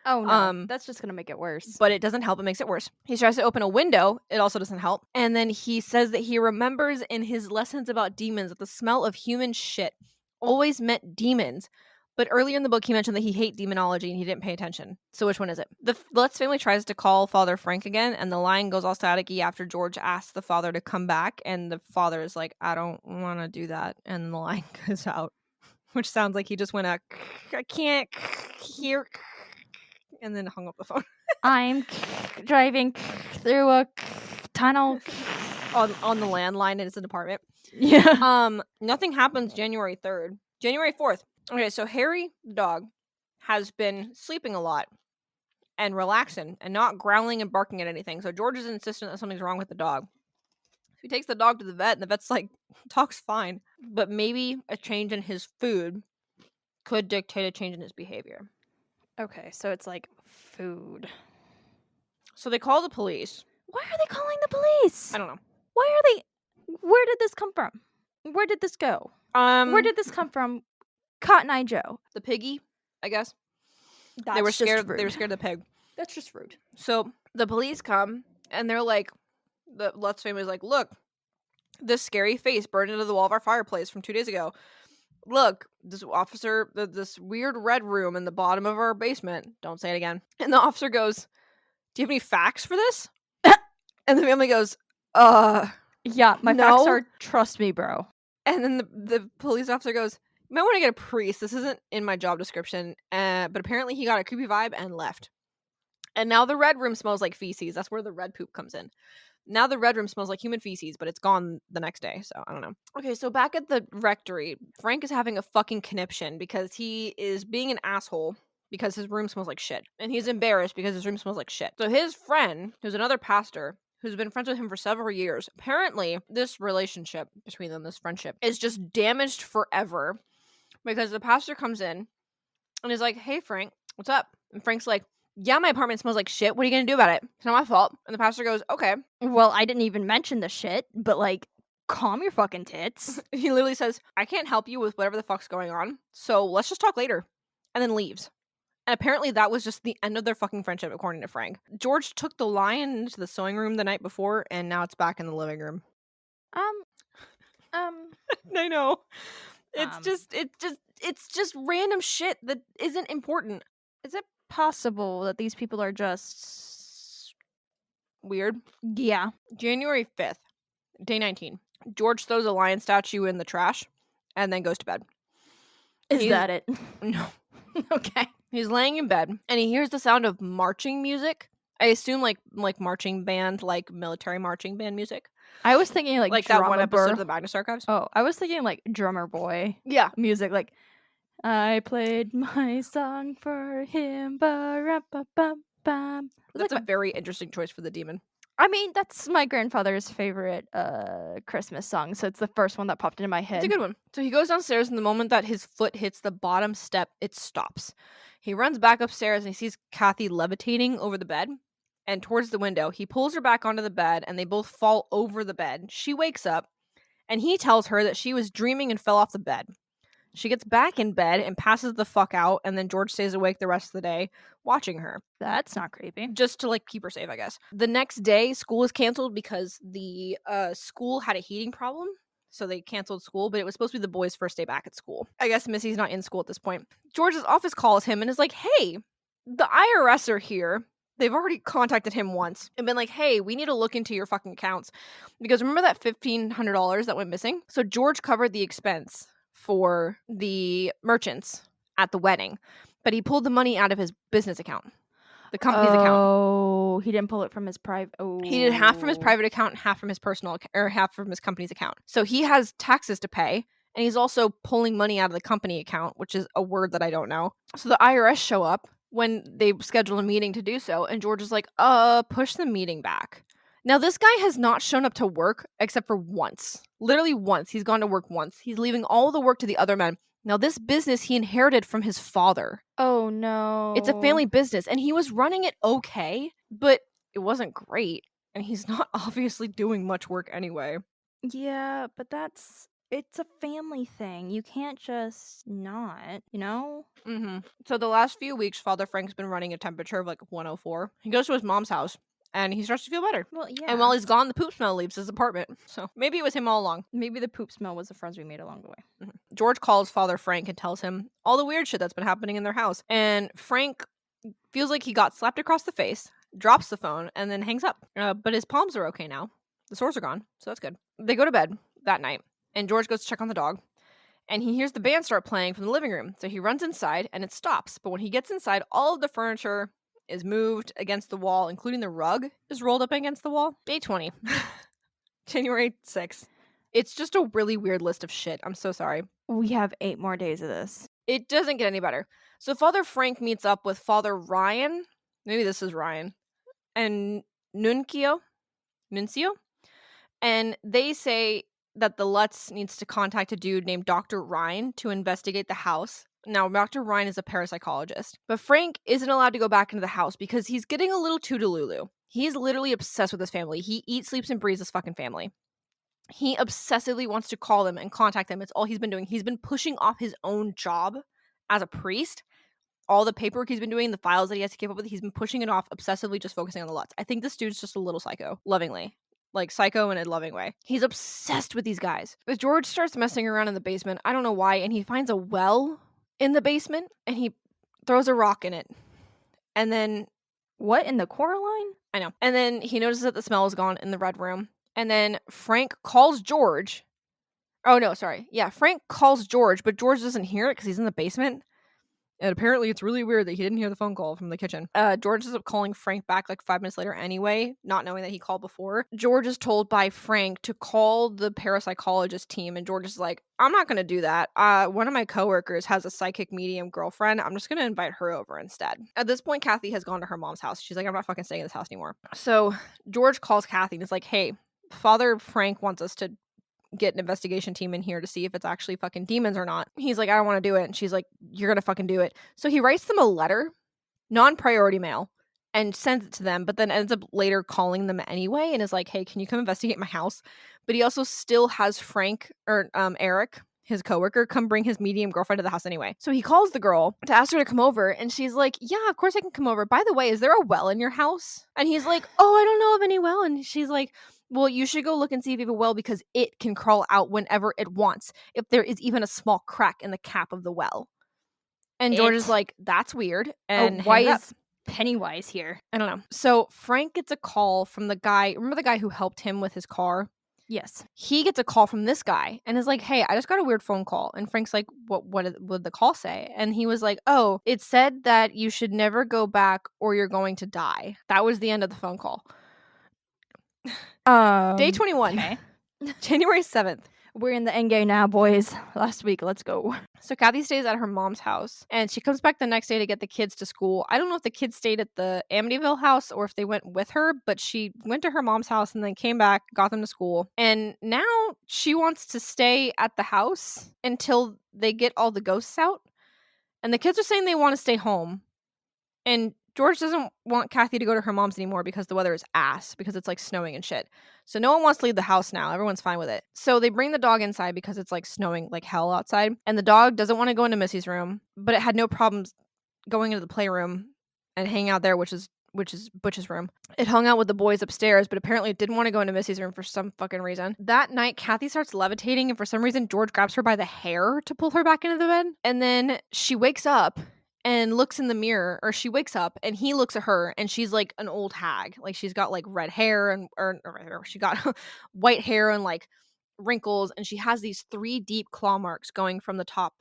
Oh no, that's just gonna make it worse. But it doesn't help, it makes it worse. He tries to open a window, it also doesn't help. And then he says that he remembers in his lessons about demons that the smell of human shit always meant demons. But earlier in the book, he mentioned that he hates demonology and he didn't pay attention. So which one is it? The Lutz family tries to call Father Frank again, and the line goes all staticky after George asks the father to come back, and the father is like, I don't want to do that. And the line goes out, which sounds like he just went I can't hear, and then hung up the phone. I'm driving through a tunnel on the landline in his apartment. Yeah. Nothing happens January 3rd. January 4th. Okay, so Harry, the dog, has been sleeping a lot and relaxing and not growling and barking at anything. So George is insistent that something's wrong with the dog. So he takes the dog to the vet, and the vet's like, dog's fine. But maybe a change in his food could dictate a change in his behavior. Okay, so it's like food. So they call the police. Why are they calling the police? I don't know. Why are they? Where did this come from? Where did this go? Where did this come from? Cotton Eye Joe. The piggy, I guess. That's They were just scared. rude. They were scared of the pig. That's just rude. So the police come, and they're like, the Lutz family's like, look, this scary face burned into the wall of our fireplace from 2 days ago. Look, this officer, this weird red room in the bottom of our basement. Don't say it again. And the officer goes, do you have any facts for this? And the family goes, Yeah, my no. facts are, trust me, bro. And then the police officer goes, you might want to get a priest. This isn't in my job description. But apparently he got a creepy vibe and left. And now the red room smells like feces. That's where the red poop comes in. Now the red room smells like human feces, but it's gone the next day. So I don't know. Okay, so back at the rectory, Frank is having a fucking conniption because he is being an asshole because his room smells like shit. And he's embarrassed because his room smells like shit. So his friend, who's another pastor, who's been friends with him for several years, apparently this relationship between them, this friendship, is just damaged forever because the pastor comes in and is like, hey, Frank, what's up? And Frank's like, yeah, my apartment smells like shit. What are you going to do about it? It's not my fault. And the pastor goes, okay. Well, I didn't even mention the shit, but like, calm your fucking tits. He literally says, I can't help you with whatever the fuck's going on, so let's just talk later. And then leaves. And apparently that was just the end of their fucking friendship, according to Frank. George took the lion into the sewing room the night before, and now it's back in the living room. I know. It's just random shit that isn't important. Is it possible that these people are just weird? Yeah. January 5th, day 19. George throws a lion statue in the trash and then goes to bed. Is that it? No. Okay. He's laying in bed and he hears the sound of marching music. I assume like marching band, like military marching band music. I was thinking like that one episode of the Magnus Archives. Oh, I was thinking like Drummer Boy. Yeah. Music, like I played my song for him. Ba-rum-ba-bum, bum. That's a very interesting choice for the demon. I mean, that's my grandfather's favorite Christmas song, so it's the first one that popped into my head. It's a good one. So he goes downstairs, and the moment that his foot hits the bottom step, it stops. He runs back upstairs, and he sees Kathy levitating over the bed and towards the window. He pulls her back onto the bed, and they both fall over the bed. She wakes up, and he tells her that she was dreaming and fell off the bed. She gets back in bed and passes the fuck out, and then George stays awake the rest of the day watching her. That's not creepy. Just to, like, keep her safe, I guess. The next day, school is canceled because the school had a heating problem. So they canceled school, but it was supposed to be the boys' first day back at school. I guess Missy's not in school at this point. George's office calls him and is like, hey, the IRS are here. They've already contacted him once and been like, hey, we need to look into your fucking accounts. Because remember that $1,500 that went missing? So George covered the expense for the merchants at the wedding, but he pulled the money out of his business account, the company's account. Oh, he didn't pull it from his private. Oh, He did half from his private account and half from his personal, or half from his company's account. So he has taxes to pay, and he's also pulling money out of the company account, which is a word that I don't know. So the IRS show up when they schedule a meeting to do so, and George is like, push the meeting back. Now, this guy has not shown up to work except for once. Literally once. He's gone to work once. He's leaving all the work to the other men. Now, this business he inherited from his father. Oh, no. It's a family business, and he was running it okay, but it wasn't great, and he's not obviously doing much work anyway. Yeah, but it's a family thing. You can't just not, you know? Mm-hmm. So the last few weeks, Father Frank's been running a temperature of like 104. He goes to his mom's house, and he starts to feel better. Well, yeah. And while he's gone, the poop smell leaves his apartment. So maybe it was him all along. Maybe the poop smell was the friends we made along the way. Mm-hmm. George calls Father Frank and tells him all the weird shit that's been happening in their house. And Frank feels like he got slapped across the face, drops the phone, and then hangs up. But his palms are okay now. The sores are gone, so that's good. They go to bed that night, and George goes to check on the dog. And he hears the band start playing from the living room. So he runs inside, and it stops. But when he gets inside, all of the furniture is moved against the wall, including the rug is rolled up against the wall. Day 20. January 6th. It's just a really weird list of shit. I'm so sorry. We have 8 more days of this. It doesn't get any better. So Father Frank meets up with Father Ryan. Maybe this is Ryan. And Nuncio. And they say that the Lutz needs to contact a dude named Dr. Ryan to investigate the house. Now, Dr. Ryan is a parapsychologist. But Frank isn't allowed to go back into the house because he's getting a little too delulu. He's literally obsessed with his family. He eats, sleeps, and breathes his fucking family. He obsessively wants to call them and contact them. It's all he's been doing. He's been pushing off his own job as a priest. All the paperwork he's been doing, the files that he has to keep up with, he's been pushing it off, obsessively just focusing on the Lutz. I think this dude's just a little psycho, lovingly. Like, psycho in a loving way. He's obsessed with these guys. But George starts messing around in the basement. I don't know why. And he finds a well in the basement. And he throws a rock in it. And then... What, in the Coraline? I know. And then he notices that the smell is gone in the red room. And then Frank calls George. Oh, no, sorry. Yeah, Frank calls George, but George doesn't hear it because he's in the basement. And apparently it's really weird that he didn't hear the phone call from the kitchen. George ends up calling Frank back like 5 minutes later anyway, not knowing that he called before. George is told by Frank to call the parapsychologist team, and George is like, I'm not going to do that. One of my coworkers has a psychic medium girlfriend. I'm just going to invite her over instead. At this point, Kathy has gone to her mom's house. She's like, I'm not fucking staying in this house anymore. So George calls Kathy and is like, hey, Father Frank wants us to get an investigation team in here to see if it's actually fucking demons or not. He's like, I don't want to do it. And she's like, you're gonna fucking do it. So he writes them a letter, non-priority mail, and sends it to them, but then ends up later calling them anyway and is like, hey, can you come investigate my house? But he also still has Frank, or Eric, his coworker, come bring his medium girlfriend to the house anyway. So he calls the girl to ask her to come over, and she's like, yeah, of course I can come over. By the way, is there a well in your house? And he's like, oh, I don't know of any well. And she's like, well, you should go look and see if you have a well because it can crawl out whenever it wants, if there is even a small crack in the cap of the well. And George is like, that's weird. And why is Pennywise here? I don't know. So Frank gets a call from the guy. Remember the guy who helped him with his car? Yes. He gets a call from this guy and is like, hey, I just got a weird phone call. And Frank's like, what did the call say? And he was like, oh, it said that you should never go back or you're going to die. That was the end of the phone call. Day 21. Okay. January 7th. We're in the end game now, boys. Last week, let's go. So Kathy stays at her mom's house, and she comes back the next day to get the kids to school. I don't know if the kids stayed at the Amityville house or if they went with her, but she went to her mom's house and then came back, got them to school. And now she wants to stay at the house until they get all the ghosts out. And the kids are saying they want to stay home. And George doesn't want Kathy to go to her mom's anymore because the weather is ass, because it's like snowing and shit. So no one wants to leave the house now. Everyone's fine with it. So they bring the dog inside because it's like snowing like hell outside. And the dog doesn't want to go into Missy's room, but it had no problems going into the playroom and hanging out there, which is Butch's room. It hung out with the boys upstairs, but apparently it didn't want to go into Missy's room for some fucking reason. That night, Kathy starts levitating, and for some reason, George grabs her by the hair to pull her back into the bed. And then she wakes up and looks in the mirror, or she wakes up and he looks at her and she's like an old hag. Like she's got like red hair and or she got white hair and like wrinkles, and she has these 3 deep claw marks going from the top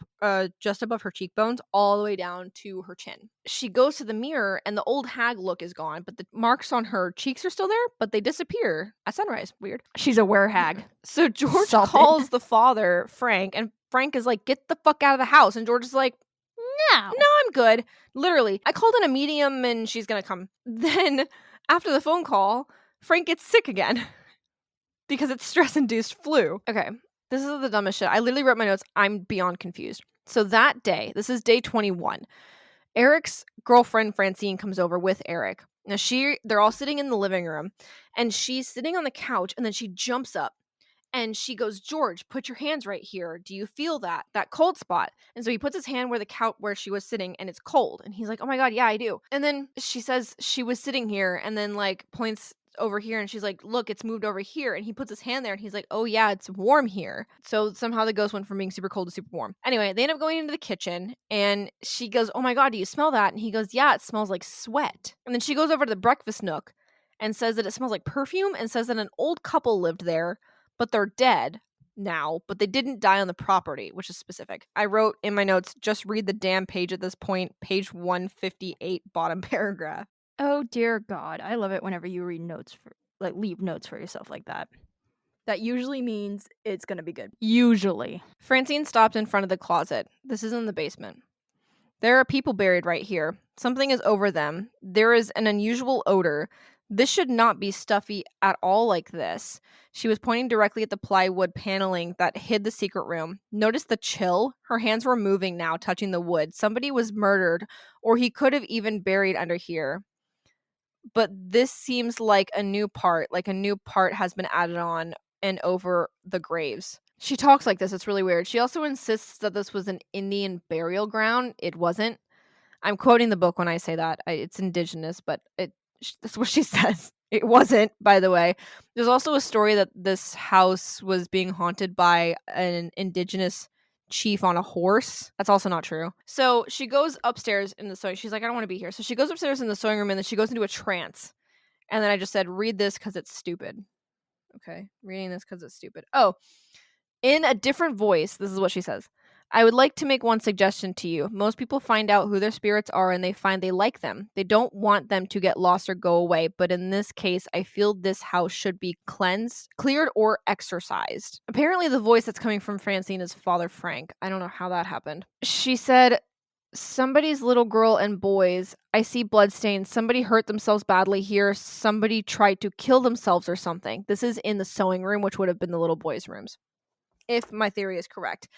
just above her cheekbones all the way down to her chin. She goes to the mirror and the old hag look is gone, but the marks on her cheeks are still there, but they disappear at sunrise. Weird. She's a were-hag. So George Salted. calls the father, Frank, and Frank is like, get the fuck out of the house. And George is like, No. no, I'm good. Literally. I called in a medium and she's gonna come. Then, after the phone call, Frank gets sick again. Because it's stress-induced flu. Okay, this is the dumbest shit. I literally wrote my notes. I'm beyond confused. So that day, this is day 21, Eric's girlfriend, Francine, comes over with Eric. Now, they're all sitting in the living room, and she's sitting on the couch, and then she jumps up. And she goes, George, put your hands right here. Do you feel that cold spot? And so he puts his hand where the couch where she was sitting, and it's cold. And he's like, oh my God, yeah, I do. And then she says she was sitting here, and then like points over here, and she's like, look, it's moved over here. And he puts his hand there, and he's like, oh yeah, it's warm here. So somehow the ghost went from being super cold to super warm. Anyway, they end up going into the kitchen, and she goes, oh my God, do you smell that? And he goes, yeah, it smells like sweat. And then she goes over to the breakfast nook and says that it smells like perfume, and says that an old couple lived there, but they're dead now, but they didn't die on the property, which is specific. I wrote in my notes, just read the damn page at this point, page 158, bottom paragraph. Oh dear God. I love it whenever you read notes leave notes for yourself like that. That usually means it's gonna be good. Usually. Francine stopped in front of the closet. This is in the basement. There are people buried right here. Something is over them. There is an unusual odor. This should not be stuffy at all like this. She was pointing directly at the plywood paneling that hid the secret room. Notice the chill? Her hands were moving now, touching the wood. Somebody was murdered, or he could have even buried under here. But this seems like a new part has been added on and over the graves. She talks like this. It's really weird. She also insists that this was an Indian burial ground. It wasn't. I'm quoting the book when I say that. It's indigenous, but that's what she says. It wasn't, by the way. There's also a story that this house was being haunted by an indigenous chief on a horse. That's also not true. So she goes upstairs in the sewing. She's like, I don't want to be here. So she goes upstairs in the sewing room, and then she goes into a trance. And then I just said, read this because it's stupid. Okay, reading this because it's stupid. Oh, in a different voice, this is what she says. I would like to make one suggestion to you. Most people find out who their spirits are and they find they like them. They don't want them to get lost or go away, but in this case, I feel this house should be cleared, or exorcised. Apparently, the voice that's coming from Francine is Father Frank. I don't know how that happened. She said, somebody's little girl and boys. I see bloodstains. Somebody hurt themselves badly here. Somebody tried to kill themselves or something. This is in the sewing room, which would have been the little boys' rooms, if my theory is correct.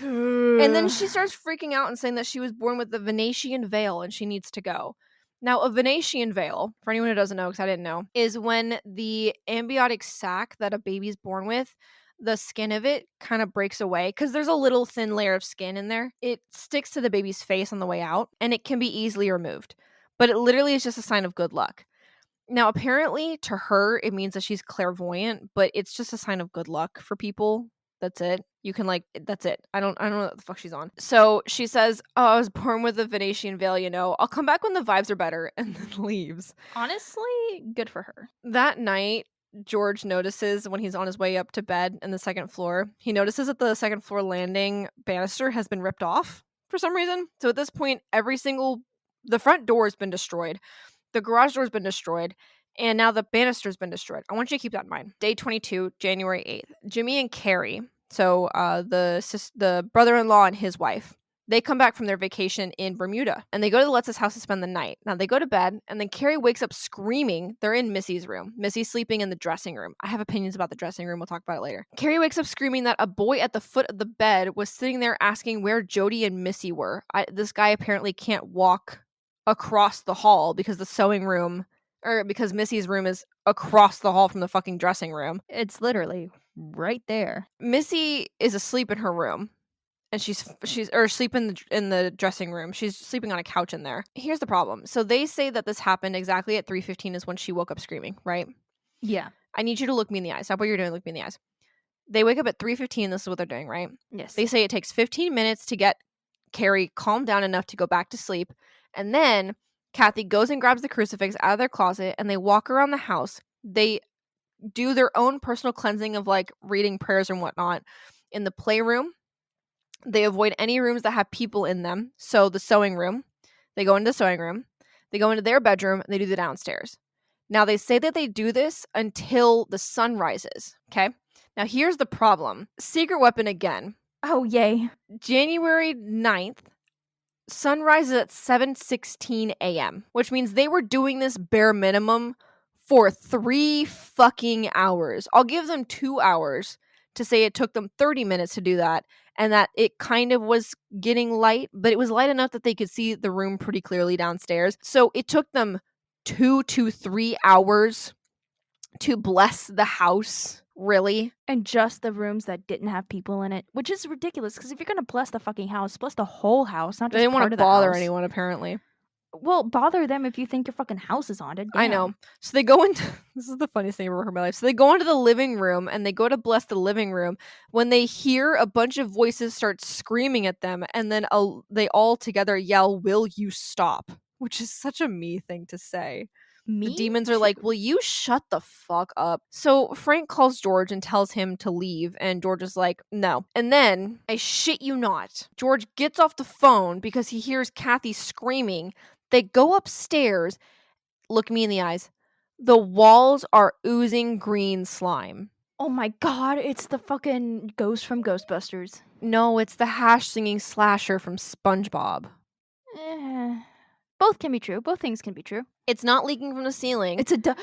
And then she starts freaking out and saying that she was born with the Venetian veil and she needs to go. Now, a Venetian veil, for anyone who doesn't know, because I didn't know, is when the amniotic sac that a baby's born with, the skin of it kind of breaks away because there's a little thin layer of skin in there. It sticks to the baby's face on the way out, and it can be easily removed. But it literally is just a sign of good luck. Now, apparently, to her, it means that she's clairvoyant, but it's just a sign of good luck for people. That's it. You can that's it. I don't know what the fuck she's on. So she says, oh, I was born with a Venetian veil, I'll come back when the vibes are better, and then leaves. Honestly, good for her. That night, George notices when he's on his way up to bed in the second floor, he notices that the second floor landing banister has been ripped off for some reason. So at this point, the front door has been destroyed. The garage door has been destroyed. And now the banister's been destroyed. I want you to keep that in mind. Day 22, January 8th. Jimmy and Carrie. So the brother-in-law and his wife, they come back from their vacation in Bermuda, and they go to the Lutz's house to spend the night. Now, they go to bed, and then Carrie wakes up screaming. They're in Missy's room. Missy's sleeping in the dressing room. I have opinions about the dressing room. We'll talk about it later. Carrie wakes up screaming that a boy at the foot of the bed was sitting there asking where Jody and Missy were. This guy apparently can't walk across the hall because the sewing room, or because Missy's room is across the hall from the fucking dressing room. It's literally right there. Missy is asleep in her room. And she's asleep in the dressing room. She's sleeping on a couch in there. Here's the problem. So they say that this happened exactly at 3:15 is when she woke up screaming, right? Yeah. I need you to look me in the eyes. Stop what you're doing. Look me in the eyes. They wake up at 3:15. This is what they're doing, right? Yes. They say it takes 15 minutes to get Carrie calmed down enough to go back to sleep. And then Kathy goes and grabs the crucifix out of their closet, and they walk around the house. They do their own personal cleansing of like reading prayers and whatnot in the playroom. They avoid any rooms that have people in them. So the sewing room, they go into the sewing room. They go into their bedroom, and they do the downstairs. Now, they say that they do this until the sun rises, okay? Now, here's the problem. Secret weapon again. Oh, yay. January 9th, sun rises at 7:16 a.m., which means they were doing this bare minimum for 3 fucking hours. I'll give them 2 hours to say it took them 30 minutes to do that, and that it kind of was getting light, but it was light enough that they could see the room pretty clearly downstairs. So it took them 2 to 3 hours to bless the house, really. And just the rooms that didn't have people in it, which is ridiculous, because if you're going to bless the fucking house, bless the whole house, not They just didn't part want to of the bother house. anyone, apparently. Well, bother them if you think your fucking house is haunted. Damn. I know. So they go into this is the funniest thing I've ever heard in my life. So they go into the living room, and they go to bless the living room when they hear a bunch of voices start screaming at them, and then they all together yell, "Will you stop?" Which is such a me thing to say. Me? The demons are like, "Will you shut the fuck up?" So Frank calls George and tells him to leave, and George is like, "No." And then, I shit you not, George gets off the phone because he hears Kathy screaming. They go upstairs. Look me in the eyes. The walls are oozing green slime. Oh my god, it's the fucking ghost from Ghostbusters. No, it's the hash singing slasher from SpongeBob. Both can be true. Both things can be true. It's not leaking from the ceiling. It's a double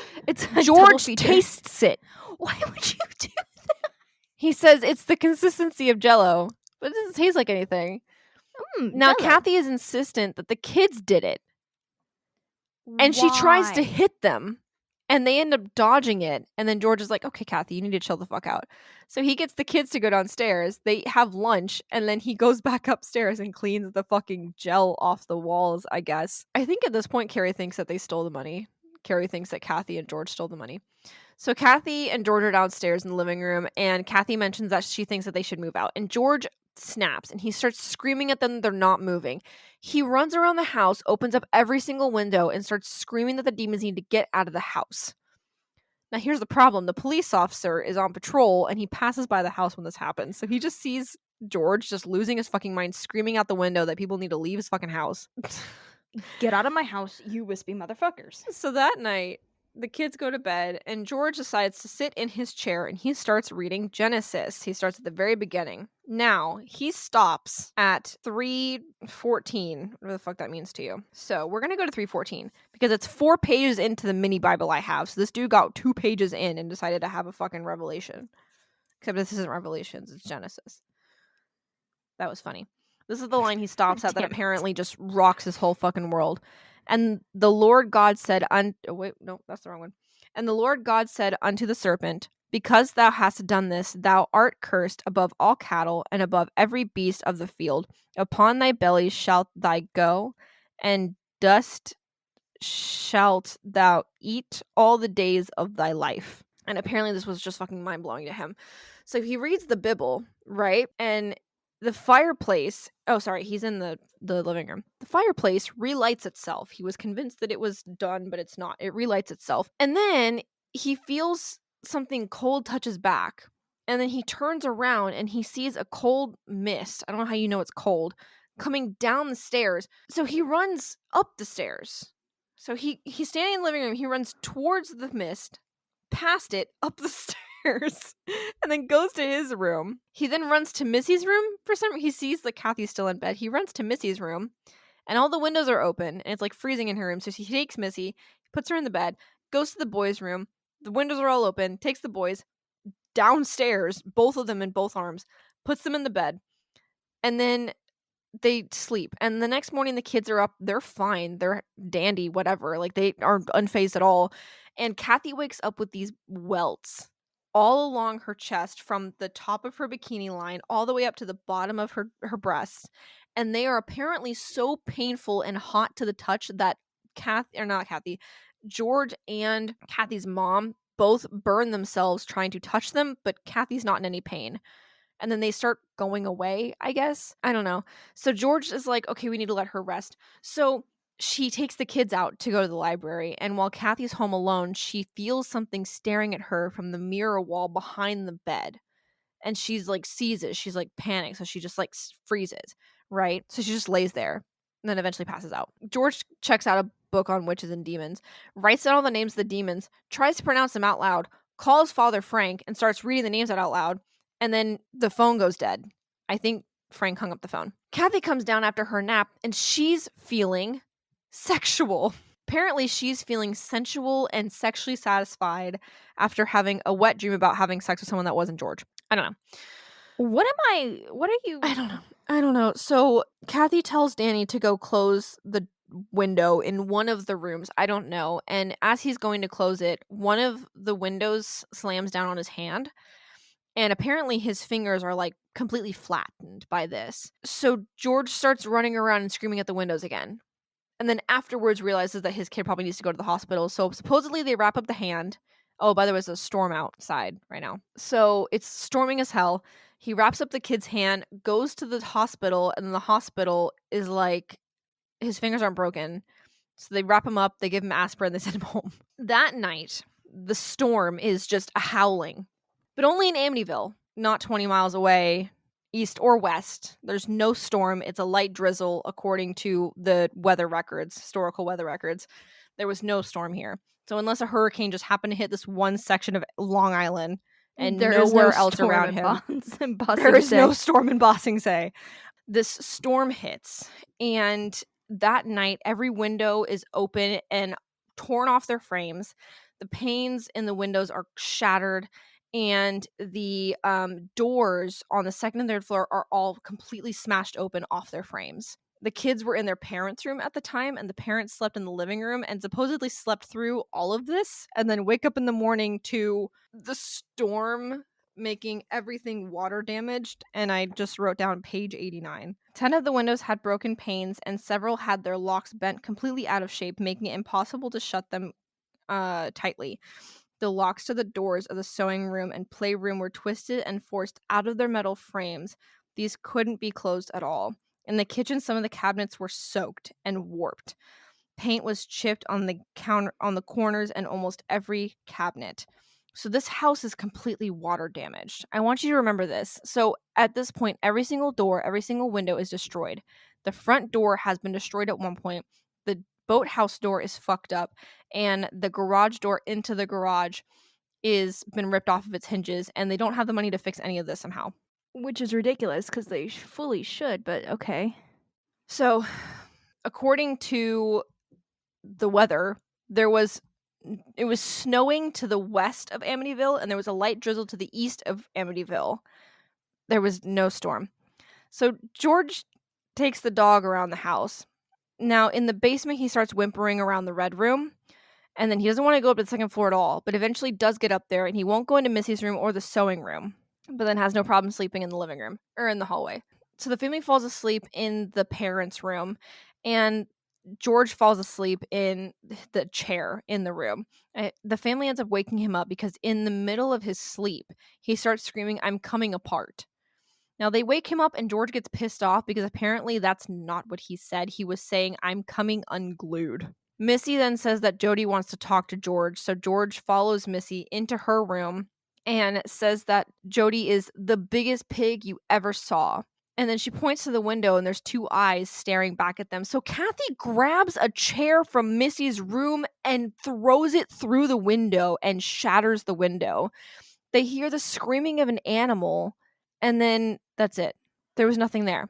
George feature. tastes it. Why would you do that? He says it's the consistency of Jell-O, but it doesn't taste like anything. Now, Jell-O. Kathy is insistent that the kids did it. And she tries to Why? hit them, and they end up dodging it. And then George is like, "Okay, Kathy, you need to chill the fuck out." So he gets the kids to go downstairs. They have lunch, and then he goes back upstairs and cleans the fucking gel off the walls, I guess. I think at this point, Carrie thinks that they stole the money. Carrie thinks that Kathy and George stole the money. So Kathy and George are downstairs in the living room, and Kathy mentions that she thinks that they should move out. And George snaps, and he starts screaming at them. They're not moving. He runs around the house, opens up every single window, and starts screaming that the demons need to get out of the house. Now, here's the problem. The police officer is on patrol, and he passes by the house when this happens. So he just sees George just losing his fucking mind, screaming out the window that people need to leave his fucking house. Get out of my house, you wispy motherfuckers. So that night, the kids go to bed, and George decides to sit in his chair, and he starts reading Genesis. He starts at the very beginning. Now, he stops at 3:14, whatever the fuck that means to you. So we're going to go to 3:14, because it's 4 pages into the mini Bible I have. So this dude got 2 pages in and decided to have a fucking revelation. Except this isn't Revelations, it's Genesis. That was funny. This is the line he stops at that Damn it. apparently just rocks his whole fucking world. And the Lord God said, wait, no, that's the wrong one. And the Lord God said unto the serpent, because thou hast done this, thou art cursed above all cattle and above every beast of the field. Upon thy belly shalt thou go, and dust shalt thou eat all the days of thy life. And apparently this was just fucking mind-blowing to him. So he reads the Bible, right? And the fireplace, he's in the living room. The fireplace relights itself. He was convinced that it was done, but it's not. It relights itself. And then he feels something cold touch his back. And then he turns around and he sees a cold mist. I don't know how you know it's cold. Coming down the stairs. So he runs up the stairs. So he's standing in the living room. He runs towards the mist, past it, up the stairs. downstairs and then goes to his room. He then runs to Missy's room for some reason. He sees that Kathy's still in bed. He runs to Missy's room and all the windows are open and it's like freezing in her room. So he takes Missy, puts her in the bed, goes to the boys' room. The windows are all open, takes the boys downstairs, both of them in both arms, puts them in the bed, and then they sleep. And the next morning the kids are up, they're fine, they're dandy, whatever, like they aren't unfazed at all. And Kathy wakes up with these welts all along her chest from the top of her bikini line all the way up to the bottom of her breasts, and they are apparently so painful and hot to the touch that George and Kathy's mom both burn themselves trying to touch them, but Kathy's not in any pain. And then they start going away, I guess. I don't know. So George is like, okay, we need to let her rest. So she takes the kids out to go to the library. And while Kathy's home alone, she feels something staring at her from the mirror wall behind the bed. And she's like, sees it. She's like panicked. So she just like freezes, right? So she just lays there and then eventually passes out. George checks out a book on witches and demons, writes down all the names of the demons, tries to pronounce them out loud, calls Father Frank and starts reading the names out loud. And then the phone goes dead. I think Frank hung up the phone. Kathy comes down after her nap and she's feeling sexual. Apparently, she's feeling sensual and sexually satisfied after having a wet dream about having sex with someone that wasn't George. I don't know. What are you? I don't know. So Kathy tells Danny to go close the window in one of the rooms. I don't know. And as he's going to close it, one of the windows slams down on his hand. And apparently his fingers are like completely flattened by this. So George starts running around and screaming at the windows again. And then afterwards realizes that his kid probably needs to go to the hospital. So supposedly they wrap up the hand. Oh, by the way, there's a storm outside right now. So it's storming as hell. He wraps up the kid's hand, goes to the hospital, and the hospital is like, his fingers aren't broken. So they wrap him up, they give him aspirin, they send him home. That night, the storm is just a howling. But only in Amityville, not 20 miles away, east or west. There's no storm. It's a light drizzle, according to the weather records, historical weather records. There was no storm here. So unless a hurricane just happened to hit this one section of Long Island and nowhere else around him, there is no storm in Bossing Say. This storm hits, and that night, every window is open and torn off their frames. The panes in the windows are shattered, and the doors on the second and third floor are all completely smashed open off their frames. The kids were in their parents' room at the time, and the parents slept in the living room and supposedly slept through all of this and then wake up in the morning to the storm making everything water damaged. And I just wrote down page 89. 10 of the windows had broken panes, and several had their locks bent completely out of shape, making it impossible to shut them tightly. The locks to the doors of the sewing room and playroom were twisted and forced out of their metal frames. These couldn't be closed at all. In the kitchen, some of the cabinets were soaked and warped. Paint was chipped on the counter, on the corners, and almost every cabinet. So this house is completely water damaged. I want you to remember this. So at this point, every single door, every single window is destroyed. The front door has been destroyed at one point. The boathouse door is fucked up, and the garage door into the garage is been ripped off of its hinges, and they don't have the money to fix any of this somehow. Which is ridiculous because they fully should, but okay. So, according to the weather, it was snowing to the west of Amityville, and there was a light drizzle to the east of Amityville. There was no storm. So George takes the dog around the house. Now, in the basement, he starts whimpering around the red room, and then he doesn't want to go up to the second floor at all, but eventually does get up there, and he won't go into Missy's room or the sewing room, but then has no problem sleeping in the living room or in the hallway. So the family falls asleep in the parents' room, and George falls asleep in the chair in the room. The family ends up waking him up because in the middle of his sleep, he starts screaming, "I'm coming apart." Now, they wake him up and George gets pissed off because apparently that's not what he said. He was saying, "I'm coming unglued." Missy then says that Jody wants to talk to George, so George follows Missy into her room and says that Jody is the biggest pig you ever saw. And then she points to the window and there's two eyes staring back at them. So Kathy grabs a chair from Missy's room and throws it through the window and shatters the window. They hear the screaming of an animal, and then that's it. There was nothing there.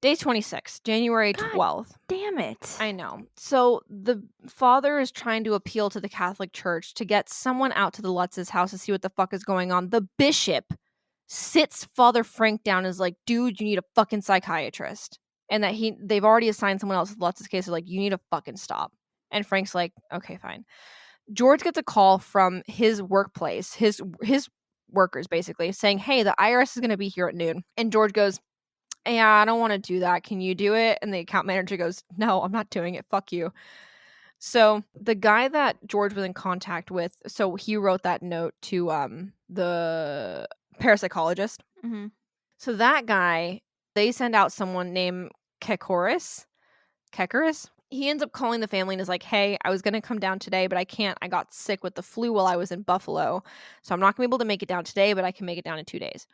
Day 26, January God 12th. damn it. I know. So the father is trying to appeal to the Catholic Church to get someone out to the Lutz's house to see what the fuck is going on. The bishop sits Father Frank down and is like, dude, you need a fucking psychiatrist. And that they've already assigned someone else to the Lutz's case. They're like, you need to fucking stop. And Frank's like, okay, fine. George gets a call from his workplace, his workers basically, saying, hey, the IRS is going to be here at noon. And George goes, yeah, I don't want to do that. Can you do it? And the account manager goes, no, I'm not doing it. Fuck you. So the guy that George was in contact with, so he wrote that note to the parapsychologist. Mm-hmm. So that guy, they send out someone named Kekaris. He ends up calling the family and is like, hey, I was going to come down today, but I can't. I got sick with the flu while I was in Buffalo. So I'm not going to be able to make it down today, but I can make it down in 2 days.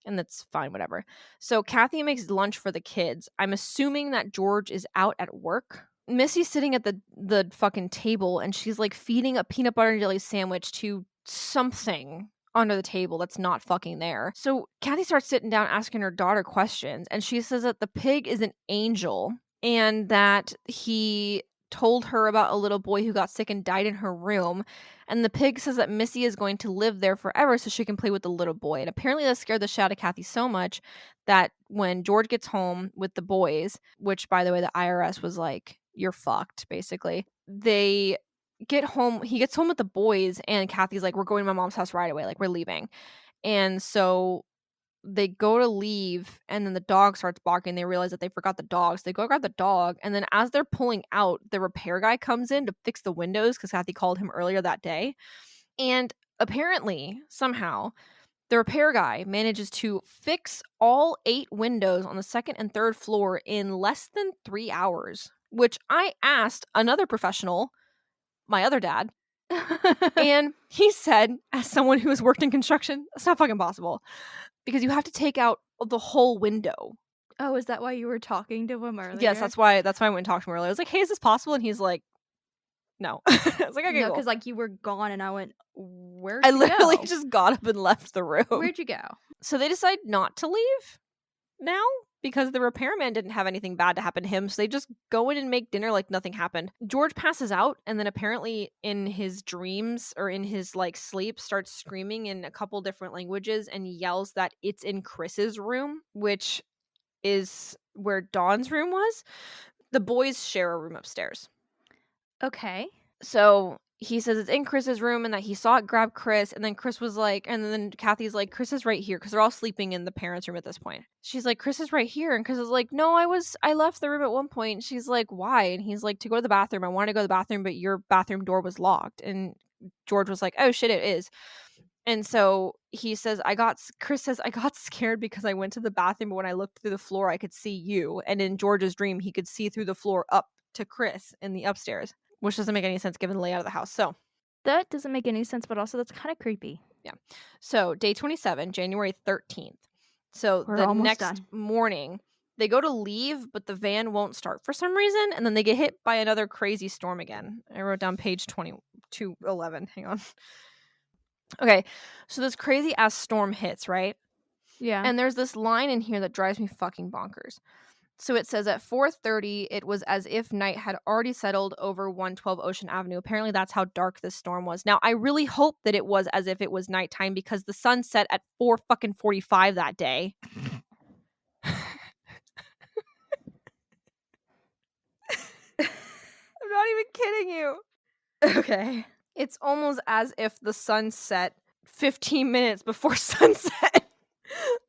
And that's fine, whatever. So Kathy makes lunch for the kids. I'm assuming that George is out at work. Missy's sitting at the fucking table, and she's like feeding a peanut butter and jelly sandwich to something under the table that's not fucking there. So Kathy starts sitting down asking her daughter questions, and she says that the pig is an angel and that he told her about a little boy who got sick and died in her room. And the pig says that Missy is going to live there forever so she can play with the little boy. And apparently that scared the shit out of Kathy so much that when George gets home with the boys, which, by the way, the IRS was like, you're fucked, basically. They get home. He gets home with the boys, and Kathy's like, we're going to my mom's house right away. Like, we're leaving. And so they go to leave, and then the dog starts barking. They realize that they forgot the dog. So they go grab the dog, and then as they're pulling out, the repair guy comes in to fix the windows because Kathy called him earlier that day. And apparently, somehow, the repair guy manages to fix all 8 windows on the second and third floor in less than 3 hours, which I asked another professional, my other dad, and he said, as someone who has worked in construction, it's not fucking possible because you have to take out the whole window. Oh, is that why you were talking to him earlier? Yes, that's why I went and talked to him earlier. I was like, hey, is this possible? And he's like, no. I was like, okay, No, cool. because like you were gone, and I went, where'd I you literally go? just got up and left the room. Where'd you go? So they decide not to leave now because the repairman didn't have anything bad to happen to him. So they just go in and make dinner like nothing happened. George passes out, and then apparently in his dreams or in his like sleep starts screaming in a couple different languages and yells that it's in Chris's room, which is where Dawn's room was. The boys share a room upstairs. Okay. So he says it's in Chris's room and that he saw it grab Chris, and then Chris was like, and then Kathy's like, Chris is right here, because they're all sleeping in the parents' room at this point. She's like, Chris is right here, and Chris is like, no, I left the room at one point. And she's like, why? And he's like, to go to the bathroom. I wanted to go to the bathroom, but your bathroom door was locked. And George was like, oh shit, it is. And so he says, Chris says, I got scared because I went to the bathroom, but when I looked through the floor, I could see you. And in George's dream, he could see through the floor up to Chris in the upstairs, which doesn't make any sense given the layout of the house. So That doesn't make any sense, but also that's kind of creepy. yeah. So day 27, January 13th. So We're the almost next done. morning, they go to leave, but the van won't start for some reason. And then they get hit by another crazy storm again. I wrote down page 2211. Hang on. Okay. So this crazy ass storm hits, right? Yeah. And there's this line in here that drives me fucking bonkers. So it says at 4:30, it was as if night had already settled over 112 Ocean Avenue. Apparently, that's how dark this storm was. Now, I really hope that it was as if it was nighttime because the sun set at 4:45 that day. I'm not even kidding you. Okay. It's almost as if the sun set 15 minutes before sunset.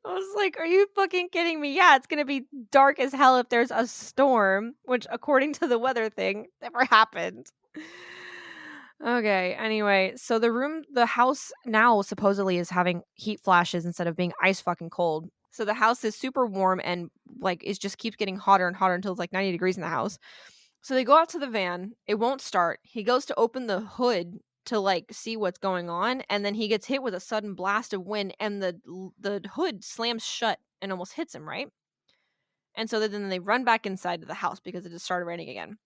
I was like, are you fucking kidding me? Yeah, it's going to be dark as hell if there's a storm, which according to the weather thing, never happened. Okay, anyway, so the house now supposedly is having heat flashes instead of being ice fucking cold. So the house is super warm and like it just keeps getting hotter and hotter until it's like 90 degrees in the house. So they go out to the van. It won't start. He goes to open the hood to like see what's going on, and then he gets hit with a sudden blast of wind, and the hood slams shut and almost hits him, right? And so then they run back inside to the house because it just started raining again.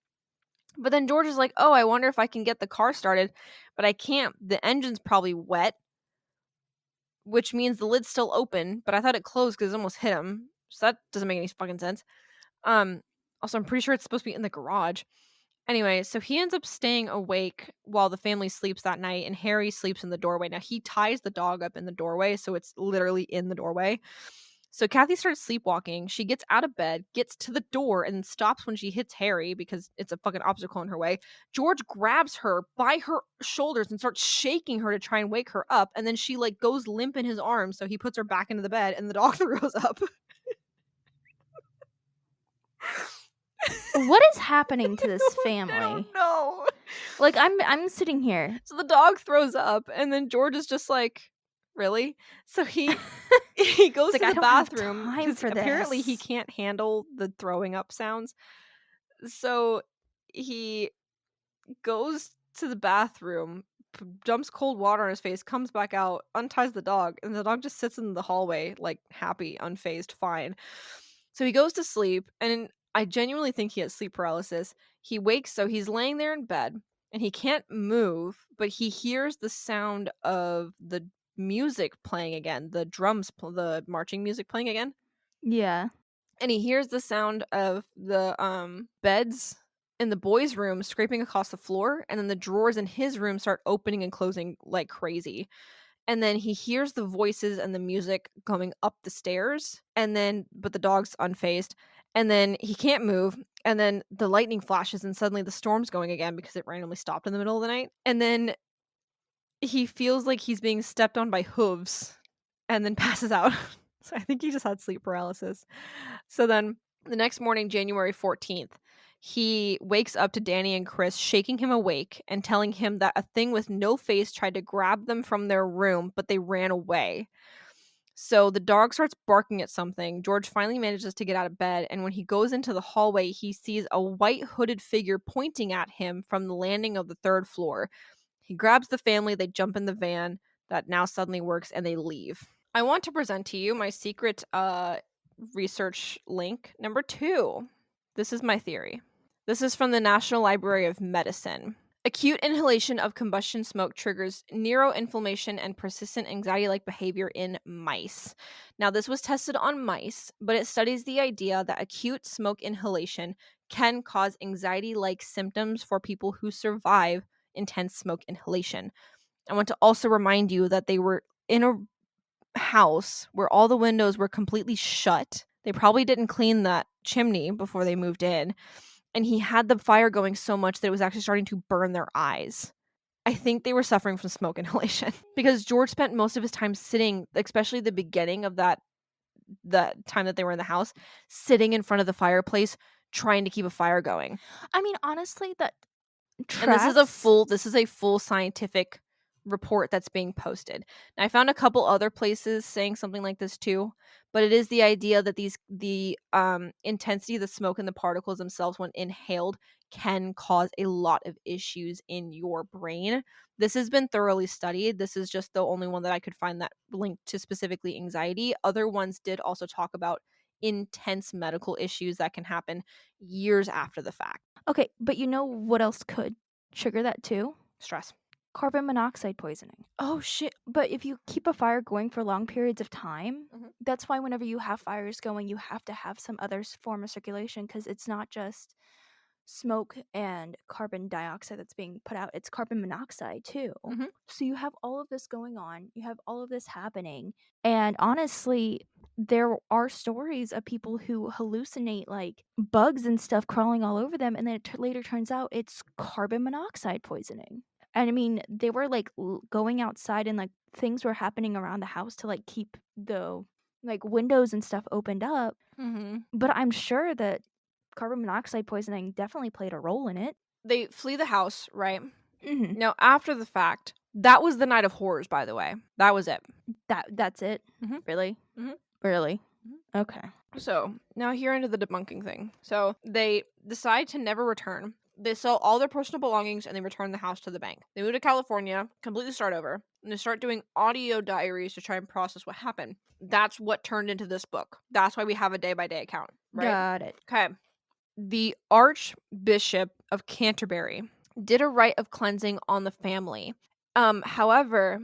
But then George is like, oh, I wonder if I can get the car started, but I can't. The engine's probably wet. which means the lid's still open, but I thought it closed because it almost hit him. So that doesn't make any fucking sense. Also, I'm pretty sure it's supposed to be in the garage. Anyway, so he ends up staying awake while the family sleeps that night, and Harry sleeps in the doorway. Now, he ties the dog up in the doorway, so it's literally in the doorway. So Kathy starts sleepwalking. She gets out of bed, gets to the door, and then stops when she hits Harry because it's a fucking obstacle in her way. George grabs her by her shoulders and starts shaking her to try and wake her up, and then she like goes limp in his arms, so he puts her back into the bed, and the dog throws up. What is happening to this family? I don't know. Like, I'm sitting here. So the dog throws up, and then George is just like, really? So he goes It's like, to I the don't have bathroom time because for apparently he this. can't handle the throwing up sounds. So he goes to the bathroom, dumps cold water on his face, comes back out, unties the dog, and the dog just sits in the hallway, like happy, unfazed, fine. So he goes to sleep, and I genuinely think he has sleep paralysis. He wakes, so he's laying there in bed, and he can't move, but he hears the sound of the music playing again, the drums, the marching music playing again. Yeah. And he hears the sound of the beds in the boys' room scraping across the floor, and then the drawers in his room start opening and closing like crazy. And then he hears the voices and the music coming up the stairs, and then but the dog's unfazed, and then he can't move, and then the lightning flashes, and suddenly the storm's going again because it randomly stopped in the middle of the night. And then he feels like he's being stepped on by hooves and then passes out. So I think he just had sleep paralysis. So then the next morning, January 14th, he wakes up to Danny and Chris shaking him awake and telling him that a thing with no face tried to grab them from their room, but they ran away. So the dog starts barking at something. George finally manages to get out of bed, and when he goes into the hallway, he sees a white hooded figure pointing at him from the landing of the third floor. He grabs the family, they jump in the van that now suddenly works, and they leave. I want to present to you my secret research link number 2. This is my theory. This is from the National Library of Medicine. Acute inhalation of combustion smoke triggers neuroinflammation and persistent anxiety-like behavior in mice. Now, this was tested on mice, but it studies the idea that acute smoke inhalation can cause anxiety-like symptoms for people who survive intense smoke inhalation. I want to also remind you that they were in a house where all the windows were completely shut. They probably didn't clean that chimney before they moved in. And he had the fire going so much that it was actually starting to burn their eyes. I think they were suffering from smoke inhalation because George spent most of his time sitting, especially the beginning of the time that they were in the house, sitting in front of the fireplace trying to keep a fire going. I mean, honestly, that And this tracks. is a full scientific report that's being posted. Now, I found a couple other places saying something like this too, but it is the idea that the intensity of the smoke and the particles themselves when inhaled can cause a lot of issues in your brain. This has been thoroughly studied. This is just the only one that I could find that linked to specifically anxiety. Other ones did also talk about intense medical issues that can happen years after the fact. Okay, but you know what else could trigger that too? Stress. Carbon monoxide poisoning. Oh shit. But if you keep a fire going for long periods of time, Mhm. that's why whenever you have fires going, you have to have some other form of circulation because it's not just smoke and carbon dioxide that's being put out, it's carbon monoxide too. Mhm. So you have all of this going on, you have all of this happening. And honestly, there are stories of people who hallucinate like bugs and stuff crawling all over them, and then it later turns out it's carbon monoxide poisoning. And I mean, they were like going outside and like things were happening around the house to like keep the like windows and stuff opened up. Mhm. But I'm sure that carbon monoxide poisoning definitely played a role in it. They flee the house, right? Mhm. Now, after the fact, that was the night of horrors, by the way. That was it. That's it? Mhm. Really? Mhm. Really? Mhm. Okay. So, now here into the debunking thing. So, they decide to never return. They sell all their personal belongings and they return the house to the bank. They move to California, completely start over, and they start doing audio diaries to try and process what happened. That's what turned into this book. That's why we have a day-by-day account, right? Got it. Okay. The Archbishop of Canterbury did a rite of cleansing on the family. However,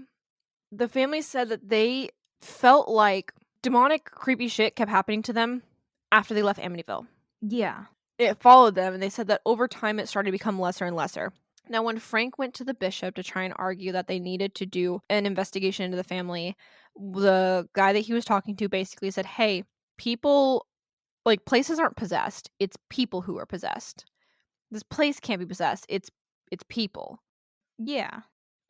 The family said that they felt like demonic, creepy shit kept happening to them after they left Amityville. Yeah. It followed them, and they said that over time it started to become lesser and lesser. Now, when Frank went to the bishop to try and argue that they needed to do an investigation into the family, the guy that he was talking to basically said, hey, people, like, places aren't possessed. It's people who are possessed. This place can't be possessed. It's people. Yeah.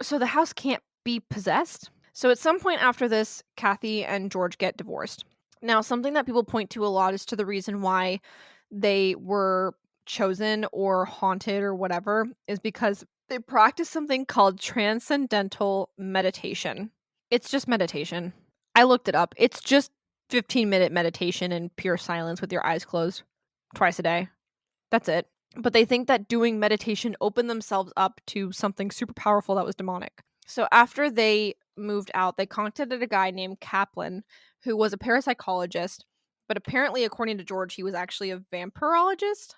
So the house can't be possessed. So at some point after this, Kathy and George get divorced. Now, something that people point to a lot is to the reason why they were chosen or haunted or whatever is because they practice something called transcendental meditation. It's just meditation. I looked it up. It's just 15-minute meditation in pure silence with your eyes closed twice a day. That's it. But they think that doing meditation opened themselves up to something super powerful that was demonic. So after they moved out, they contacted a guy named Kaplan, who was a parapsychologist, but apparently, according to George, he was actually a vampirologist,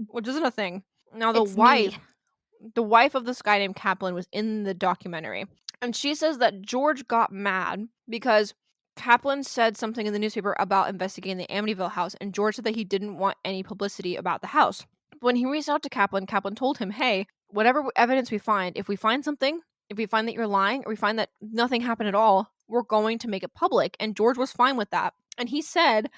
which isn't a thing. Now, the wife of this guy named Kaplan was in the documentary, and she says that George got mad because Kaplan said something in the newspaper about investigating the Amityville house, and George said that he didn't want any publicity about the house. When he reached out to Kaplan, Kaplan told him, hey, whatever evidence we find, if we find something, if we find that you're lying, or we find that nothing happened at all, we're going to make it public. And George was fine with that. And he said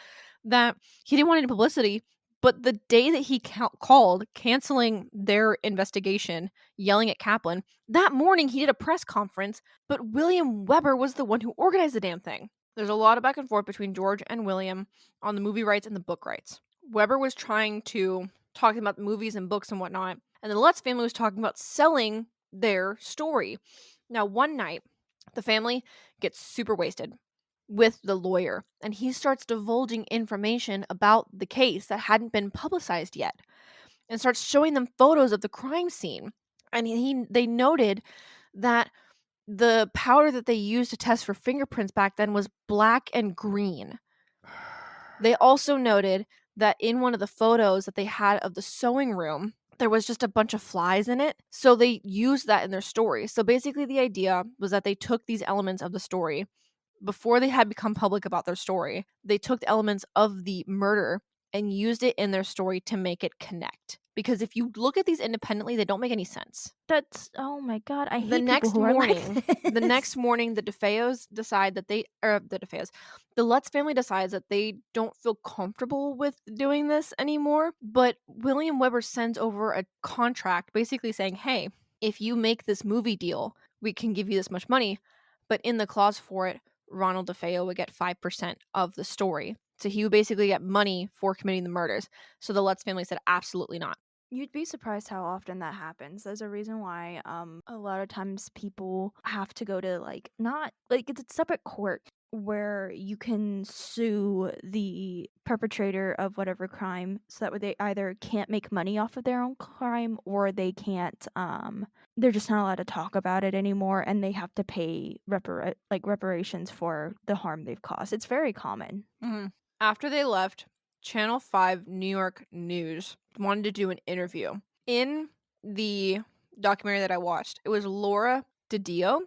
that he didn't want any publicity, but the day that he called, canceling their investigation, yelling at Kaplan, that morning he did a press conference, but William Weber was the one who organized the damn thing. There's a lot of back and forth between George and William on the movie rights and the book rights. Weber was trying to talk about the movies and books and whatnot, and the Lutz family was talking about selling their story. Now, one night, the family gets super wasted with the lawyer, and he starts divulging information about the case that hadn't been publicized yet, and starts showing them photos of the crime scene. And they noted that the powder that they used to test for fingerprints back then was black and green. They also noted that in one of the photos that they had of the sewing room, there was just a bunch of flies in it. So they used that in their story. So basically the idea was that they took these elements of the story before they had become public about their story. They took the elements of the murder and used it in their story to make it connect. Because if you look at these independently, they don't make any sense. That's, oh my god, I The hate next people who morning, are like this. the next morning, the DeFeos decide that the Lutz family decides that they don't feel comfortable with doing this anymore. But William Weber sends over a contract basically saying, hey, if you make this movie deal, we can give you this much money. But in the clause for it, Ronald DeFeo would get 5% of the story. So he would basically get money for committing the murders. So the Lutz family said, absolutely not. You'd be surprised how often that happens. There's a reason why a lot of times people have to go to not it's a separate court where you can sue the perpetrator of whatever crime, so that way they either can't make money off of their own crime, or they can't they're just not allowed to talk about it anymore, and they have to pay reparations for the harm they've caused. It's very common. Mm-hmm. After they left, Channel 5 New York News wanted to do an interview. In the documentary that I watched, it was Laura DiDio.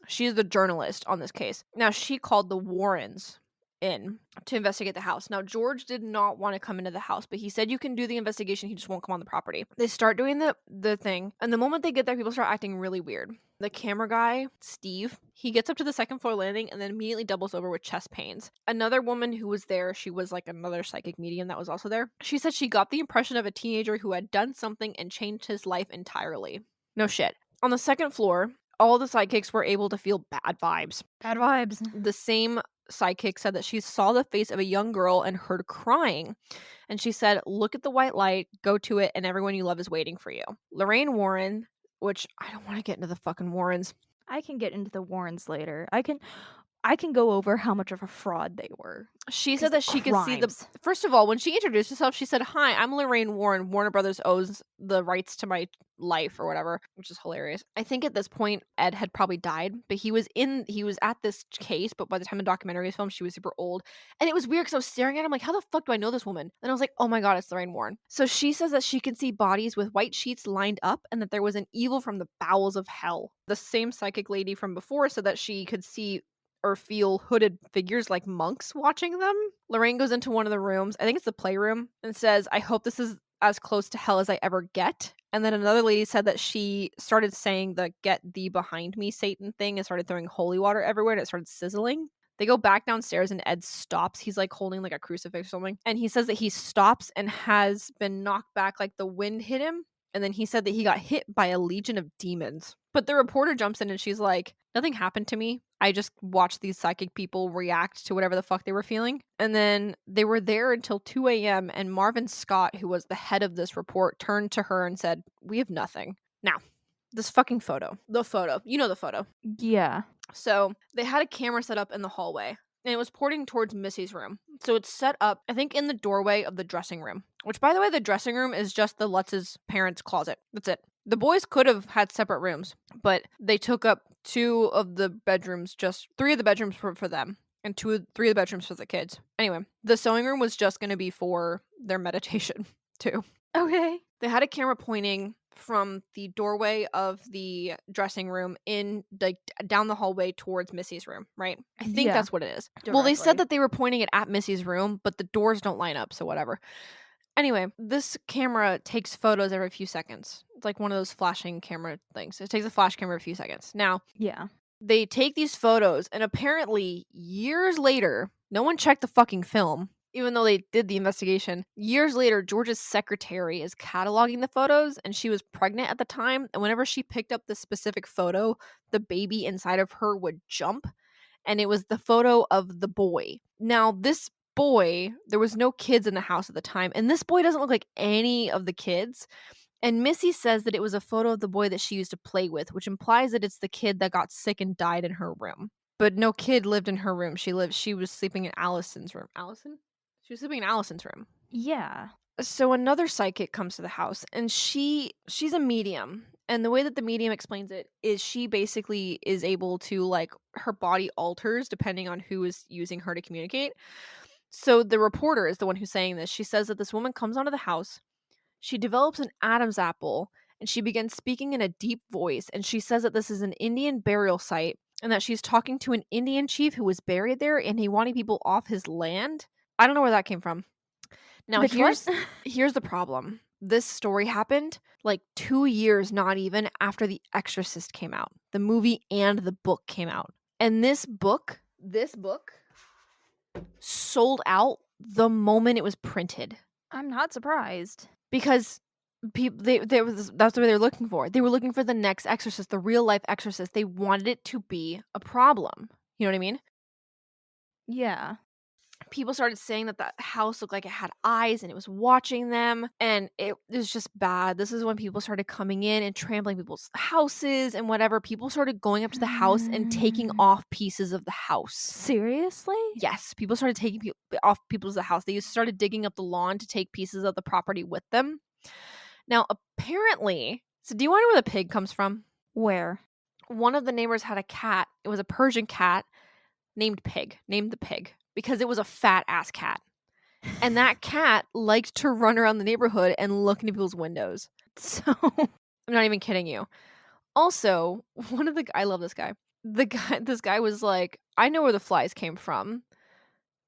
She's the journalist on this case. Now, she called the Warrens in to investigate the house. Now, George did not want to come into the house, but he said you can do the investigation, he just won't come on the property. They start doing the thing, and the moment they get there, people start acting really weird. The camera guy, Steve, he gets up to the second floor landing and then immediately doubles over with chest pains. Another woman who was there, she was like another psychic medium that was also there. She said she got the impression of a teenager who had done something and changed his life entirely. No shit. On the second floor, all the psychics were able to feel bad vibes. Bad vibes. The same psychic said that she saw the face of a young girl and heard crying. And she said, look at the white light, go to it, and everyone you love is waiting for you. Lorraine Warren, which I don't want to get into the fucking Warrens. I can get into the Warrens later. I can go over how much of a fraud they were. She said that she could see the... First of all, when she introduced herself, she said, hi, I'm Lorraine Warren. Warner Brothers owns the rights to my life or whatever, which is hilarious. I think at this point Ed had probably died, but he was at this case, but by the time the documentary was filmed, she was super old. And it was weird because I was staring at him like, how the fuck do I know this woman? And I was like, oh my god, it's Lorraine Warren. So she says that she can see bodies with white sheets lined up and that there was an evil from the bowels of hell. The same psychic lady from before said that she could see or feel hooded figures like monks watching them. Lorraine goes into one of the rooms, I think it's the playroom, and says, I hope this is as close to hell as I ever get. And then another lady said that she started saying the get thee behind me Satan thing and started throwing holy water everywhere and it started sizzling. They go back downstairs and Ed stops. He's like holding like a crucifix or something. And he says that he stops and has been knocked back like the wind hit him. And then he said that he got hit by a legion of demons. But the reporter jumps in and she's like, nothing happened to me. I just watched these psychic people react to whatever the fuck they were feeling. And then they were there until 2 a.m. And Marvin Scott, who was the head of this report, turned to her and said, we have nothing. Now, this fucking photo. The photo. You know the photo. Yeah. So they had a camera set up in the hallway. And it was pointing towards Missy's room. So it's set up, I think, in the doorway of the dressing room. Which, by the way, the dressing room is just the Lutz's parents' closet. That's it. The boys could have had separate rooms, but they took up 2 of the bedrooms, just 3 of the bedrooms for them, and 3 of the bedrooms for the kids. Anyway, the sewing room was just going to be for their meditation, too. Okay. They had a camera pointing from the doorway of the dressing room in like down the hallway towards Missy's room, right? I think Yeah. that's what it is. Well, they said Directly. that they were pointing it at Missy's room, but the doors don't line up, so whatever. Anyway, this camera takes photos every few seconds. It's like one of those flashing camera things. It takes a flash camera every few seconds. Now, Yeah. they take these photos, and apparently years later, no one checked the fucking film, even though they did the investigation. Years later, George's secretary is cataloging the photos, and she was pregnant at the time, and whenever she picked up the specific photo, the baby inside of her would jump, and it was the photo of the boy. Now, this boy, there was no kids in the house at the time, and this boy doesn't look like any of the kids. And Missy says that it was a photo of the boy that she used to play with, which implies that it's the kid that got sick and died in her room. But no kid lived in her room. She was sleeping in Allison's room. Allison? She was sleeping in Allison's room. Yeah. So another psychic comes to the house, and she's a medium. And the way that the medium explains it is she basically is able to, like, her body alters depending on who is using her to communicate. So the reporter is the one who's saying this. She says that this woman comes onto the house. She develops an Adam's apple and she begins speaking in a deep voice. And she says that this is an Indian burial site and that she's talking to an Indian chief who was buried there and he wanted people off his land. I don't know where that came from. Now, Bitch, what? here's the problem. This story happened like 2 years, not even, after The Exorcist came out. The movie and the book came out. And this book sold out the moment it was printed. I'm not surprised. Because that's what they were looking for. They were looking for the next exorcist, the real life exorcist. They wanted it to be a problem. You know what I mean? Yeah. People started saying that that house looked like it had eyes and it was watching them, and it was just bad. This is when people started coming in and trampling people's houses and whatever. People started going up to the house and taking off pieces of the house. Seriously? Yes, people started taking off people's house. They started digging up the lawn to take pieces of the property with them. Now, apparently, so do you want to know where the pig comes from? Where? One of the neighbors had a cat. It was a Persian cat named the pig, because it was a fat ass cat. And that cat liked to run around the neighborhood and look into people's windows. So, I'm not even kidding you. Also, I love this guy. This guy was like, I know where the flies came from.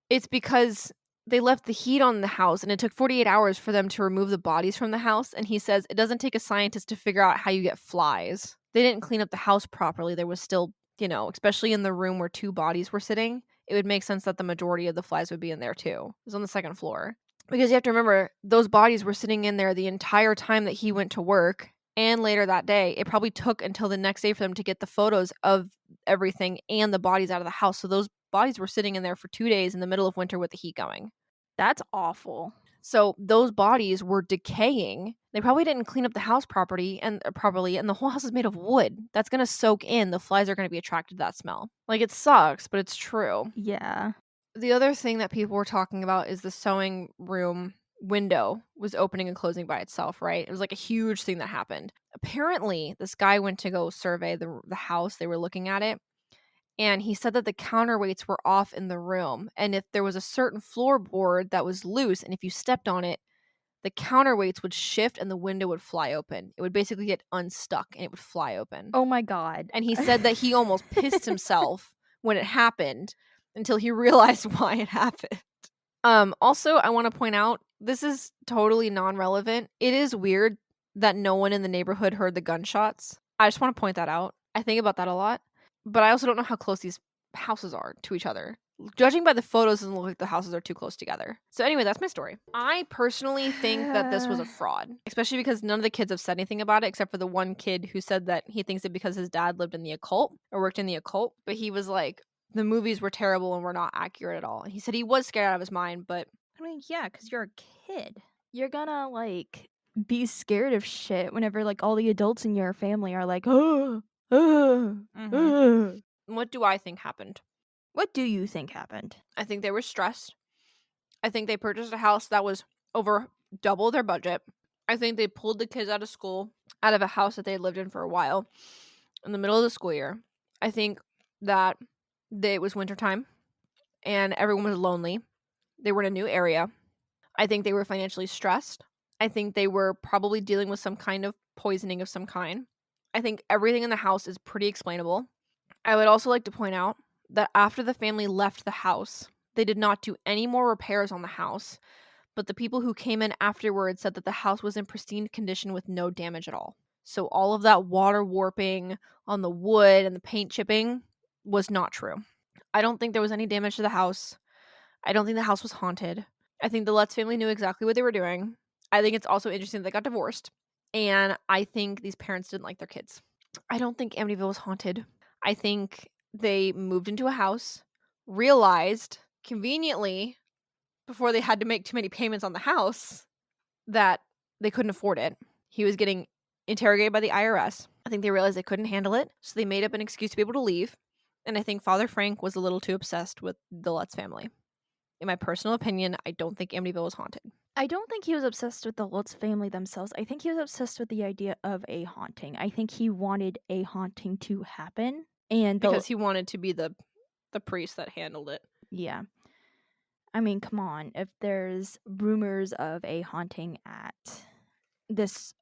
It's because they left the heat on the house and it took 48 hours for them to remove the bodies from the house. And he says it doesn't take a scientist to figure out how you get flies. They didn't clean up the house properly. There was still, especially in the room where 2 bodies were sitting, it would make sense that the majority of the flies would be in there too. It was on the 2nd floor. Because you have to remember, those bodies were sitting in there the entire time that he went to work and later that day. It probably took until the next day for them to get the photos of everything and the bodies out of the house. So those bodies were sitting in there for 2 days in the middle of winter with the heat going. That's awful. So those bodies were decaying. They probably didn't clean up the house properly, and the whole house is made of wood. That's going to soak in. The flies are going to be attracted to that smell. Like, it sucks, but it's true. Yeah. The other thing that people were talking about is the sewing room window was opening and closing by itself, right? It was like a huge thing that happened. Apparently, this guy went to go survey the house. They were looking at it. And he said that the counterweights were off in the room. And if there was a certain floorboard that was loose, and if you stepped on it, the counterweights would shift and the window would fly open. It would basically get unstuck and it would fly open. Oh my God. And he said that he almost pissed himself when it happened until he realized why it happened. Also, I want to point out, this is totally non-relevant. It is weird that no one in the neighborhood heard the gunshots. I just want to point that out. I think about that a lot. But I also don't know how close these houses are to each other. Judging by the photos, it doesn't look like the houses are too close together. So anyway, that's my story. I personally think that this was a fraud, especially because none of the kids have said anything about it except for the one kid who said that he thinks it because his dad lived in the occult or worked in the occult. But he was like, the movies were terrible and were not accurate at all. He said he was scared out of his mind, but I mean, yeah, because you're a kid. You're gonna, like, be scared of shit whenever, like, all the adults in your family are like, oh, what do I think happened? What do you think happened? I think they were stressed. I think they purchased a house that was over double their budget. I think they pulled the kids out of school, out of a house that they had lived in for a while, in the middle of the school year. I think that it was wintertime and everyone was lonely. They were in a new area. I think they were financially stressed. I think they were probably dealing with some kind of poisoning of some kind. I think everything in the house is pretty explainable. I would also like to point out that after the family left the house, they did not do any more repairs on the house, but the people who came in afterwards said that the house was in pristine condition with no damage at all. So all of that water warping on the wood and the paint chipping was not true. I don't think there was any damage to the house. I don't think the house was haunted. I think the Lutz family knew exactly what they were doing. I think it's also interesting that they got divorced. And I think these parents didn't like their kids. I don't think Amityville was haunted. I think they moved into a house, realized conveniently, before they had to make too many payments on the house, that they couldn't afford it. He was getting interrogated by the IRS. I think they realized they couldn't handle it, so they made up an excuse to be able to leave. And I think Father Frank was a little too obsessed with the Lutz family. In my personal opinion, I don't think Amityville was haunted. I don't think he was obsessed with the Lutz family themselves. I think he was obsessed with the idea of a haunting. I think he wanted a haunting to happen. And because he wanted to be the priest that handled it. Yeah. I mean, come on. If there's rumors of a haunting at this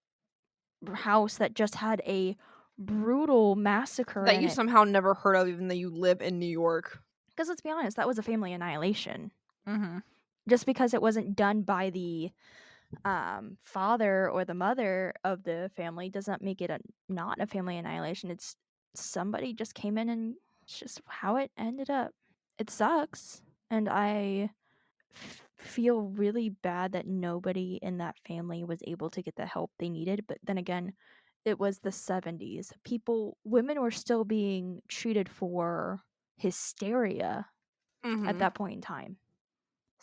house that just had a brutal massacre that in you it, somehow never heard of, even though you live in New York. Because let's be honest, that was a family annihilation. Mm-hmm. Just because it wasn't done by the father or the mother of the family doesn't make it not a family annihilation. It's somebody just came in and it's just how it ended up. It sucks. And I feel really bad that nobody in that family was able to get the help they needed. But then again, it was the 70s. Women were still being treated for hysteria at that point in time.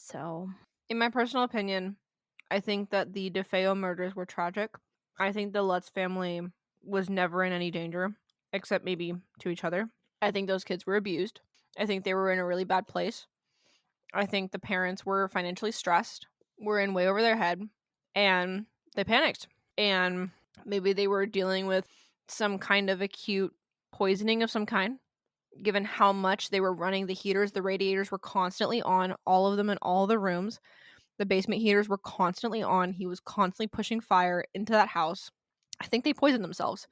So, in my personal opinion, I think that the DeFeo murders were tragic. I think the Lutz family was never in any danger, except maybe to each other. I think those kids were abused. I think they were in a really bad place. I think the parents were financially stressed, were in way over their head, and they panicked. And maybe they were dealing with some kind of acute poisoning of some kind. Given how much they were running the heaters, the radiators were constantly on, all of them in all the rooms. The basement heaters were constantly on. He was constantly pushing fire into that house. I think they poisoned themselves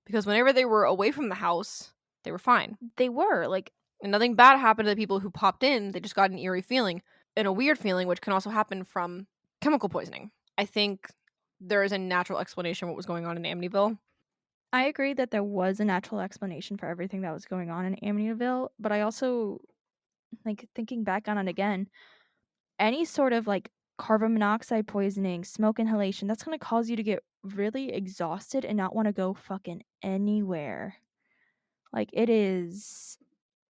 because whenever they were away from the house, they were fine. They were and nothing bad happened to the people who popped in. They just got an eerie feeling and a weird feeling, which can also happen from chemical poisoning. I think there is a natural explanation what was going on in Amityville. I agree that there was a natural explanation for everything that was going on in Amityville, but I also, thinking back on it again, any sort of, carbon monoxide poisoning, smoke inhalation, that's going to cause you to get really exhausted and not want to go fucking anywhere. It is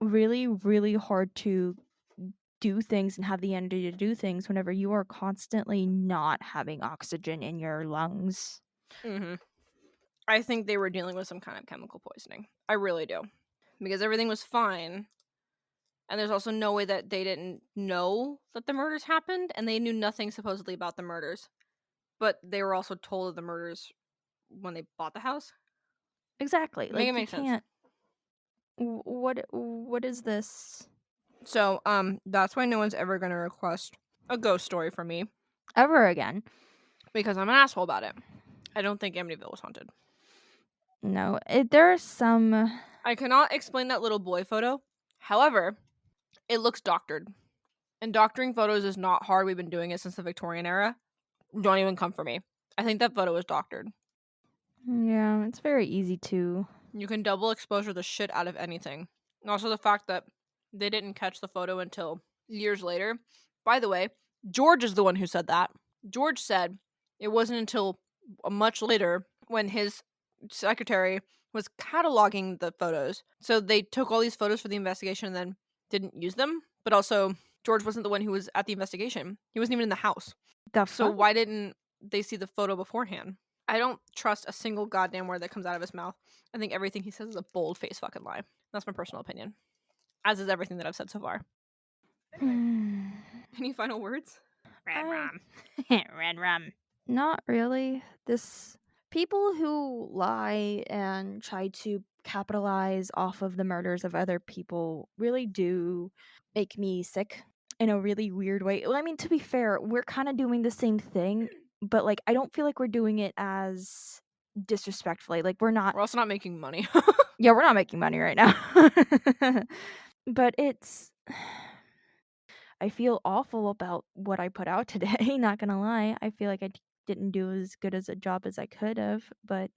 really, really hard to do things and have the energy to do things whenever you are constantly not having oxygen in your lungs. Mm-hmm. I think they were dealing with some kind of chemical poisoning. I really do. Because everything was fine. And there's also no way that they didn't know that the murders happened. And they knew nothing supposedly about the murders. But they were also told that the murders when they bought the house. Exactly. Make Like, it you make sense. can't. What is this? So, that's why no one's ever gonna request a ghost story from me Ever again? because I'm an asshole about it. I don't think Amityville was haunted. No. There are some. I cannot explain that little boy photo. However, it looks doctored. And doctoring photos is not hard. We've been doing it since the Victorian era. Don't even come for me. I think that photo is doctored. Yeah, it's very easy to. You can double exposure the shit out of anything. And also the fact that they didn't catch the photo until years later. By the way, George is the one who said that. George said it wasn't until much later when his secretary was cataloging the photos. So they took all these photos for the investigation and then didn't use them. But also, George wasn't the one who was at the investigation. He wasn't even in the house. The So fuck? why didn't they see the photo beforehand? I don't trust a single goddamn word that comes out of his mouth. I think everything he says is a bold-faced fucking lie. That's my personal opinion. As is everything that I've said so far. Any final words? Red rum. Red rum. Not really. This people who lie and try to capitalize off of the murders of other people really do make me sick in a really weird way. Well, I mean, to be fair, we're kind of doing the same thing, but like I don't feel like we're doing it as disrespectfully. Like we're not. We're also not making money. Yeah, we're not making money right now. But it's I feel awful about what I put out today, not gonna lie. I feel like I didn't do as good as a job as I could have, but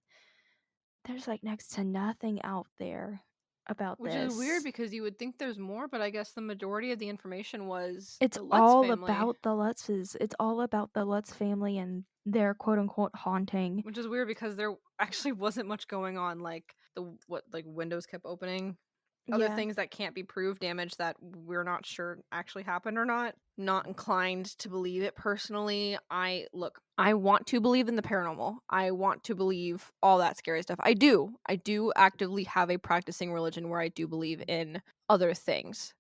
there's like next to nothing out there about Which this. is weird because you would think there's more, but I guess the majority of the information was It's the Lutz all family. about the Lutzes. It's all about the Lutz family and their quote unquote haunting. Which is weird because there actually wasn't much going on. Like windows kept opening. Other Yeah. things that can't be proved, damage that we're not sure actually happened or not. Not inclined to believe it personally. I want to believe in the paranormal. I want to believe all that scary stuff. I do actively have a practicing religion where I do believe in other things.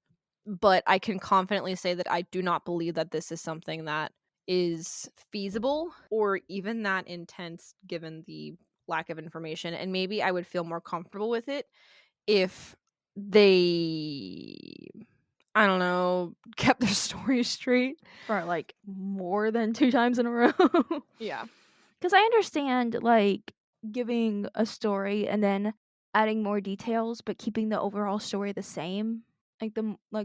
But I can confidently say that I do not believe that this is something that is feasible or even that intense given the lack of information. And maybe I would feel more comfortable with it if they, I don't know, kept their story straight For like more than 2 times in a row. Yeah. Because I understand like giving a story and then adding more details, but keeping the overall story the same. Like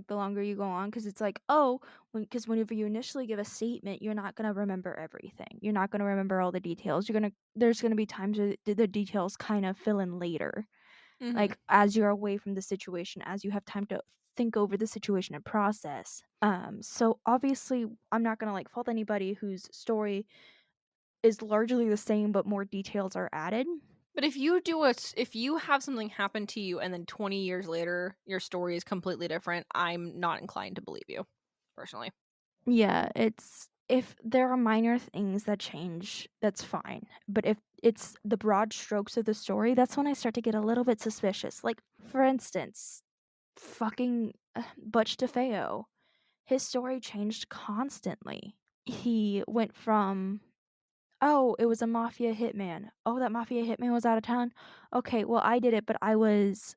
the longer you go on, because it's like, oh, because whenever you initially give a statement, you're not gonna remember everything. You're not gonna remember all the details. There's gonna be times where the details kind of fill in later, like as you're away from the situation, as you have time to think over the situation and process. So obviously, I'm not gonna like fault anybody whose story is largely the same, but more details are added. But if you have something happen to you and then 20 years later your story is completely different, I'm not inclined to believe you, personally. Yeah, if there are minor things that change, that's fine. But if it's the broad strokes of the story, that's when I start to get a little bit suspicious. Like, for instance, fucking Butch DeFeo. His story changed constantly. He went from, oh, it was a mafia hitman. Oh, that mafia hitman was out of town. Okay, well, I did it, but I was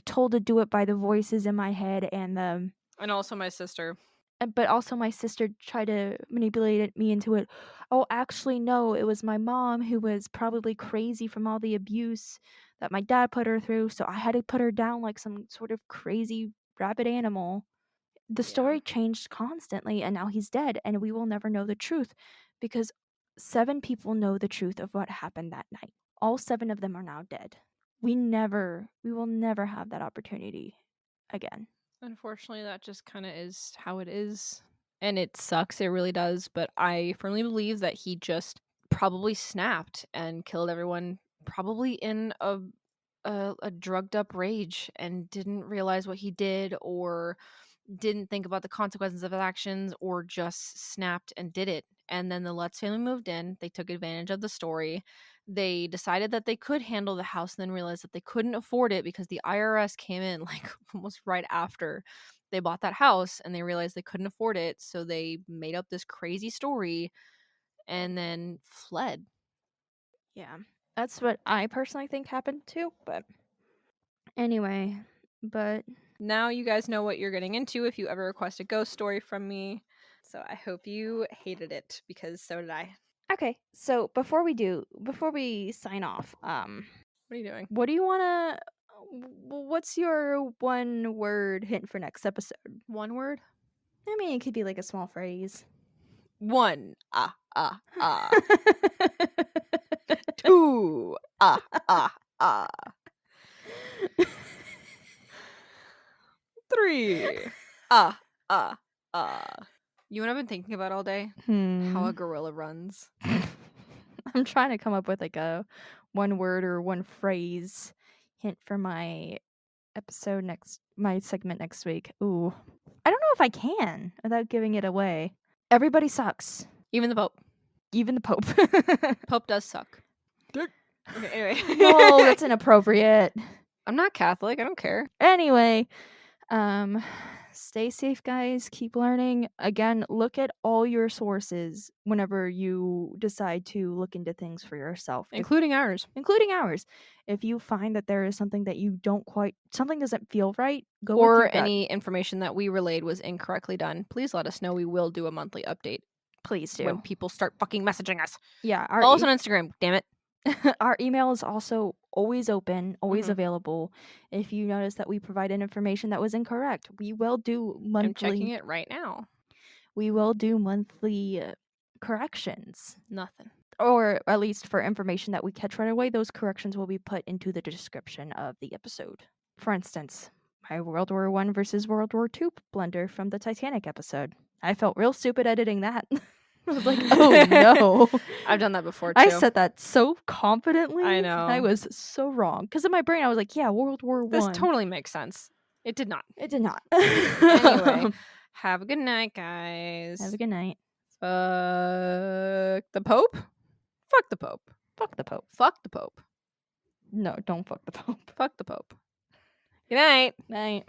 told to do it by the voices in my head and And also my sister. but also my sister tried to manipulate me into it. Oh, actually, no, it was my mom who was probably crazy from all the abuse that my dad put her through, so I had to put her down like some sort of crazy rabid animal. The story changed constantly, and now he's dead, and we will never know the truth because 7 people know the truth of what happened that night. All 7 of them are now dead. We will never have that opportunity again. Unfortunately, that just kind of is how it is. And it sucks, it really does. But I firmly believe that he just probably snapped and killed everyone, probably in a drugged up rage and didn't realize what he did or didn't think about the consequences of his actions or just snapped and did it. And then the Lutz family moved in. They took advantage of the story. They decided that they could handle the house and then realized that they couldn't afford it because the IRS came in like almost right after they bought that house and they realized they couldn't afford it. So they made up this crazy story and then fled. Yeah. That's what I personally think happened too. But anyway, but Now you guys know what you're getting into if you ever request a ghost story from me. So I hope you hated it, because so did I. okay. So before we sign off, What are you doing? what do you wanna? What's your one word hint for next episode? One word? I mean, it could be like a small phrase. 1. 2. 3. You know what I've been thinking about all day? How a gorilla runs. I'm trying to come up with like a one word or one phrase hint for my segment next week. Ooh. I don't know if I can without giving it away. Everybody sucks. Even the Pope. Even the Pope. Pope does suck. Okay, anyway. No, that's inappropriate. I'm not Catholic. I don't care. Anyway, stay safe, guys. Keep learning. Again, look at all your sources whenever you decide to look into things for yourself, Including ours. including ours. If you find that there is something that you something doesn't feel right, go with Or your gut. any information that we relayed was incorrectly done, please let us know. We will do a monthly update Please do. when people start fucking messaging us. Yeah, Follow us on Instagram, damn it. our email is also always open, always Mhm. available. If you notice that we provided information that was incorrect, we will do monthly. I'm checking it right now. We will do monthly corrections. Nothing. Or at least for information that we catch right away, those corrections will be put into the description of the episode. For instance, my World War I versus World War II blender from the Titanic episode. I felt real stupid editing that. I was like, oh no. I've done that before too. I said that so confidently. I know. I was so wrong. Because in my brain, I was like, yeah, World War I. This totally makes sense. It did not. It did not. Anyway, have a good night, guys. Have a good night. Fuck the Pope? Fuck the Pope. Fuck the Pope. Fuck the Pope. No, don't fuck the Pope. Fuck the Pope. Good night. Night.